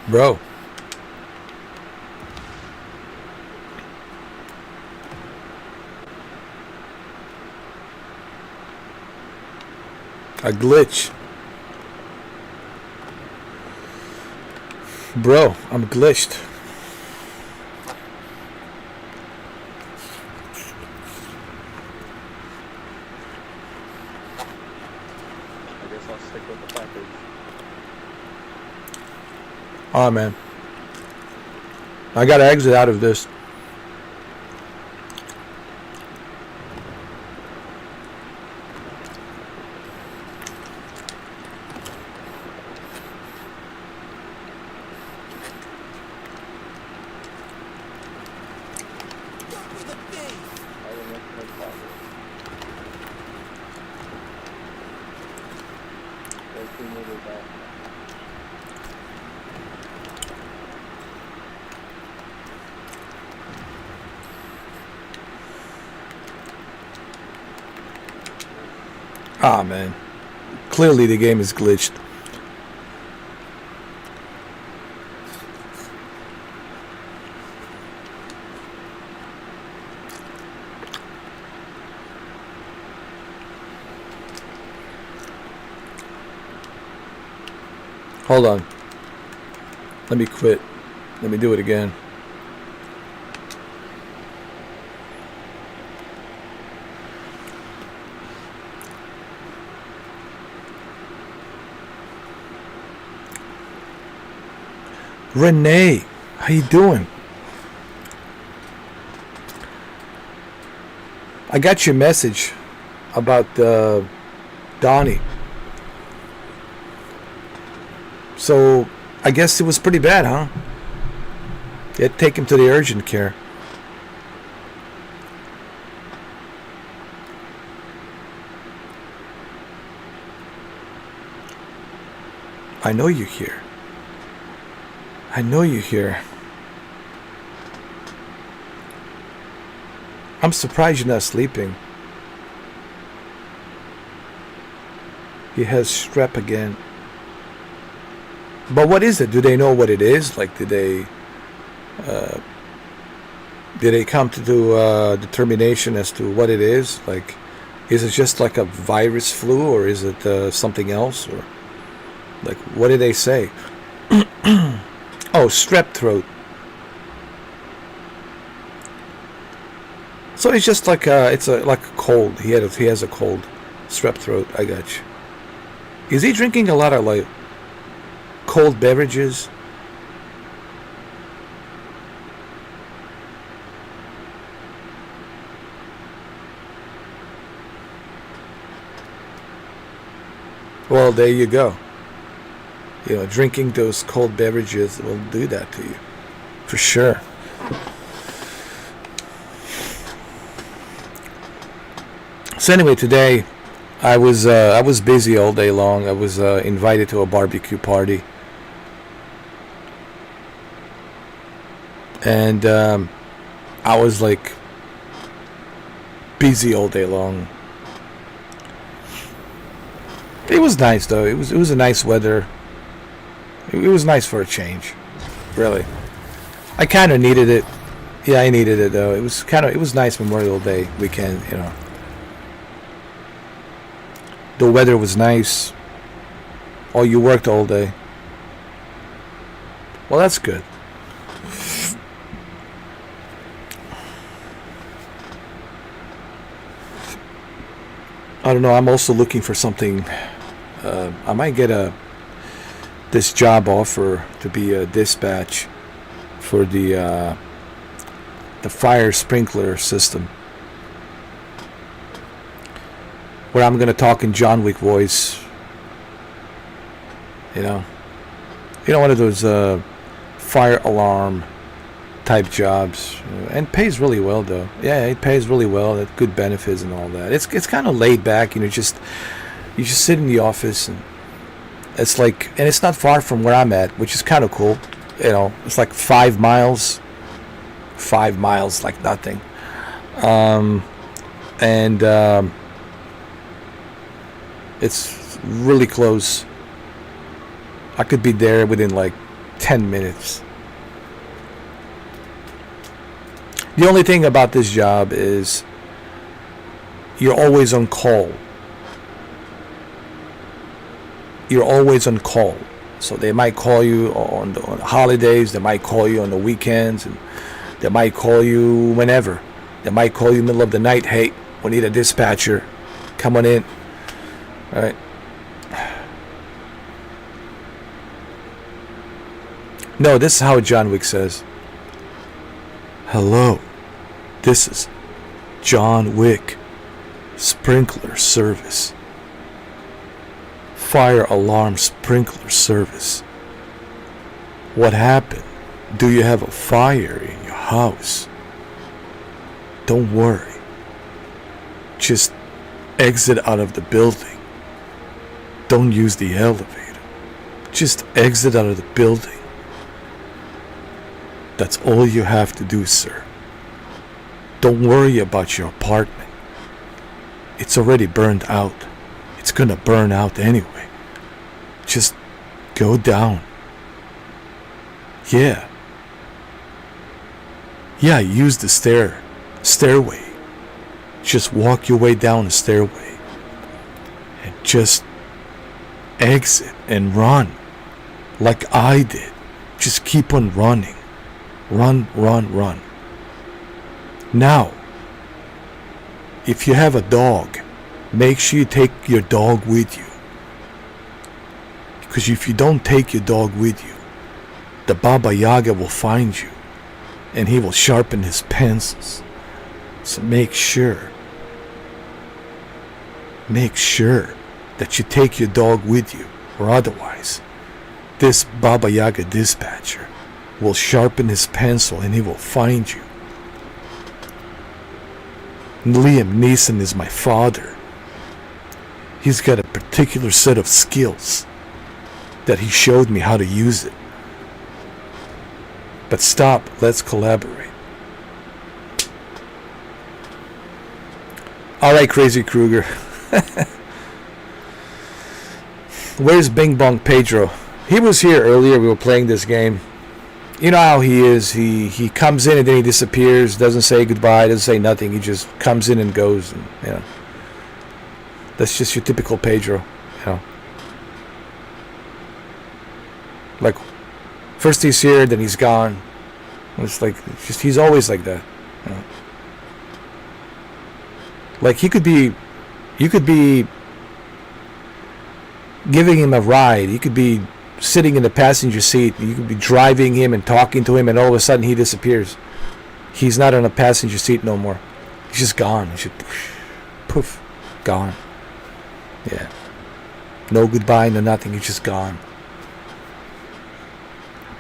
Bro. A glitch. Bro, I'm glitched. I guess I'll stick with the package. Oh man. I gotta exit out of this. I will make no progress. 13 meters out. Ah man. Clearly the game is glitched. Hold on. Let me quit. Let me do it again. Renee, how you doing? I got your message about Donnie. So, I guess it was pretty bad, huh? You had to take him to the urgent care. I know you're here. I know you're here. I'm surprised you're not sleeping. He has strep again. But what is it? Do they know what it is? Like, did they come to do determination as to what it is? Like, is it just like a virus flu, or is it something else? Or like, what did they say? Oh, strep throat. So it's just like like a cold. He has a cold, strep throat. I got you. Is he drinking a lot of like cold beverages? Well, there you go. You know, drinking those cold beverages will do that to you, for sure. So anyway, today I was busy all day long. I was invited to a barbecue party, and I was like busy all day long. It was nice though. It was a nice weather. It was nice for a change, really. I kind of needed it. Yeah, I needed it though. It was nice Memorial Day weekend, you know. The weather was nice. Oh, you worked all day. Well, that's good. I don't know. I'm also looking for something. I might get this job offer to be a dispatch for the fire sprinkler system, where I'm gonna talk in John Wick voice. You know, one of those fire alarm type jobs, and pays really well though. Yeah, it pays really well. That good benefits and all that. It's kind of laid back. You just sit in the office, and it's like, and it's not far from where I'm at, which is kind of cool. You know, it's like 5 miles. 5 miles, like nothing. It's really close. I could be there within like 10 minutes. The only thing about this job is you're always on call. You're always on call. So they might call you on the holidays, they might call you on the weekends, and they might call you whenever. They might call you middle of the night. Hey, we need a dispatcher. Come on in. All right. No, this is how John Wick says. Hello. This is John Wick. Sprinkler service. Fire alarm sprinkler service. What happened? Do you have a fire in your house? Don't worry. Just exit out of the building. Don't use the elevator. Just exit out of the building. That's all you have to do, sir. Don't worry about your apartment. It's already burned out. It's gonna burn out anyway. Just go down. Yeah, use the stairway. Just walk your way down the stairway. And just exit and run. Like I did. Just keep on running. Run. Now, if you have a dog, make sure you take your dog with you. Because if you don't take your dog with you, the Baba Yaga will find you, and he will sharpen his pencils. So make sure that you take your dog with you, or otherwise, this Baba Yaga dispatcher will sharpen his pencil and he will find you. Liam Neeson is my father. He's got a particular set of skills that he showed me how to use it. But stop, let's collaborate. Alright, Crazy Kruger. Where's Bing Bong Pedro? He was here earlier, we were playing this game. You know how he is. He comes in and then he disappears, doesn't say goodbye, doesn't say nothing. He just comes in and goes. And, you know, that's just your typical Pedro. You know, like first he's here, then he's gone. It's like he's always like that. You know? Like you could be giving him a ride. You could be sitting in the passenger seat. You could be driving him and talking to him, and all of a sudden he disappears. He's not on a passenger seat no more. He's just gone. He's just poof, gone. Yeah. No goodbye, no nothing. He's just gone.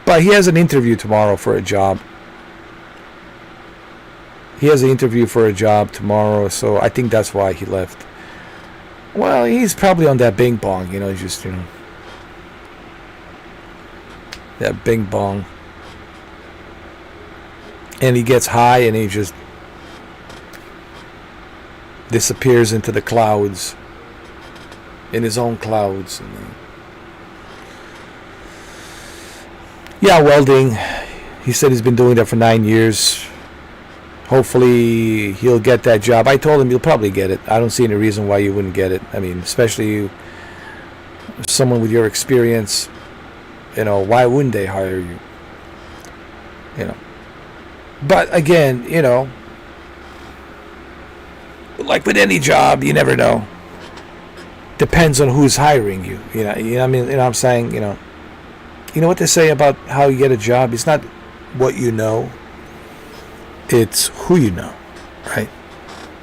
But he has an interview tomorrow for a job. So I think that's why he left. Well, he's probably on that Bing Bong, you know, just, you know. That Bing Bong. And he gets high and he just disappears into the clouds. In his own clouds. And, yeah, welding. He said he's been doing that for 9 years. Hopefully he'll get that job. I told him you'll probably get it. I don't see any reason why you wouldn't get it. I mean, especially you, someone with your experience, you know, why wouldn't they hire you? You know. But again, you know, like with any job, you never know. Depends on who's hiring you. You know what I mean? You know what I'm saying? You know what they say about how you get a job? It's not what you know. It's who you know, right?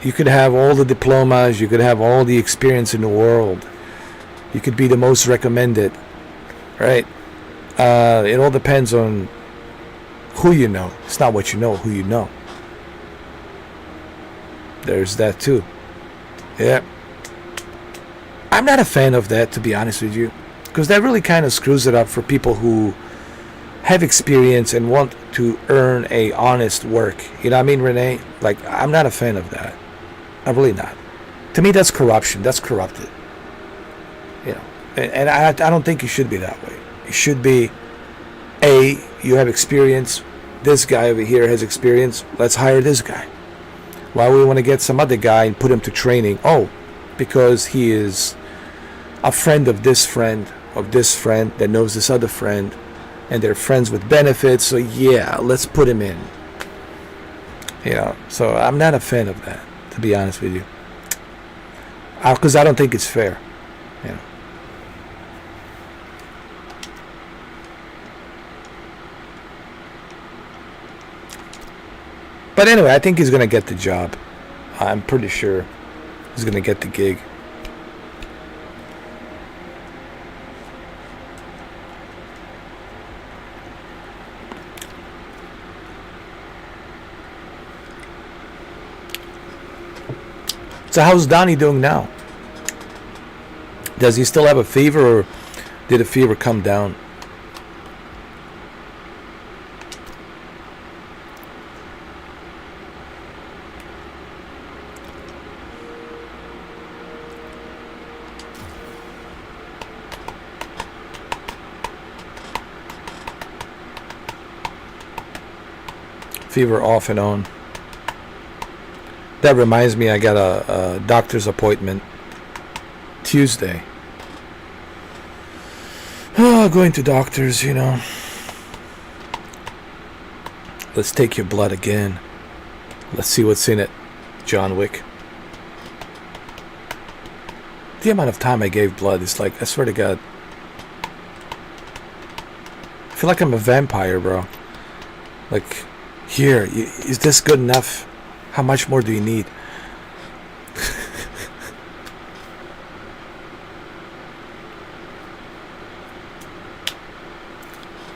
You could have all the diplomas, you could have all the experience in the world, you could be the most recommended, right? It all depends on who you know. It's not what you know, who you know. There's that too. Yeah. I'm not a fan of that, to be honest with you, because that really kind of screws it up for people who have experience and want to earn a honest work. You know what I mean, Renee? Like, I'm not a fan of that. I'm really not. To me, that's corruption. That's corrupted. You know, and I don't think you should be that way. You should be, A, you have experience. This guy over here has experience. Let's hire this guy. Why would we want to get some other guy and put him to training? Oh, because he is a friend of this friend that knows this other friend, and they're friends with benefits, so yeah, let's put him in. You know, so I'm not a fan of that, to be honest with you. Because I don't think it's fair. You know. But anyway, I think he's going to get the job. I'm pretty sure he's going to get the gig. So how's Donnie doing now? Does he still have a fever, or did the fever come down? Fever off and on. That reminds me, I got a doctor's appointment Tuesday. Oh, going to doctors, you know. Let's take your blood again. Let's see what's in it, John Wick. The amount of time I gave blood is like, I swear to God. I feel like I'm a vampire, bro. Like, here, is this good enough? How much more do you need?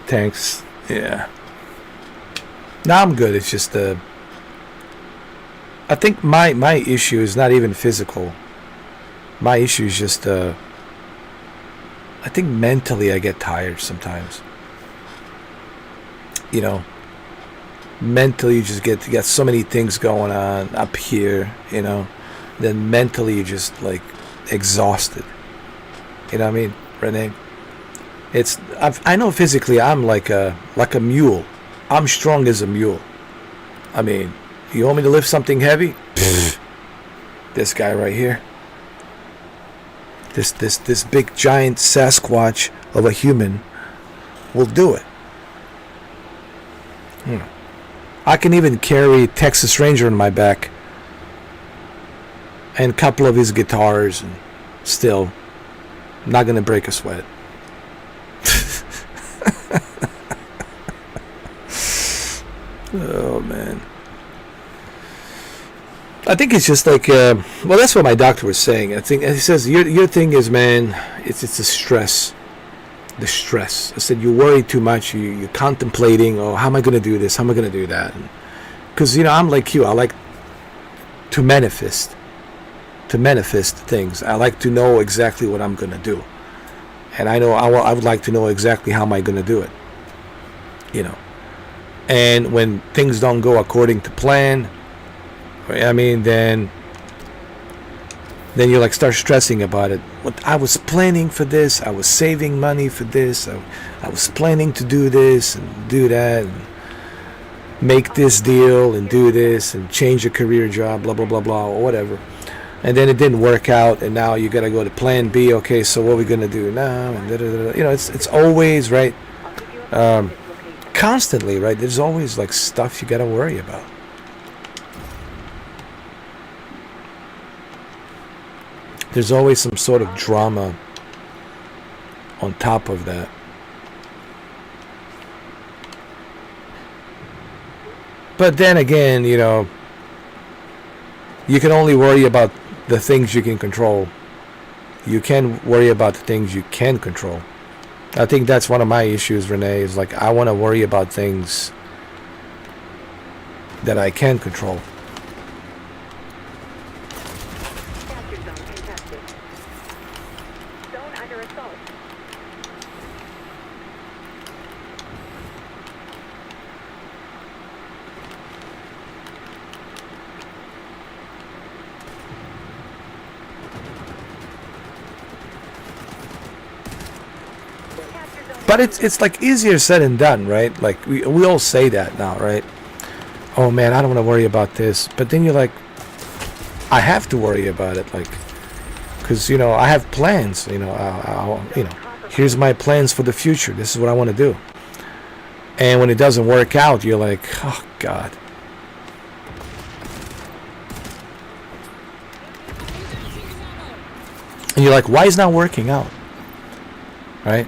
Thanks. Yeah. No, I'm good. It's just I think my issue is not even physical. My issue is just I think mentally I get tired sometimes. You know, mentally you just get so many things going on up here, you know. Then mentally you're just like exhausted. You know what I mean, Renee? I know physically I'm like a mule. I'm strong as a mule. I mean, you want me to lift something heavy? This guy right here. This big giant Sasquatch of a human will do it. I can even carry Texas Ranger on my back and a couple of his guitars, and still not gonna break a sweat. Oh man, I think it's just like well, that's what my doctor was saying. I think he says your thing is, man, it's the stress. The stress. I said, you worry too much. You're contemplating, oh, how am I going to do this? How am I going to do that? Because, you know, I'm like you. I like to manifest things. I like to know exactly what I'm going to do. And I know I would like to know exactly how am I going to do it. You know. And when things don't go according to plan, I mean, then you like start stressing about it. What I was planning for this, I was saving money for this, I was planning to do this and do that, and make this deal and do this and change your career job, blah blah blah blah, or whatever. And then it didn't work out, and now you got to go to Plan B. Okay, so what are we gonna do now? And you know, it's always right, constantly right. There's always like stuff you got to worry about. There's always some sort of drama on top of that. But then again, you know, you can only worry about the things you can control. You can worry about the things you can control. I think that's one of my issues, Renee, is like I want to worry about things that I can control. Capture zone contested. Zone under assault. But it's like easier said than done, right? Like we all say that now, right? Oh man, I don't want to worry about this. But then you're like, I have to worry about it, like, because you know I have plans. You know, here's my plans for the future. This is what I want to do. And when it doesn't work out, you're like, oh God. And you're like, why is it not working out? Right?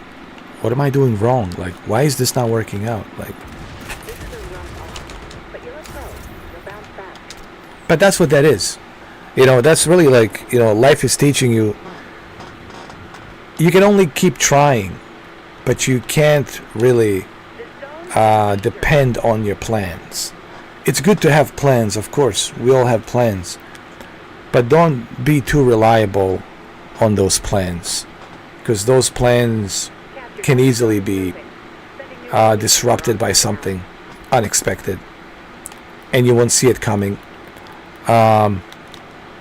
What am I doing wrong? Like, why is this not working out? Like, This is a rough off, but you're a pro. You'll bounce back. but that's what that is. You know, that's really like, you know, life is teaching you. You can only keep trying, but you can't really depend on your plans. It's good to have plans, of course. We all have plans. But don't be too reliable on those plans, because those plans can easily be disrupted by something unexpected, and you won't see it coming.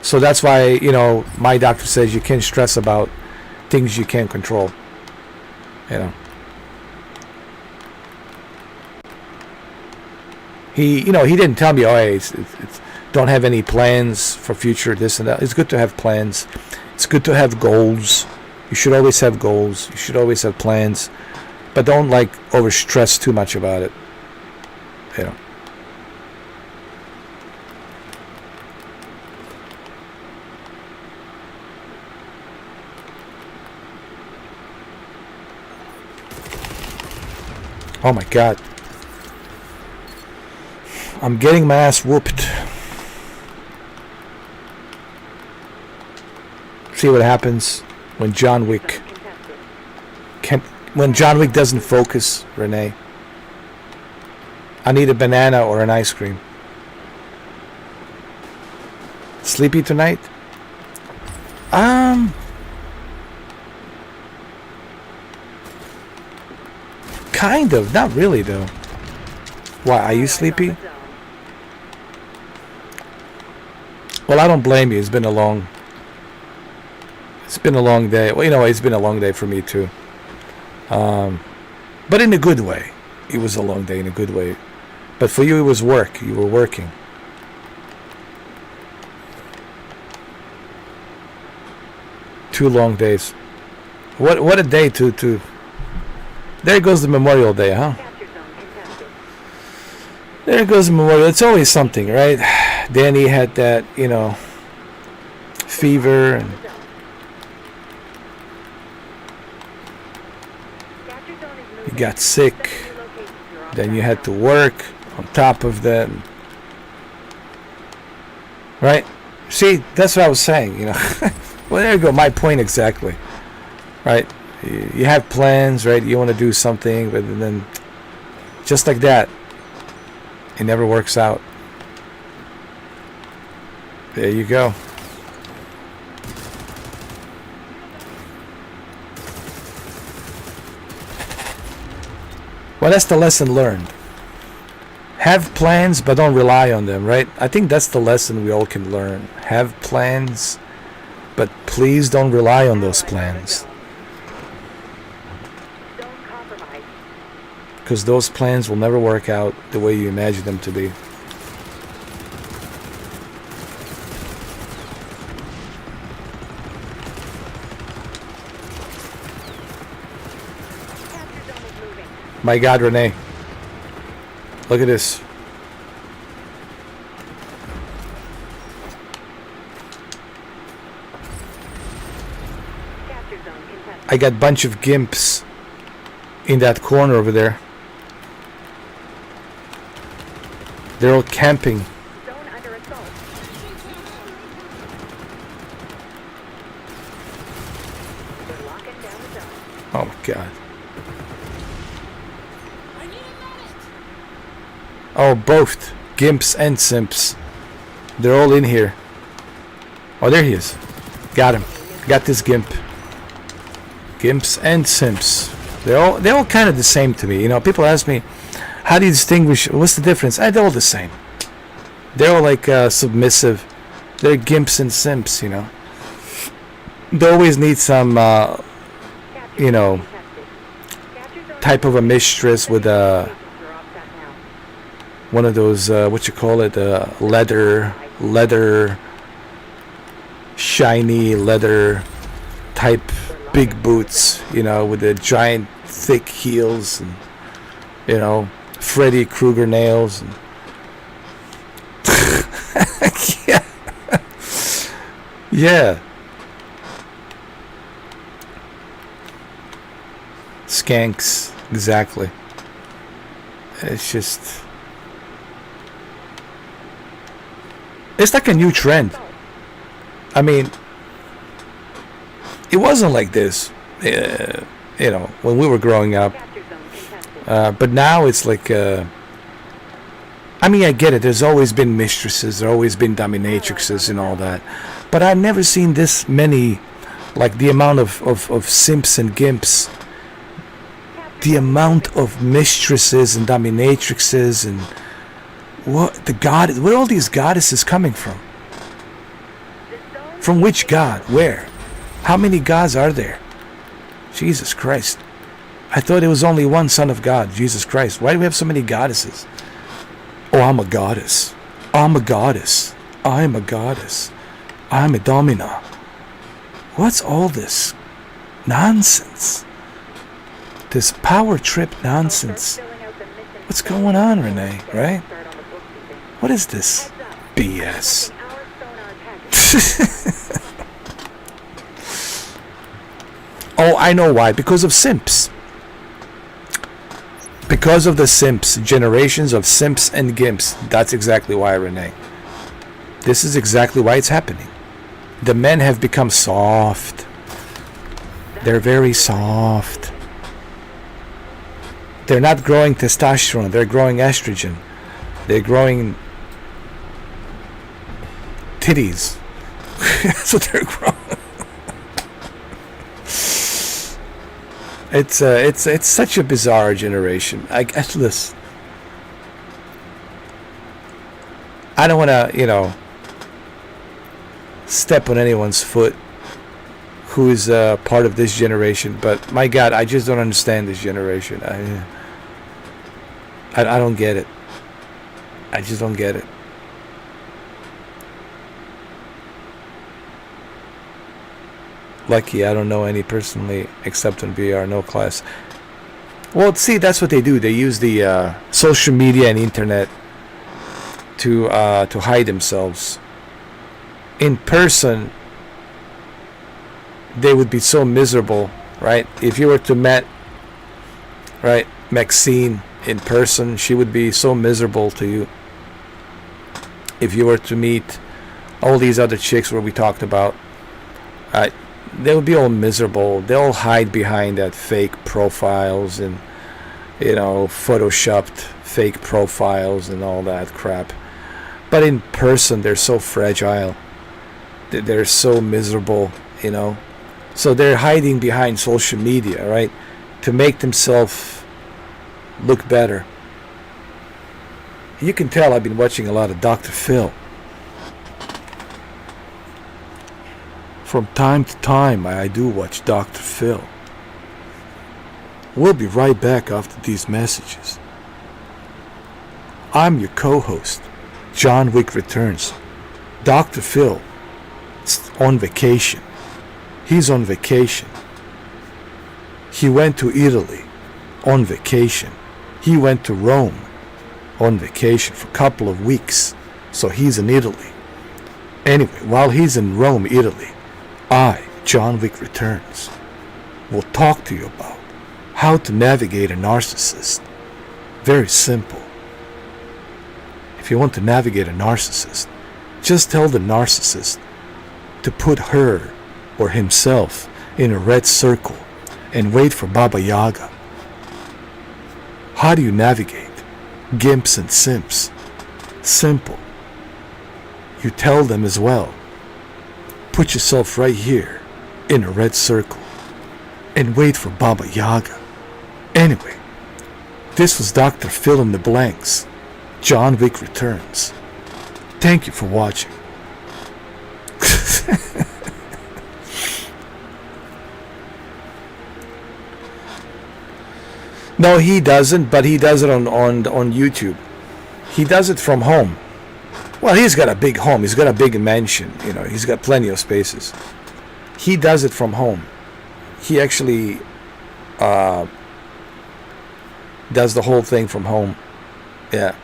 So that's why, you know, my doctor says you can't stress about things you can't control. You know, he didn't tell me, oh, hey, it's don't have any plans for future this and that. It's good to have plans. It's good to have goals. You should always have goals. You should always have plans, but don't like overstress too much about it. You know. Oh my God. I'm getting my ass whooped. See what happens when John Wick doesn't focus, Renee. I need a banana or an ice cream. Sleepy tonight? Kind of, not really though. Why, are you sleepy? Well, I don't blame you. It's been a long day. Well, you know, it's been a long day for me too. But in a good way. It was a long day in a good way. But for you, it was work. You were working. Two long days. What a day to. There goes the Memorial Day, huh? There goes the Memorial. It's always something, right? Danny had that, you know, fever, and you got sick. Then you had to work on top of that, right? See, that's what I was saying, you know. Well, there you go. My point exactly, right? You have plans, right? You want to do something, but then just like that, it never works out. There you go. Well, that's the lesson learned. Have plans, but don't rely on them, right? I think that's the lesson we all can learn. Have plans, but please don't rely on those plans. because those plans will never work out the way you imagine them to be. Capture zone is moving. My God, Renee. Look at this. Capture zone contested. I got a bunch of gimps in that corner over there. They're all camping. Zone under assault. We're locking down the zone. Oh my God. I need a medic. Oh, both gimps and simps. They're all in here. Oh, there he is. Got him. Got this gimp. Gimps and simps. They're all kind of the same to me. You know, people ask me, how do you distinguish? What's the difference? They're all the same. They're all like submissive. They're gimps and simps. You know. They always need some, you know, type of a mistress with one of those what you call it, leather, shiny leather type big boots, you know, with the giant thick heels and, you know, Freddy Krueger nails and yeah. Yeah. Skanks, exactly. It's just, it's like a new trend. I mean, it wasn't like this, you know, when we were growing up. Capture zone contested. But now it's like, I mean, I get it. There's always been mistresses. There's always been dominatrixes and all that. But I've never seen this many, like the amount of simps and gimps. The amount of mistresses and dominatrixes and what the god, where are all these goddesses coming from? From which god? Where? How many gods are there? Jesus Christ. I thought there was only one son of God, Jesus Christ. Why do we have so many goddesses? Oh, I'm a goddess. I'm a goddess. I'm a goddess. I'm a domina. What's all this nonsense? This power trip nonsense. What's going on, Renee? Right? What is this BS? Oh, I know why. Because of simps. Because of the simps. Generations of simps and gimps. That's exactly why, Renee. This is exactly why it's happening. The men have become soft. They're very soft. They're not growing testosterone. They're growing estrogen. They're growing titties. That's what they're growing. It's such a bizarre generation. Listen, I don't want to, you know, step on anyone's foot who is part of this generation, but my God, I just don't understand this generation. I don't get it. I just don't get it. Lucky I don't know any personally except in VR, no class. Well, see, that's what they do. They use the social media and internet to hide themselves. In person, they would be so miserable, right? If you were to meet, right, Maxine in person, she would be so miserable to you. If you were to meet all these other chicks where we talked about, they would be all miserable. They'll hide behind that fake profiles and, you know, photoshopped fake profiles and all that crap. But in person, they're so fragile. They're so miserable, you know. So they're hiding behind social media, right, to make themselves look better. You can tell I've been watching a lot of Dr. Phil. From time to time, I do watch Dr. Phil. We'll be right back after these messages. I'm your co-host, John Wick Returns. Dr. Phil is on vacation. He's on vacation. He went to Italy on vacation. He went to Rome on vacation for a couple of weeks. So he's in Italy. Anyway, while he's in Rome, Italy, I, John Wick Returns, will talk to you about how to navigate a narcissist. Very simple. If you want to navigate a narcissist, just tell the narcissist to put her or himself in a red circle and wait for Baba Yaga. How do you navigate gimps and simps? Simple. You tell them as well, put yourself right here in a red circle and wait for Baba Yaga. Anyway, this was Dr. Phil in the Blanks. John Wick Returns. Thank you for watching. No, he doesn't, but he does it on YouTube. He does it from home. Well, he's got a big home. He's got a big mansion. You know, he's got plenty of spaces. He does it from home. He actually does the whole thing from home. Yeah.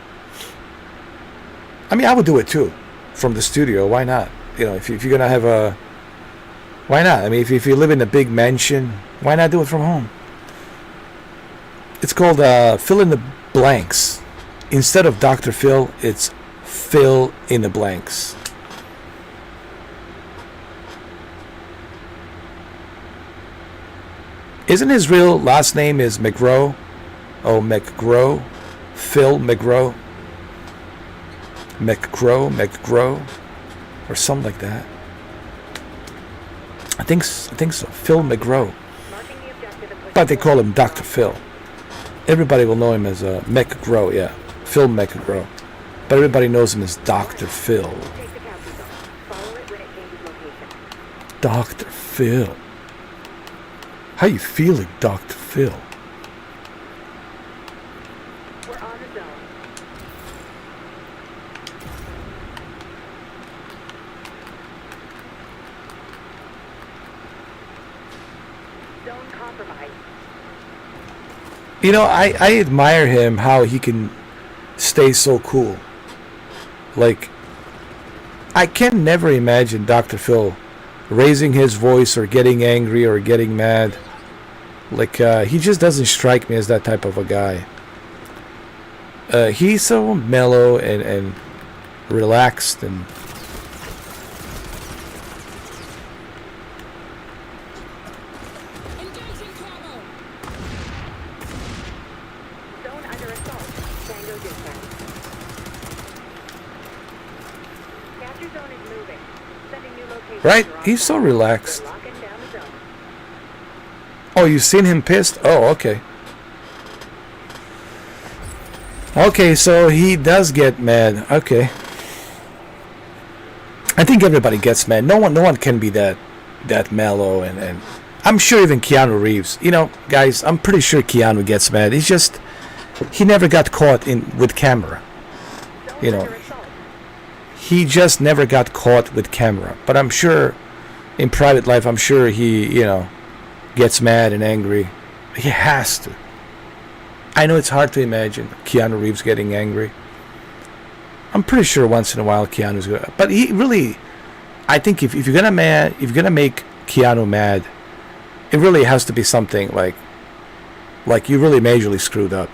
I mean, I would do it too, from the studio. Why not? You know, if you're gonna have a, why not? I mean, if you live in a big mansion, why not do it from home? It's called Fill in the Blanks. Instead of Dr. Phil, it's Fill in the Blanks. Isn't his real last name is McGraw? Oh, McGraw? Phil McGraw? McGraw? Or something like that. I think so. Phil McGraw. Marking the objective and But they call him Dr. Phil. Everybody will know him as McGraw, yeah. Phil McGraw. But everybody knows him as Dr. Phil. take the capture zone. Follow it when it changes location. Dr. Phil. How you feeling, Dr. Phil? We're on the zone. Zone compromised. You know, I admire him, how he can stay so cool. Like, I can never imagine Dr. Phil raising his voice or getting angry or getting mad. Like, he just doesn't strike me as that type of a guy. He's so mellow and relaxed and... Engaging camo. Zone under assault. Tango dispatch. Capture zone is moving. Sending new locations. Right? are on He's so fire. relaxed. We're locking down the zone. Oh, you've seen him pissed? Oh, okay. Okay, so he does get mad. Okay. I think everybody gets mad. No one can be that mellow and I'm sure even Keanu Reeves. You know, guys, I'm pretty sure Keanu gets mad. He's just, he never got caught with camera. Zone You know, under assault. he just never got caught with camera. But I'm sure in private life, I'm sure he, you know, gets mad and angry. He has to. I know it's hard to imagine Keanu Reeves getting angry. I'm pretty sure once in a while Keanu's good. But he really, I think if you're gonna make Keanu mad, it really has to be something like you really majorly screwed up.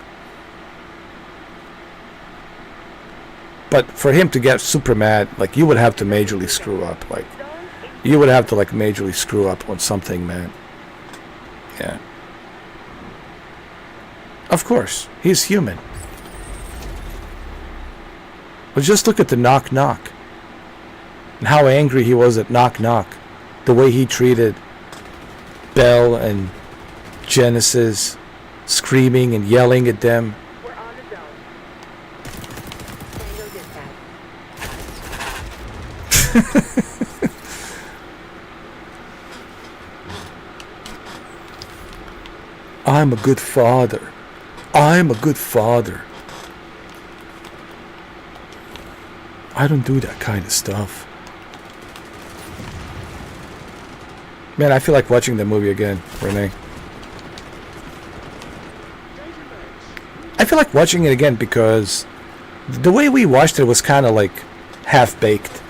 But for him to get super mad, like, you would have to majorly screw up. Like, Zone you would have to like majorly screw up on something, man. Yeah. Of course, he's human. But just look at the knock knock. And how angry he was at knock knock. The way he treated Bell and Genesis, screaming and yelling at them. We're on the zone. Tango dispatch. I'm a good father. I'm a good father. I don't do that kind of stuff. Man, I feel like watching the movie again, Renee. I feel like watching it again because the way we watched it was kind of like half-baked.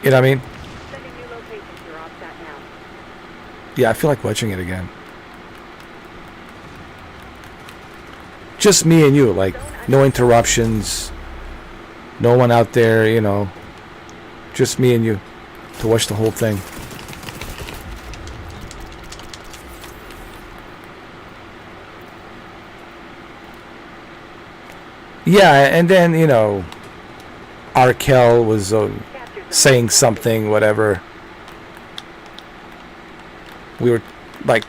You know what I mean? Sending new locations. You're off that now. Yeah, I feel like watching it again. Just me and you, like, no interruptions, no one out there, you know, just me and you to watch the whole thing. Yeah, and then, you know, Arkel was saying something, whatever. We were like,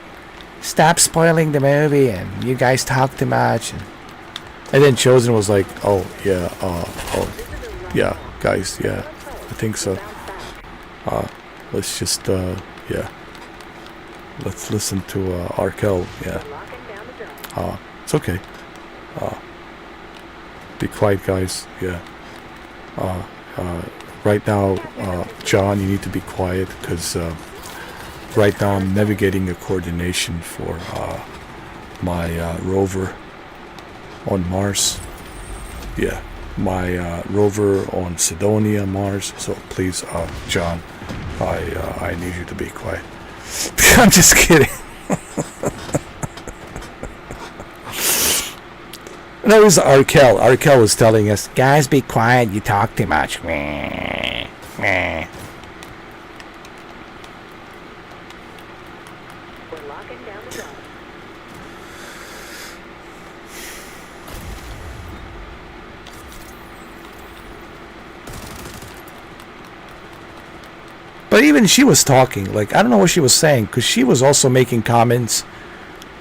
stop spoiling the movie, and you guys talk too much. And then Chosen was like, oh, yeah, yeah, guys, yeah, I think so. Let's just, yeah. Let's listen to Arkel, yeah. It's okay. Be quiet, guys, yeah. Right now, John, you need to be quiet, because right now I'm navigating a coordination for my rover on Mars. Yeah, my rover on Sidonia, Mars. So please, John, I need you to be quiet. I'm just kidding. No, it was Arkel. Arkel was telling us, guys, be quiet, you talk too much. Meh, meh. We're locking down the zone. But even she was talking, like, I don't know what she was saying, because she was also making comments.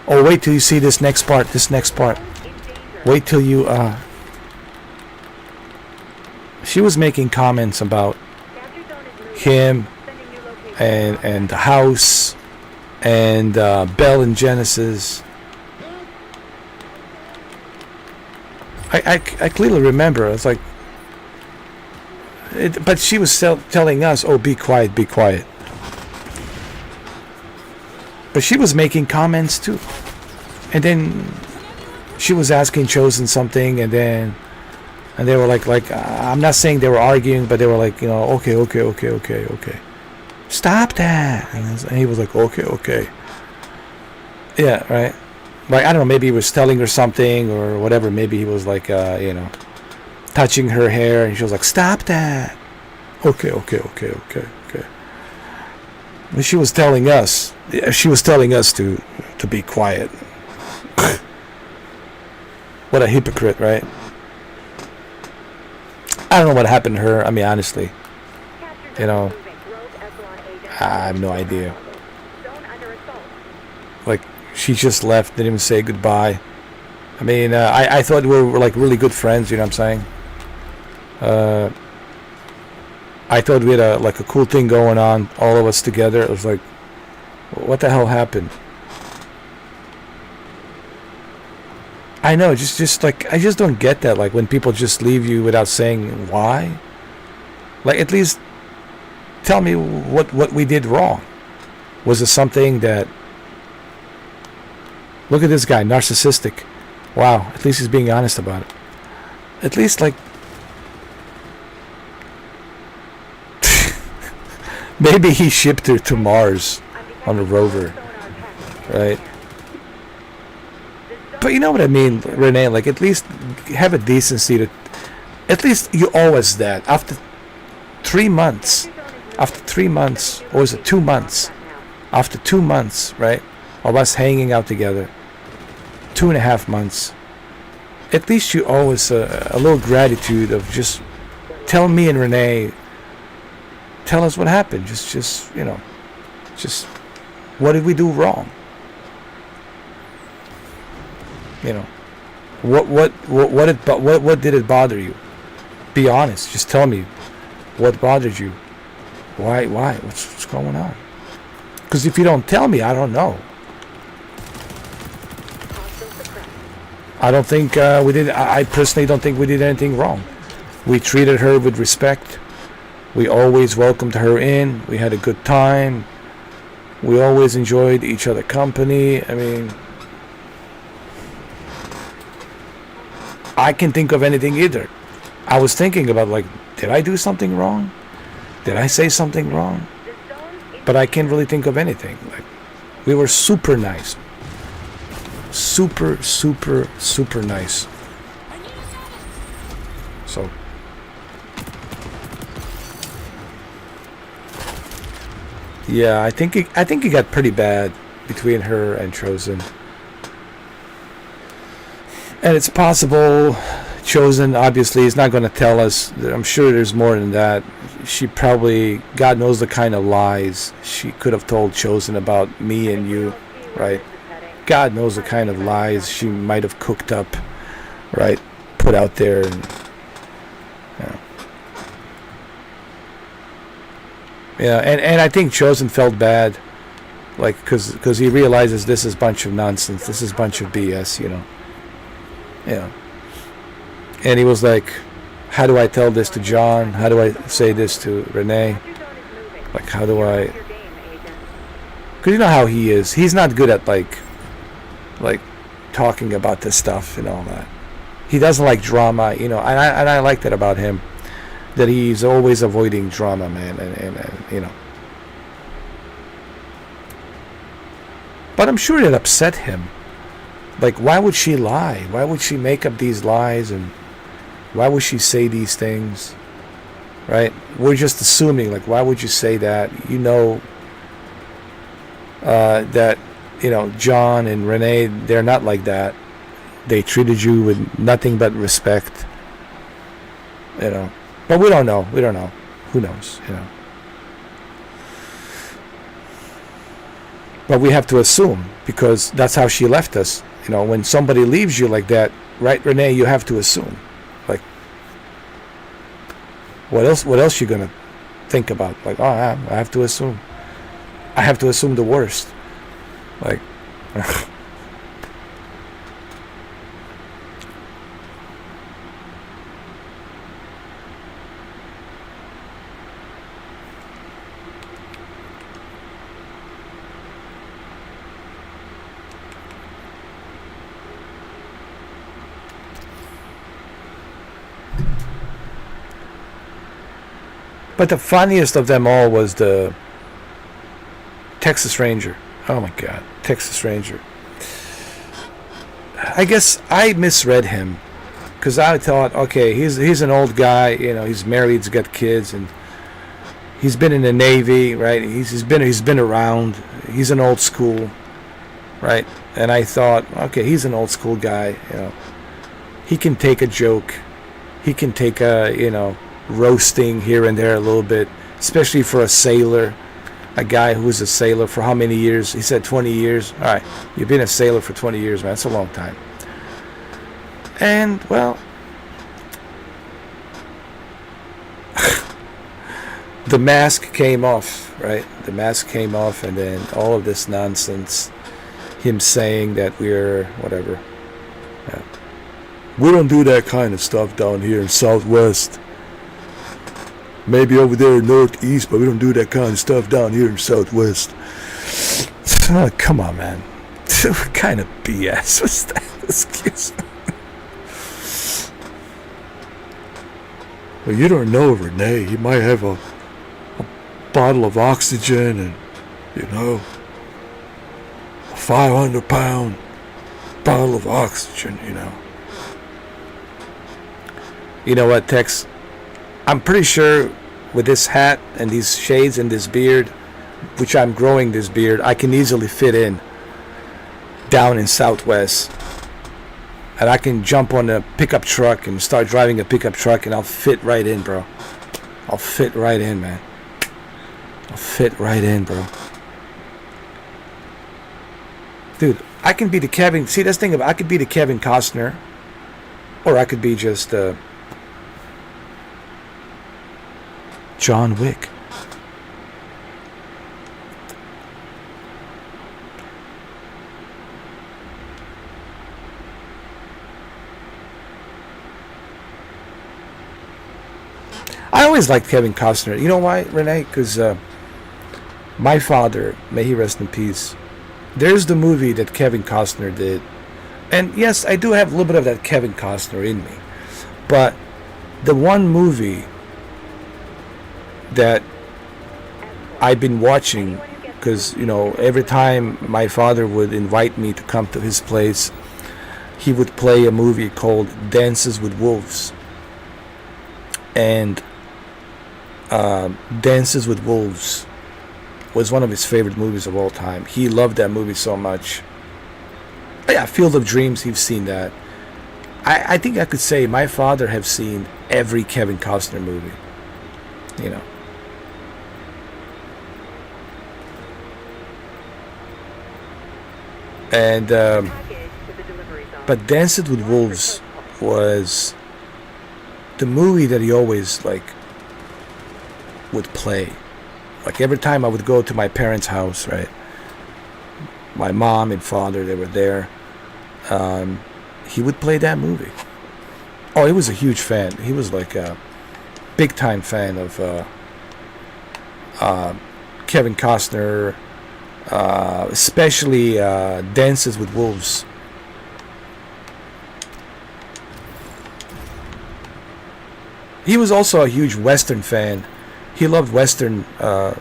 Oh, wait till you see this next part, Wait till you, she was making comments about him and the house and Bell and Genesis. I clearly remember. It's like, but she was telling us, "Oh, be quiet, be quiet." But she was making comments too, and then she was asking Chosen something, and they were like, I'm not saying they were arguing, but they were like, you know, okay. Stop that. And he was like, okay. Yeah, right. Like, I don't know, maybe he was telling her something or whatever. Maybe he was like, you know, touching her hair, and she was like, stop that. Okay. But she was telling us to be quiet. What a hypocrite, right? I don't know what happened to her. I mean, honestly, you know, I have no idea. Like, she just left, didn't even say goodbye. I mean, I thought we were like really good friends, you know what I'm saying? I thought we had a cool thing going on, all of us together. It was like, what the hell happened? I know, just like, I just don't get that. Like, when people just leave you without saying why. Like, at least tell me what we did wrong. Was it something that... Look at this guy, narcissistic. Wow, at least he's being honest about it. At least, like... Maybe he shipped her to Mars on a rover. Right? But you know what I mean, Renee? Like, at least have a decency to... At least you owe us that. After 3 months, or was it 2 months? After 2 months, right, of us hanging out together, 2.5 months, at least you owe us a little gratitude of just tell me and Renee, tell us what happened. Just you know, just what did we do wrong? You know, what did it bother you? Be honest. Just tell me what bothered you. Why? What's going on? Because if you don't tell me, I don't know. I don't think we did. I personally don't think we did anything wrong. We treated her with respect. We always welcomed her in. We had a good time. We always enjoyed each other's company. I mean, I can't think of anything either. I was thinking about, like, did I do something wrong? Did I say something wrong? But I can't really think of anything. Like, we were super nice. Super, super, super nice. So, yeah, I think it got pretty bad between her and Chosen. And it's possible Chosen obviously is not going to tell us. I'm sure there's more than that. She probably, God knows the kind of lies she could have told Chosen about me and you, right? God knows the kind of lies she might have cooked up, right? Put out there. And, yeah, and I think Chosen felt bad, like, because he realizes this is a bunch of nonsense. This is a bunch of BS, you know. Yeah. And he was like, how do I tell this to John? How do I say this to Renee? Like, how do I... Because you know how he is. He's not good at, like talking about this stuff and all that. He doesn't like drama, you know. And I like that about him. That he's always avoiding drama, man. And you know. But I'm sure it upset him. Like, why would she lie? Why would she make up these lies? And why would she say these things? Right? We're just assuming, like, why would you say that? You know that, you know, John and Renee, they're not like that. They treated you with nothing but respect. You know. But we don't know. We don't know. Who knows? You know. But we have to assume, because that's how she left us. You know, when somebody leaves you like that, right, Renee, you have to assume. Like, what else you gonna think about? Like, oh, I have to assume. I have to assume the worst. Like, but the funniest of them all was the Texas Ranger. Oh my God, Texas Ranger. I guess I misread him, because I thought, okay, he's an old guy, you know, he's married, he's got kids, and he's been in the Navy, right? He's been around. He's an old school, right? And I thought, okay, he's an old school guy, you know. He can take a joke. He can take a, you know, roasting here and there a little bit, especially for a sailor. A guy who was a sailor for how many years? He said 20 years. All right, you've been a sailor for 20 years, man. That's a long time. And, well, the mask came off, right? The mask came off, and then all of this nonsense, him saying that we're whatever. Yeah. We don't do that kind of stuff down here in Southwest. Maybe over there in Northeast, but we don't do that kind of stuff down here in Southwest. Oh, come on, man. What kind of BS was that? Excuse me. Well, you don't know, Renee. He might have a bottle of oxygen and, you know, a 500-pound bottle of oxygen, you know. You know what, Tex? I'm pretty sure with this hat and these shades and this beard, which I'm growing this beard, I can easily fit in down in Southwest. And I can jump on a pickup truck and start driving a pickup truck, and I'll fit right in, bro. I'll fit right in, man. I'll fit right in, bro. Dude, I can be the Kevin... See, that's the thing about... I could be the Kevin Costner. Or I could be just... John Wick. always liked Kevin Costner. You know why, Renee? Because my father, may he rest in peace, there's the movie that Kevin Costner did. And yes, I do have a little bit of that Kevin Costner in me. But the one movie that I've been watching, because, you know, every time my father would invite me to come to his place, he would play a movie called Dances with Wolves. And Dances with Wolves was one of his favorite movies of all time. He loved that movie so much. Yeah, Field of Dreams, he's seen that. I think I could say my father have seen every Kevin Costner movie. You know. And but Dances with Wolves was the movie that he always like would play. Like every time I would go to my parents' house, right? My mom and father, they were there. He would play that movie. Oh, he was a huge fan. He was like a big time fan of Kevin Costner, especially Dances with Wolves. He was also a huge Western fan. He loved Western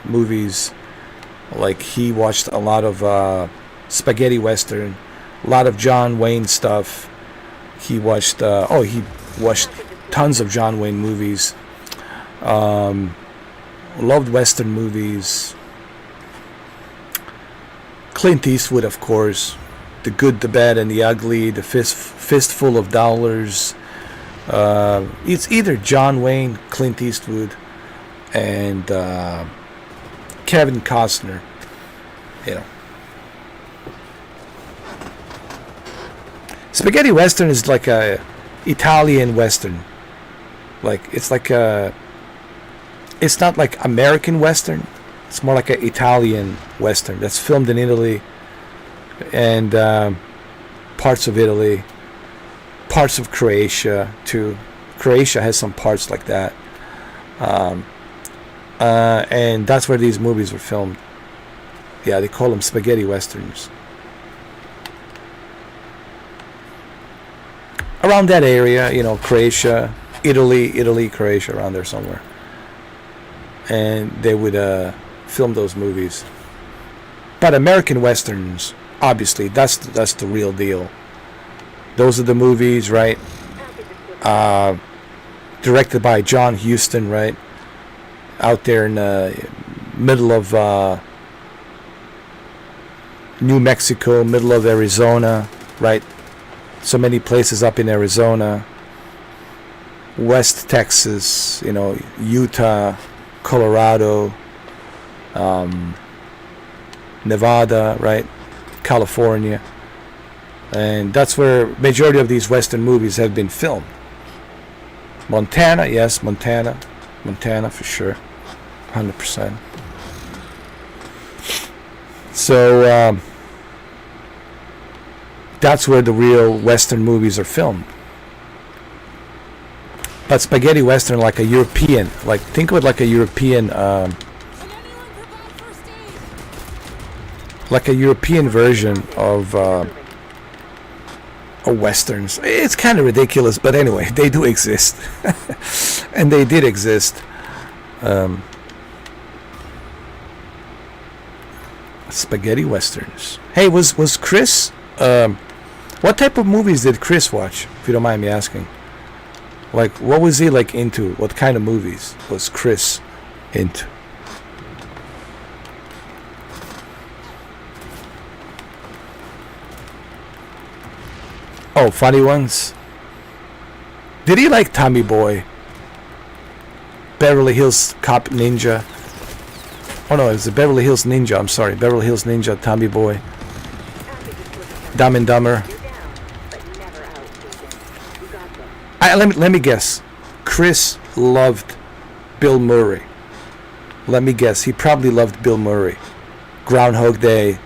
movies. Like he watched a lot of spaghetti Western, a lot of John Wayne stuff. He watched tons of John Wayne movies. Loved Western movies. Clint Eastwood, of course. The Good, the Bad, and the Ugly. The Fistful of Dollars. It's either John Wayne, Clint Eastwood, and Kevin Costner. You know. Spaghetti Western is like a Italian Western. Like it's like a. It's not like American Western. It's more like an Italian Western that's filmed in Italy and parts of Italy, parts of Croatia too. Croatia has some parts like that, and that's where these movies were filmed. Yeah, they call them spaghetti westerns. Around that area, you know, Croatia, Italy, Croatia, around there somewhere. And they would film those movies. But American westerns, obviously, that's the real deal. Those are the movies, right? Directed by John Huston, right? Out there in the middle of New Mexico, middle of Arizona, right? So many places up in Arizona, West Texas, you know, Utah, Colorado, Nevada, right? California. And that's where majority of these Western movies have been filmed. Montana, yes, Montana for sure, 100%. So that's where the real Western movies are filmed. But spaghetti Western, like a European, like think of it like a European, like a European version of Westerns. It's kind of ridiculous, but anyway, they do exist, and they did exist. Spaghetti Westerns. Hey, was Chris? What type of movies did Chris watch, if you don't mind me asking? Like, what was he like into? What kind of movies was Chris into? Oh, funny ones. Did he like Tommy Boy? Beverly Hills Cop Ninja. Oh no, it was the Beverly Hills Ninja. I'm sorry, Beverly Hills Ninja, Tommy Boy. Dumb and Dumber. Let me guess. Chris loved Bill Murray. Let me guess. He probably loved Bill Murray. Groundhog Day,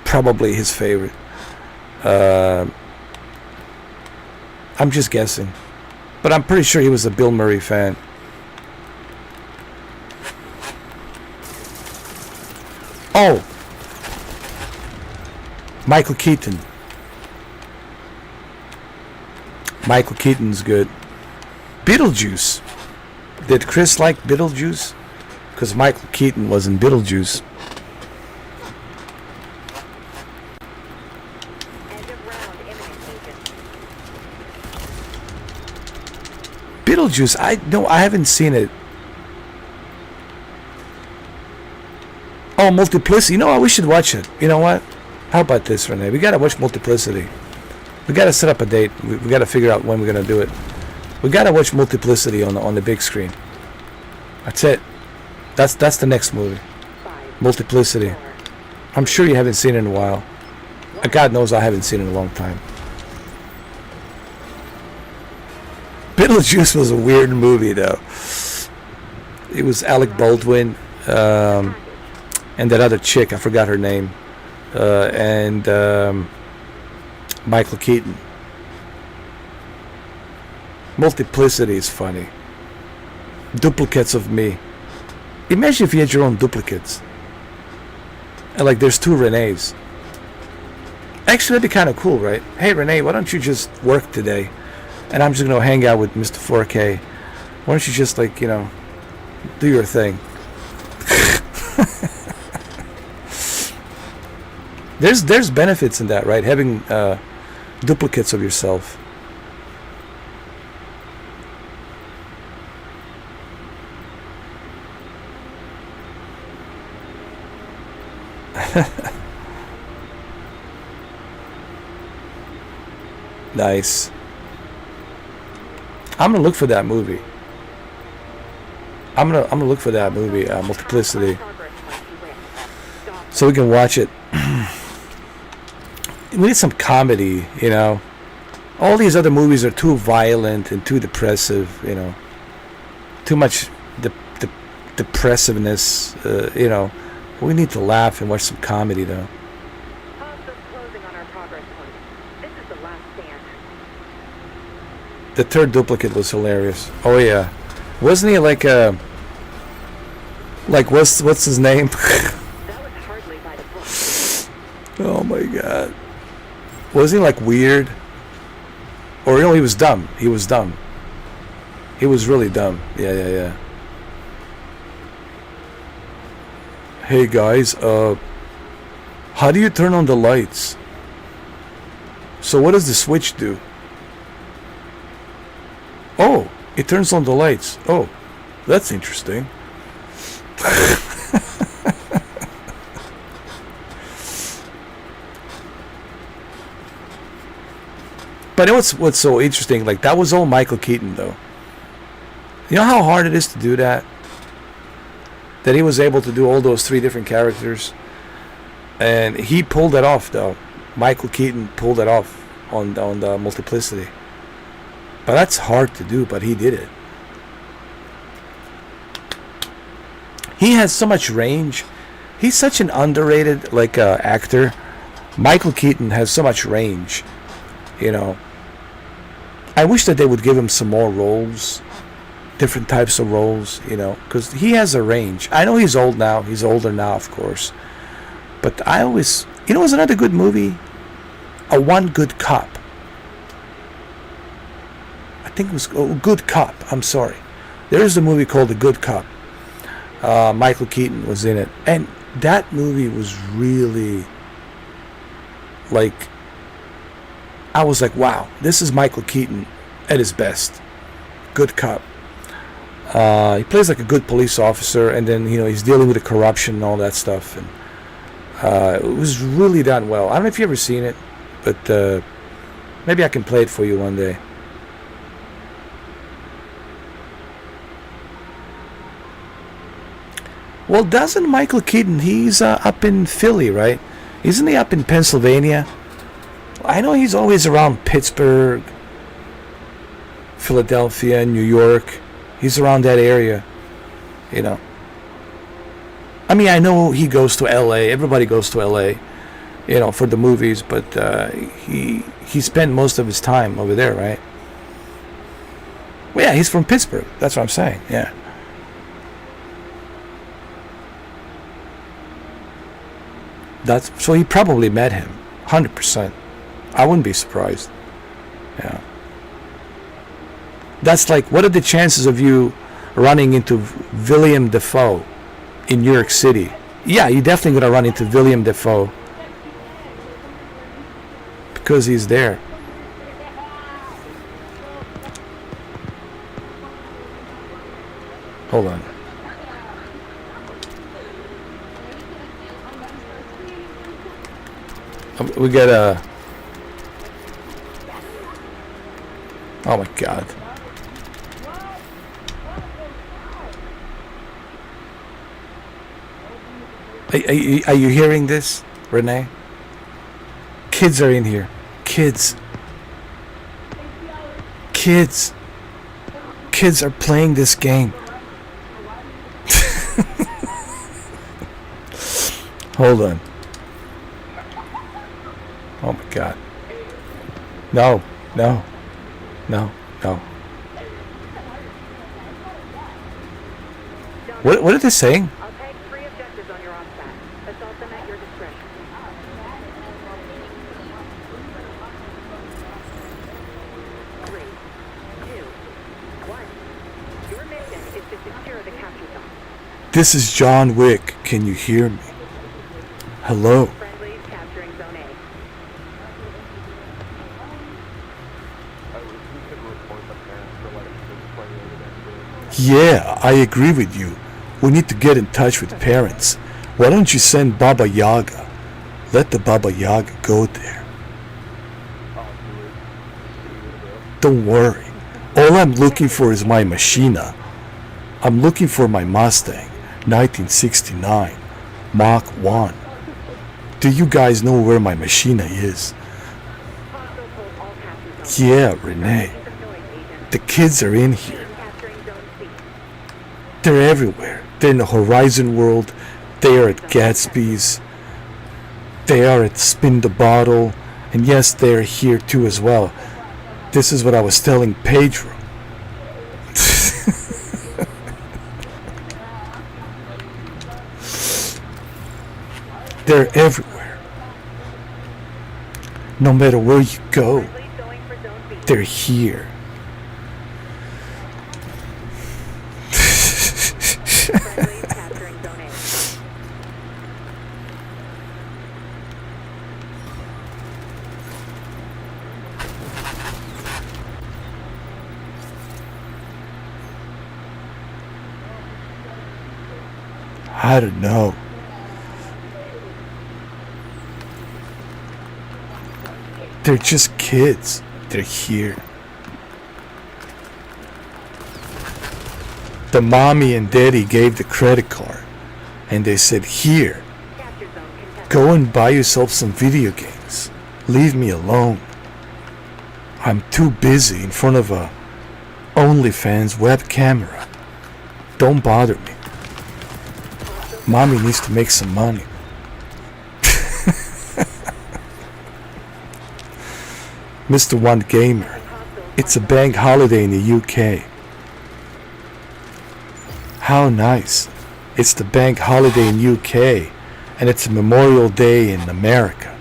probably his favorite. I'm just guessing, but I'm pretty sure he was a Bill Murray fan. Oh, Michael Keaton. Michael Keaton's good. Beetlejuice. Did Chris like Beetlejuice? Because Michael Keaton was in Beetlejuice. End of round imminent, agent. Beetlejuice, I haven't seen it. Oh, Multiplicity. You know what? We should watch it. You know what? How about this, Renee? We gotta watch Multiplicity. We gotta set up a date. We gotta figure out when we're gonna do it. We gotta watch Multiplicity on the big screen. That's it. That's the next movie. 5, Multiplicity. 4, I'm sure you haven't seen it in a while. God knows I haven't seen it in a long time. Beetlejuice was a weird movie, though. It was Alec Baldwin, and that other chick, I forgot her name, and Michael Keaton. Multiplicity is funny. Duplicates of me. Imagine if you had your own duplicates. And like there's 2 Renees. Actually, that'd be kind of cool, right? Hey, Renee, why don't you just work today? And I'm just going to hang out with Mr. 4K. Why don't you just, like, you know, do your thing? There's benefits in that, right? Having duplicates of yourself. Nice. I'm gonna look for that movie. I'm gonna look for that movie, Multiplicity, progress once you win. Stop. so we can watch it. We need some comedy, you know. All these other movies are too violent and too depressive, you know. Too much depressiveness, you know. We need to laugh and watch some comedy, though. Hostiles closing on our progress point. This is the last stand. The third duplicate was hilarious. Oh yeah, wasn't he like what's his name? That was hardly by the book. Oh my god, wasn't he like weird? Or no, he was dumb. He was dumb. He was really dumb. Yeah. Hey guys, how do you turn on the lights? So what does the switch do? Oh, it turns on the lights. Oh, that's interesting. But what's so interesting? Like, that was all Michael Keaton, though. You know how hard it is to do that? That he was able to do all those 3 different characters, and he pulled it off, though. Michael Keaton pulled it off on the Multiplicity. But that's hard to do, but he did it. He has so much range. He's such an underrated actor. Michael Keaton has so much range, you know. I wish that they would give him some more roles, different types of roles, you know, because he has a range. I know he's old now. He's older now, of course. But I always, you know, it was another good movie, A One Good Cop. I think it was Good Cop. I'm sorry. There is a movie called The Good Cop. Michael Keaton was in it, and that movie was really, like, I was like, wow, this is Michael Keaton at his best. Good Cop. He plays like a good police officer, and then, you know, he's dealing with the corruption and all that stuff, and it was really done well. I don't know if you've ever seen it, but maybe I can play it for you one day. Well, doesn't Michael Keaton, he's up in Philly, right? Isn't he up in Pennsylvania? I know he's always around Pittsburgh, Philadelphia, New York. He's around that area, you know. I mean, I know he goes to L.A. Everybody goes to L.A., you know, for the movies, but he spent most of his time over there, right? Well, yeah, he's from Pittsburgh. That's what I'm saying, yeah. That's so he probably met him, 100%. I wouldn't be surprised. Yeah. That's like, what are the chances of you running into William Dafoe in New York City? Yeah, you're definitely gonna run into William Dafoe because he's there. Hold on. We got a. Oh my God. Are you hearing this, Renee? Kids are in here. Kids. Kids are playing this game. Hold on. Oh my God. No. What are they saying? I'll tag 3 objectives on your ops stat. Assault them at your discretion. 3, 2, 1. Your mission is to secure the capture zone. This is John Wick. Can you hear me? Hello. Friendlies capturing Zone A. We could report the parents for letting kids play over there. Yeah, I agree with you. We need to get in touch with parents. Why don't you send Baba Yaga? Let the Baba Yaga go there. Don't worry. All I'm looking for is my Machina. I'm looking for my Mustang, 1969, Mach 1. Do you guys know where my Machina is? Hostile hold all capture zones. Yeah, Renee. Some noise, agent. The kids are in here. Capturing Zone C. They're everywhere. They're in the Horizon World. They are at Gatsby's. They are at Spin the Bottle. And yes, they're here too as well. This is what I was telling Pedro. They're everywhere. No matter where you go, Friendlies going for Zone B. they're here. Friendlies capturing Zone A. I don't know. They're just kids. They're here. The mommy and daddy gave the credit card and they said, here, Capture zone contested. go and buy yourself some video games. Leave me alone. I'm too busy in front of a OnlyFans web camera. Don't bother me. Mommy needs to make some money. Mr. One Gamer. It's a bank holiday in the UK. How nice. It's the bank holiday in UK and it's a Memorial Day in America.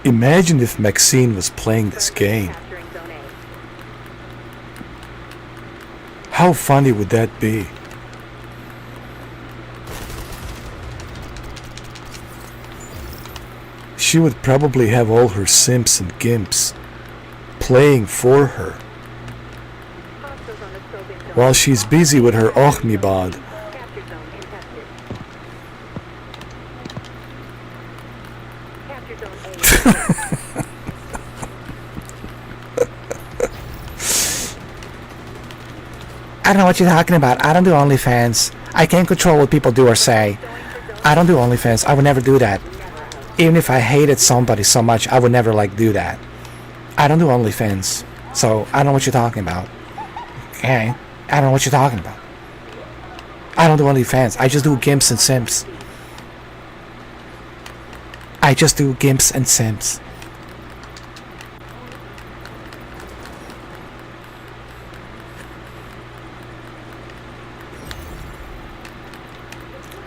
Imagine if Maxine was playing this game. Capturing Zone A. How funny would that be? She would probably have all her simps and gimps playing for her Hostiles on the scoping zone. while she's busy with her Ohmibad. Capture zone contested. Capture zone A. I don't know what you're talking about. I don't do OnlyFans. I can't control what people do or say. I don't do OnlyFans. I would never do that. Even if I hated somebody so much, I would never do that. I don't do OnlyFans. So I don't know what you're talking about. Okay? I don't know what you're talking about. I don't do OnlyFans. I just do gimps and simps. I just do gimps and simps.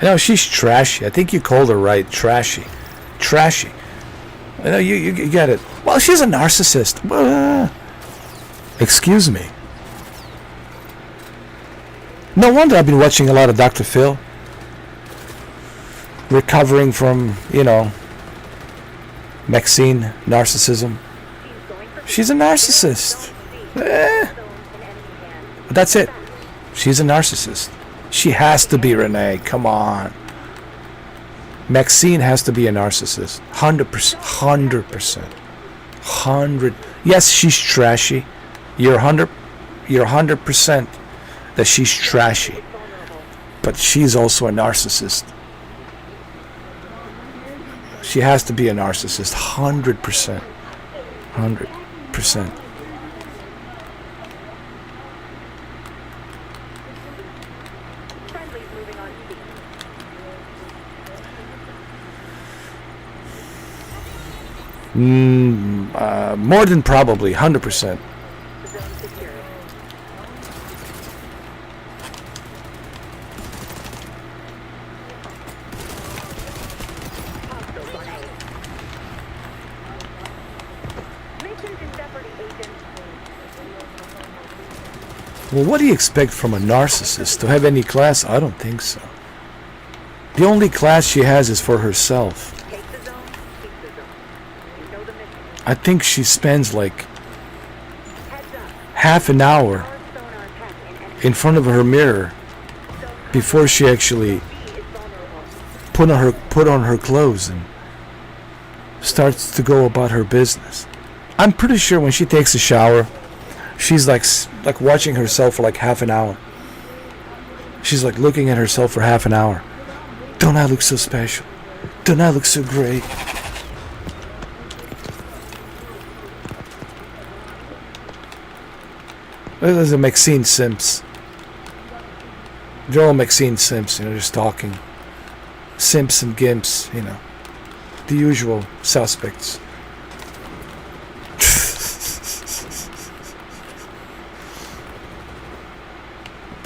No, she's trashy. I think you called her right. Trashy. Trashy. You get it. Well, she's a narcissist. Excuse me. No wonder I've been watching a lot of Dr. Phil. Recovering from, Maxine narcissism. She's a narcissist. That's it. She's a narcissist. She has to be, Renee. Come on. Maxine has to be a narcissist. 100%. 100%. Yes, she's trashy. You're 100% that she's trashy. But she's also a narcissist. She has to be a narcissist. 100%. 100%. Friendly's moving on speed. More than probably. 100%. Zone secured. Hostiles on A. Missions in jeopardy, agent. Well, what do you expect from a narcissist? To have any class? I don't think so. The only class she has is for herself. Take the zone, keep the zone. You know the mission. I think she spends like Heads up. half an hour Our sonar attack in enemy in front of her mirror zone. before she actually B is vulnerable. put on her clothes and starts to go about her business. I'm pretty sure when she takes a shower, she's like watching herself for like half an hour. She's like looking at herself for half an hour. Don't I look so special? Don't I look so great? There's a Maxine Simps. They're all Maxine Simps, just talking. Simps and Gimps, the usual suspects.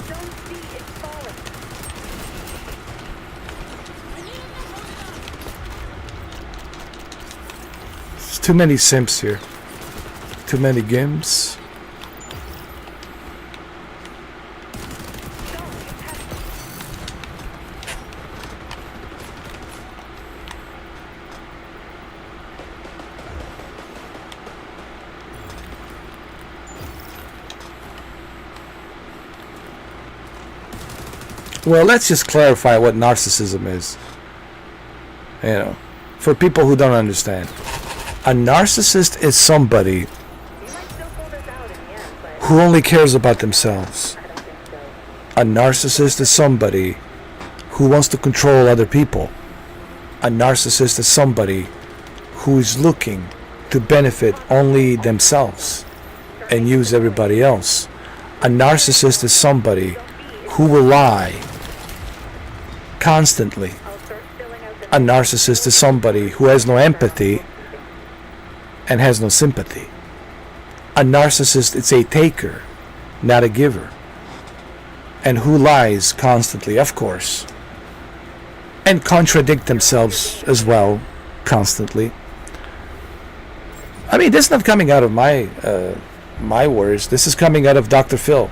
Zone C is falling. There's too many Simps here. Too many Gimps. Well, let's just clarify what narcissism is. For people who don't understand. A narcissist is somebody You might still pull this out in the end, but who only cares about themselves. I don't think so. A narcissist is somebody who wants to control other people. A narcissist is somebody who is looking to benefit only themselves and use everybody else. A narcissist is somebody who will lie constantly. I'll start filling out the A narcissist is somebody who has no empathy and has no sympathy. A narcissist is a taker, not a giver. And who lies constantly, of course. And contradict themselves as well, constantly. I mean, this is not coming out of my words. This is coming out of Dr. Phil.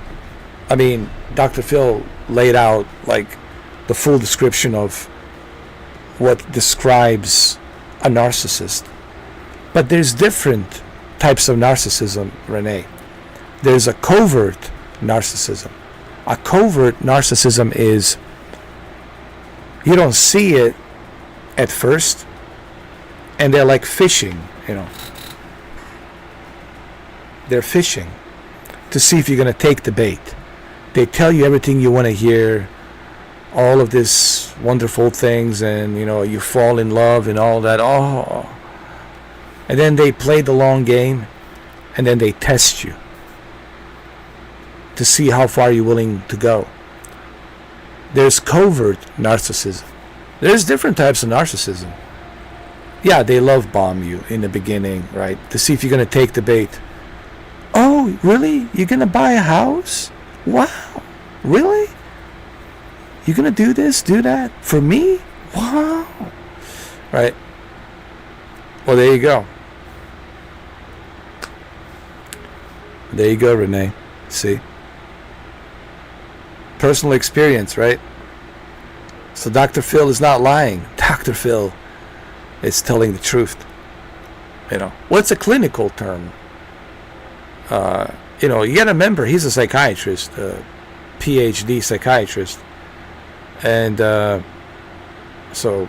I mean, Dr. Phil laid out like the full description of what describes a narcissist. But there's different types of narcissism, Renee. There's a covert narcissism. A covert narcissism is you don't see it at first, and they're like fishing, They're fishing to see if you're going to take the bait. They tell you everything you want to hear, all of these wonderful things, and you fall in love and all that. And then they play the long game, and then they test you to see how far you're willing to go. There's covert narcissism. There's different types of narcissism. Yeah, they love bomb you in the beginning, right? To see if you're going to take the bait. Oh, really? You're going to buy a house? Wow. Really? You gonna do this, do that for me? Wow. Right. Well, there you go. There you go, Renee. See? Personal experience, right? So Dr. Phil is not lying. Dr. Phil is telling the truth. You know, what's a clinical term? You know, you gotta remember, he's a psychiatrist, PhD psychiatrist. And so,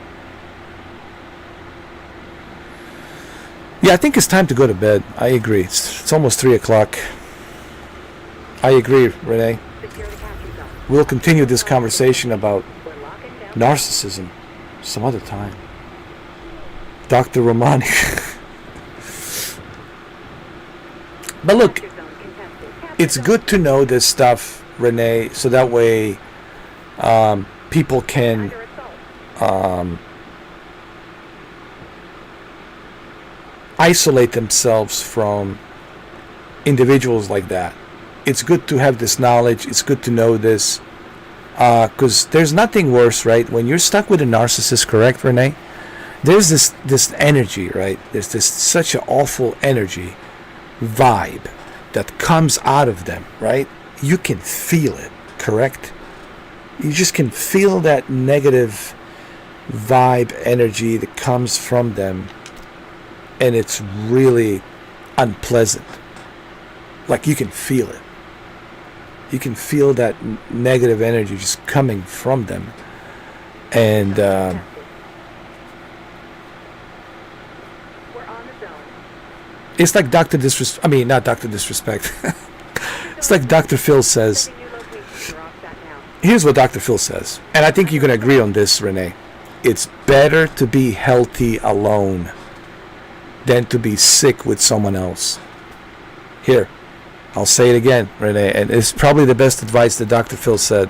yeah, I think it's time to go to bed. I agree. It's almost 3 o'clock. I agree, Renee. Secure the capture zone. We'll continue this conversation about We're locking down. narcissism some other time. Dr. Romani. But look, Capture zone contested. Capture it's zone. good to know this stuff, Renee, so that way people can Under assault. isolate themselves from individuals like that. It's good to have this knowledge. It's good to know this, because there's nothing worse, right? When you're stuck with a narcissist, correct, Renee? There's this energy, right? There's this such an awful energy, vibe that comes out of them, right? You can feel it, correct? You just can feel that negative vibe, energy that comes from them, and it's really unpleasant. Like, you can feel it. You can feel that negative energy just coming from them. And We're on the zone. it's like not Dr. Disrespect. It's like Dr. Phil says. Sending you location. You're off that now. Here's what Dr. Phil says. And I think you can agree on this, Renee. It's better to be healthy alone than to be sick with someone else. Here, I'll say it again, Renee, and it's probably the best advice that Dr. Phil said.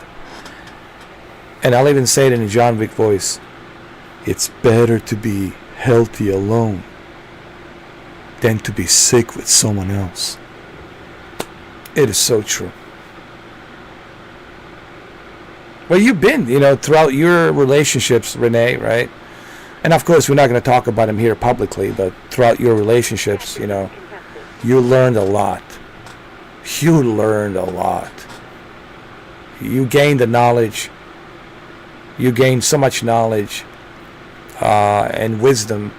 And I'll even say it in a John Wick voice. It's better to be healthy alone than to be sick with someone else. It is so true. Well, you've been, throughout your relationships, Renee, right? And of course, we're not going to talk about them here publicly, but throughout your relationships, Contested. you learned a lot. You learned a lot. You gained the knowledge. You gained so much knowledge and wisdom.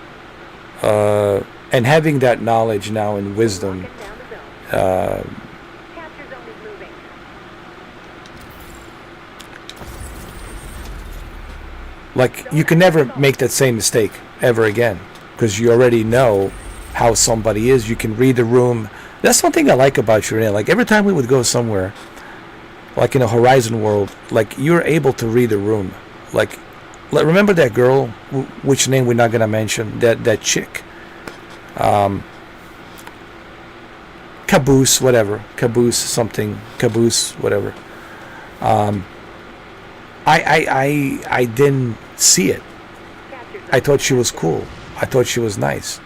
And having that knowledge now and wisdom, Locking down the zone. Capture zone is moving. like, you can never make that same mistake ever again, because you already know how somebody is. You can read the room. That's one thing I like about you, Renee. Like, every time we would go somewhere, like in a Horizon world, like, you're able to read the room. Like remember that girl, which name we're not gonna mention, that chick, Caboose, whatever, Caboose, whatever. I didn't see it. Capture zone. I thought she was cool. I thought she was nice,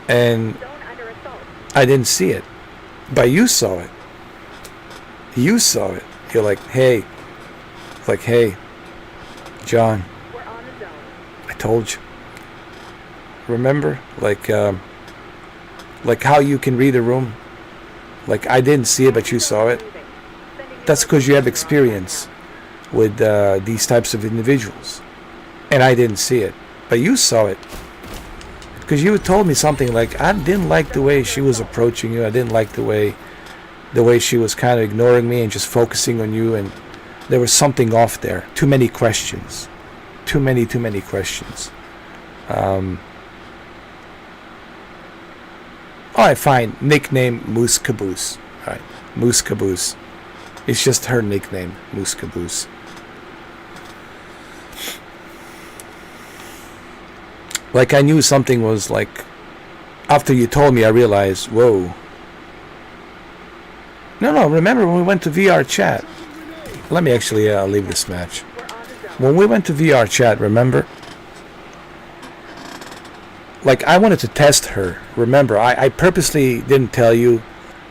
and Zone under assault. I didn't see it, but you saw it. You saw it. You're like, hey, John, We're on the zone. I told you. Remember, like how you can read a room. Like, I didn't see it, but you saw it. Moving. Sending you That's because you have location. experience with these types of individuals, and I didn't see it, but you saw it. Because you told me something like, I didn't like the way she was approaching you. I didn't like the way she was kind of ignoring me and just focusing on you, and there was something off there. Too many questions. Too many questions. All right, fine. Nickname Moose Caboose. All right, Moose Caboose. It's just her nickname, Moose Caboose. Like, I knew something was like, after you told me, I realized, whoa. No, remember when we went to VR chat? Let me actually leave this match. We're on the zone. When we went to VR chat, remember? Like, I wanted to test her. Remember, I purposely didn't tell you,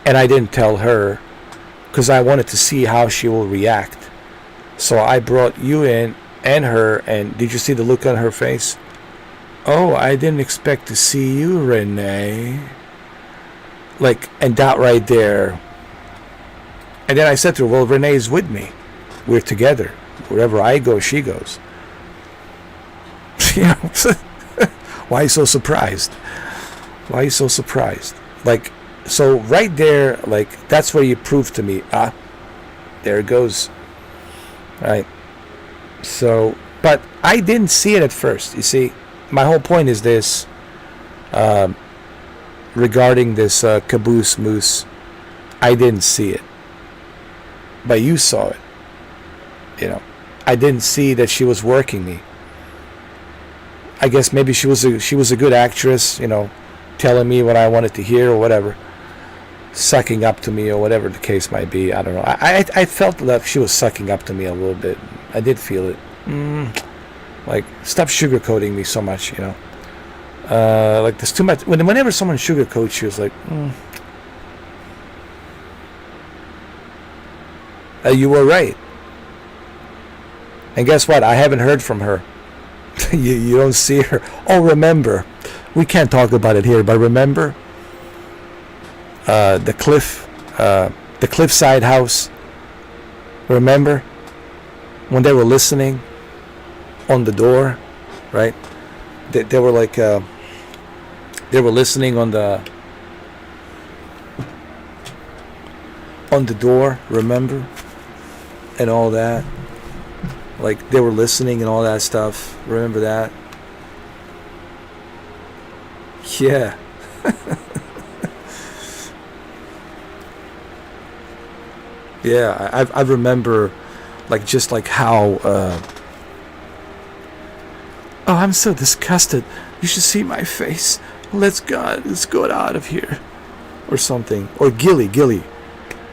and I didn't tell her, because I wanted to see how she will react. So I brought you in and her, and did you see the look on her face? Oh, I didn't expect to see you, Renee. Like, and that right there. And then I said to her, well, Renee's with me. We're together. Wherever I go, she goes. You know, why are you so surprised? Why are you so surprised? Like, so right there, like, that's where you prove to me, there it goes. Right? So, but I didn't see it at first. You see, my whole point is this, regarding this caboose moose, I didn't see it. But you saw it. You know, I didn't see that she was working me. I guess maybe she was a good actress, you know, telling me what I wanted to hear or whatever, sucking up to me or whatever the case might be. I don't know. I felt like she was sucking up to me a little bit. I did feel it. Like, stop sugarcoating me so much, you know. Like, there's too much. Whenever someone sugarcoats you, it's like, you were right. And guess what? I haven't heard from her. You don't see her. Oh, remember, we can't talk about it here, but remember the cliffside house. Remember when they were listening on the door, right? They were like they were listening on the door. Remember, and all that. Like, they were listening and all that stuff. Remember that? Yeah. Yeah, I remember, like, just like how, oh, I'm so disgusted. You should see my face. Let's go out of here. Or something. Or Gilly.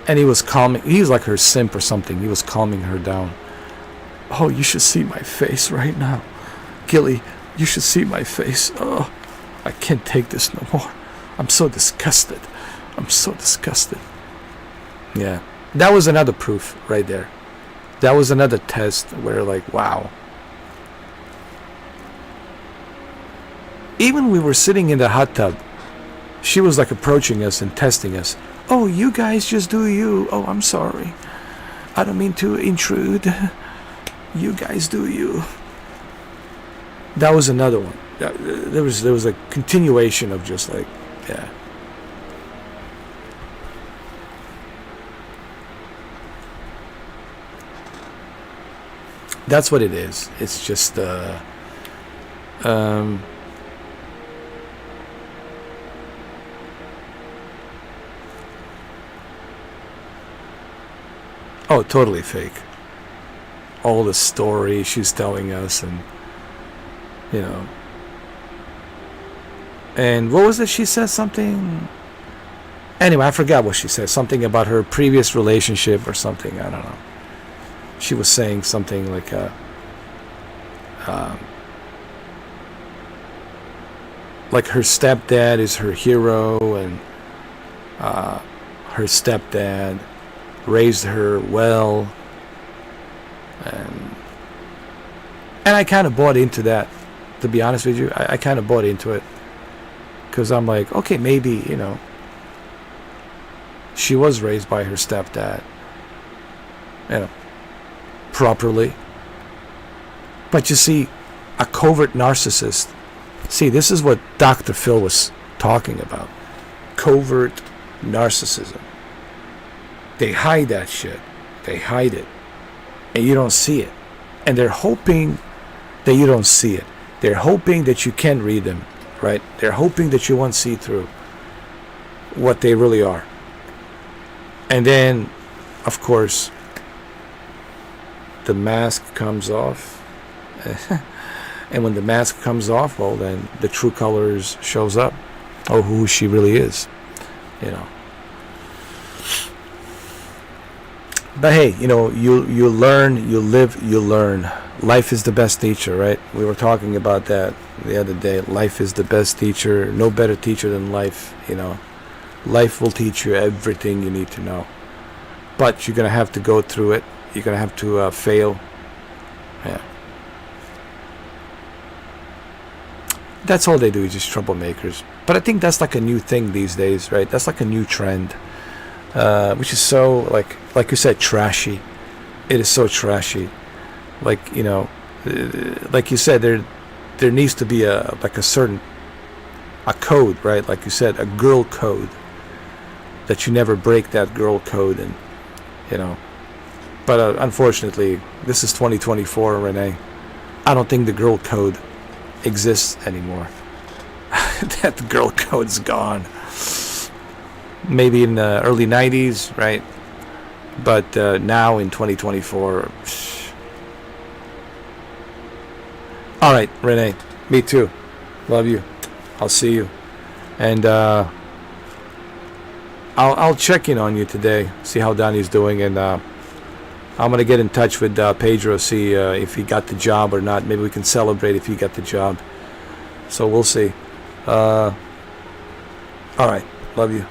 And he was calming, he was like her simp or something. He was calming her down. Oh, you should see my face right now. Gilly, you should see my face. Oh, I can't take this no more. I'm so disgusted. Yeah. That was another proof right there. That was another test where, like, wow. Even we were sitting in the hot tub, she was like approaching us and testing us. Oh, you guys just do you. Oh, I'm sorry. I don't mean to intrude. You guys do you. That was another one. There was a continuation of just like, yeah. That's what it is. It's just oh, totally fake. All the story she's telling us, and you know, and what was it she said? Something, anyway, I forgot what she said. Something about her previous relationship or something, I don't know. She was saying something like like her stepdad is her hero, and her stepdad raised her well. And I kind of bought into that, to be honest with you. I kind of bought into it, because I'm like, okay, maybe, you know, she was raised by her stepdad, you know, properly. But you see, a covert narcissist, see, this is what Dr. Phil was talking about. Covert narcissism. They hide that shit. They hide it. And you don't see it. And they're hoping that you don't see it. They're hoping that you can read them, right? They're hoping that you won't see through what they really are. And then, of course, the mask comes off. And when the mask comes off, well, then the true colors shows up. Oh, who she really is, you know. But hey, you know, you learn, you live, you learn. Life is the best teacher, right? We were talking about that the other day. Life is the best teacher. No better teacher than life, you know. Life will teach you everything you need to know. But you're going to have to go through it. you're gonna have to fail. Yeah. That's all they do is just troublemakers. But I think that's like a new thing these days, right? That's like a new trend, which is so like you said, trashy. It is so trashy. Like, you know, like you said, there needs to be a code, right? Like you said, a girl code, that you never break that girl code, and you know. But unfortunately, this is 2024, Renee. I don't think the girl code exists anymore. That girl code's gone. Maybe in the early 90s, right? But now in 2024. All right, Renee. Me too. Love you. I'll see you. And I'll check in on you today, see how Donnie's doing, and I'm gonna get in touch with Pedro, see if he got the job or not. Maybe we can celebrate if he got the job. So we'll see. All right, love you.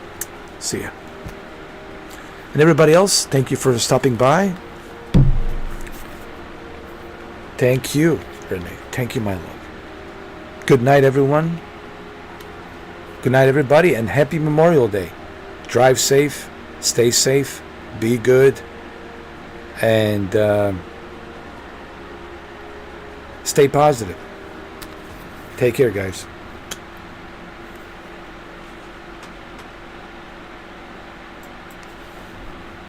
See ya. And everybody else, thank you for stopping by. Thank you, Renee. Thank you, my love. Good night, everyone. Good night, everybody, and happy Memorial Day. Drive safe, stay safe, be good, and stay positive. Take care, guys.